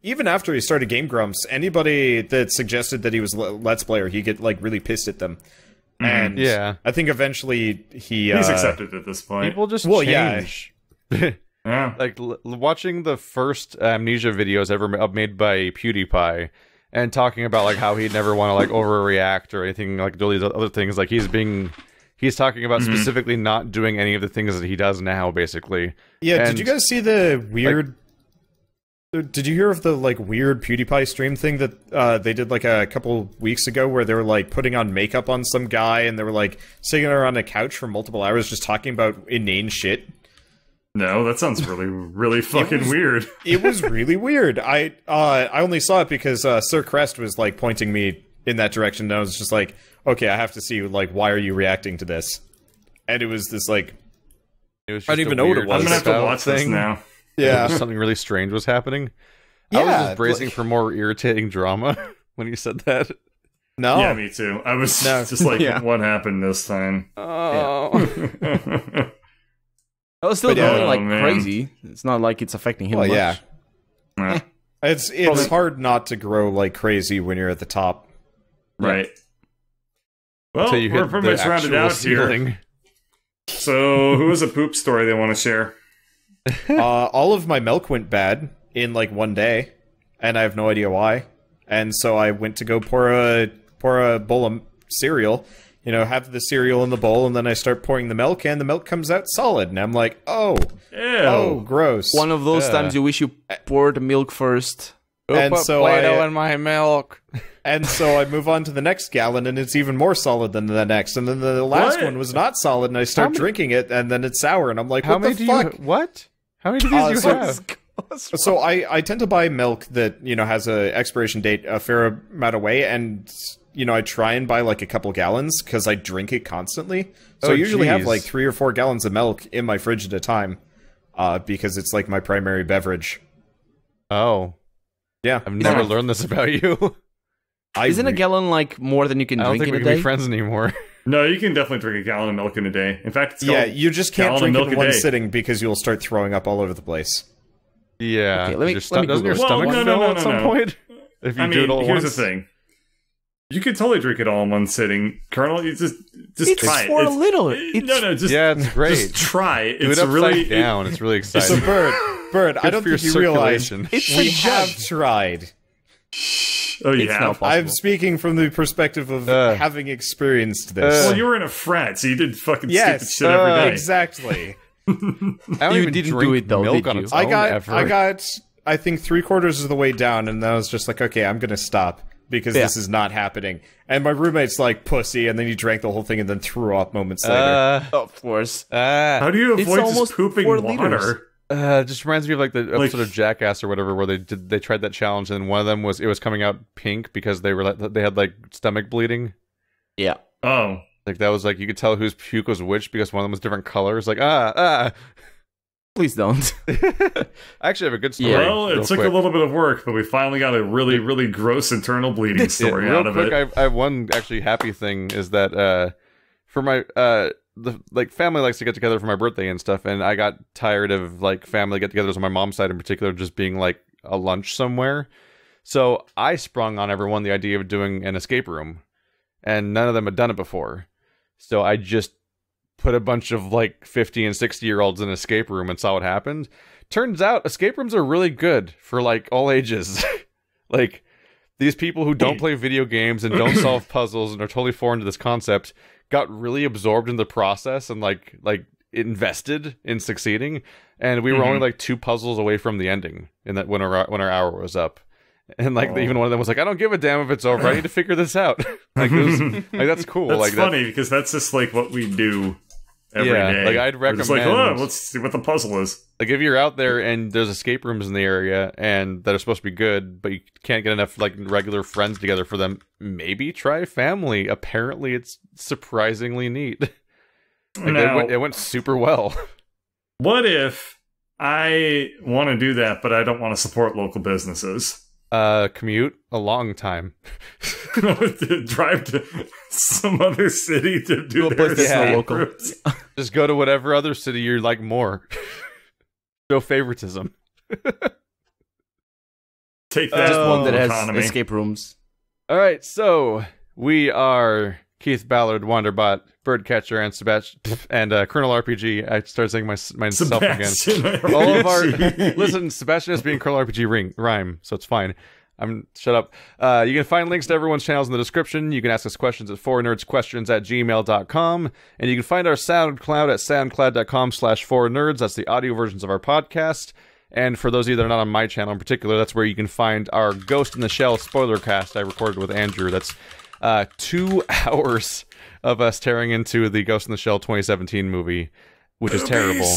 even after he started Game Grumps, anybody that suggested that he was Let's Player, he get like really pissed at them. And Yeah. I think eventually He's accepted at this point. People just yeah. change. Yeah. Like watching the first Amnesia videos ever made by PewDiePie, and talking about like how he'd never want to like overreact or anything, like do these other things. Like he's talking about specifically not doing any of the things that he does now, basically. Yeah. And, did you guys see the weird? Did you hear of the like weird PewDiePie stream thing that they did like a couple weeks ago, where they were like putting on makeup on some guy and they were like sitting around a couch for multiple hours just talking about inane shit? No, that sounds really, really fucking weird. It was really weird. I only saw it because Sir Crest was like pointing me in that direction, and I was just like, okay, I have to see like why are you reacting to this? And it was this like it was I don't even know what it was. I'm gonna have to watch this now. yeah. Something really strange was happening. Yeah, I was just bracing for more irritating drama when you said that. No. Yeah, me too. I was just like, what happened this time? Oh. I was still But, going like man. crazy. It's not like it's affecting him Well, much. yeah. Yeah. It's hard not to grow like crazy when you're at the top. Right. Well, Until you we're hit pretty the much rounded actual out here. ceiling. So, who has a poop story they want to share? All of my milk went bad in like one day, and I have no idea why. And so I went to go pour a bowl of cereal, have the cereal in the bowl, and then I start pouring the milk, and the milk comes out solid, and I'm like, oh, gross. One of those times you wish you poured the milk first. And put so Play-Doh in my milk. And so I move on to the next gallon, and it's even more solid than the next. And then the last one was not solid, and I start drinking it, and then it's sour, and I'm like, what the fuck? What? How many of these do you have? So I tend to buy milk that, has a expiration date a fair amount away, and, I try and buy like a couple gallons, because I drink it constantly. So I usually have like 3 or 4 gallons of milk in my fridge at a time, because it's like my primary beverage. Oh. Yeah. I've never learned this about you. Isn't a gallon like more than you can drink in a day? I don't think we can be friends anymore. No, you can definitely drink a gallon of milk in a day. In fact, you just can't drink it in one sitting because you'll start throwing up all over the place. Yeah. Okay, doesn't your stomach fill at some point? If you do it all here's once? the thing. You could totally drink it all in one sitting. Colonel, you just try it. For a little. It's great. Just try it. Do it upside down. It's really exciting. So, Bird, I don't think you realize we have tried. Oh, yeah. I'm speaking from the perspective of having experienced this. Well, you were in a frat, so you did fucking stupid shit every day. Exactly. I don't even didn't drink do it though, milk did on you? its own ever. I got, I think 3/4 of the way down, and then I was just like, okay, I'm gonna stop because this is not happening. And my roommate's like, pussy, and then he drank the whole thing and then threw up moments later. Of course. How do you avoid just pooping 4 water? liters. It just reminds me of like the episode of Jackass or whatever, where they tried that challenge, and one of them was coming out pink because they had like stomach bleeding. Yeah. Oh. Like that was like you could tell whose puke was which because one of them was different colors. Like Please don't. I actually have a good story. Well, it took a little bit of work, but we finally got a really, really gross internal bleeding story out of it. I have one actually happy thing is that for my the family likes to get together for my birthday and stuff, and I got tired of like family get-togethers on my mom's side in particular just being like a lunch somewhere. So I sprung on everyone the idea of doing an escape room, and none of them had done it before. So I just put a bunch of like 50 and 60-year-olds in an escape room and saw what happened. Turns out escape rooms are really good for like all ages. Like these people who don't play video games and don't solve puzzles and are totally foreign to this concept got really absorbed in the process and like invested in succeeding. And we were only like 2 puzzles away from the ending in that when our hour was up. And like even one of them was like, I don't give a damn if it's over. I need to figure this out. Like, that's cool. That's like funny because that's just like what we do every day. Like I'd recommend. It's like, oh, let's see what the puzzle is. Like if you're out there and there's escape rooms in the area and that are supposed to be good, but you can't get enough like regular friends together for them, maybe try family. Apparently, it's surprisingly neat. Like Now, it went super well. What if I want to do that, but I don't want to support local businesses? Commute a long time. To drive to some other city to do their escape rooms. Just go to whatever other city you like more. No favoritism. Take that. Just one that has economy. escape rooms. All right, so we are Keith Ballard, Wanderbot, Bird Catcher, and Sebastian, and Colonel RPG. I started saying myself again. All of our listen, Sebastian is being Colonel RPG rhyme, so it's fine. Shut up. You can find links to everyone's channels in the description. You can ask us questions at FourNerdsQuestions@gmail.com, and you can find our SoundCloud at soundcloud.com/4nerds. That's the audio versions of our podcast. And for those of you that are not on my channel in particular, that's where you can find our Ghost in the Shell spoiler cast I recorded with Andrew. That's 2 hours of us tearing into the Ghost in the Shell 2017 movie, which is terrible.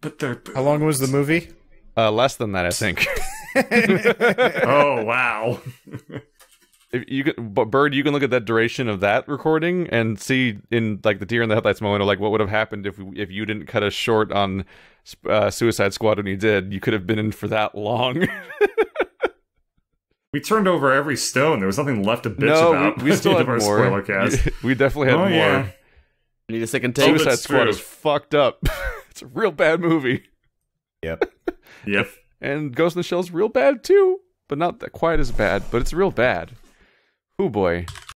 But they're How long was the movie? Less than that, I think. Oh, wow. But Bird, you can look at that duration of that recording and see in like the deer in the headlights moment of like what would have happened if you didn't cut us short on Suicide Squad when you did. You could have been in for that long. We turned over every stone. There was nothing left to bitch about. We still had our more. spoiler cast. We definitely had more. Yeah. Need a second take. Suicide Squad is fucked up. It's a real bad movie. Yep. Yep. And Ghost in the Shell's real bad too, but not quite as bad. But it's real bad. Oh boy.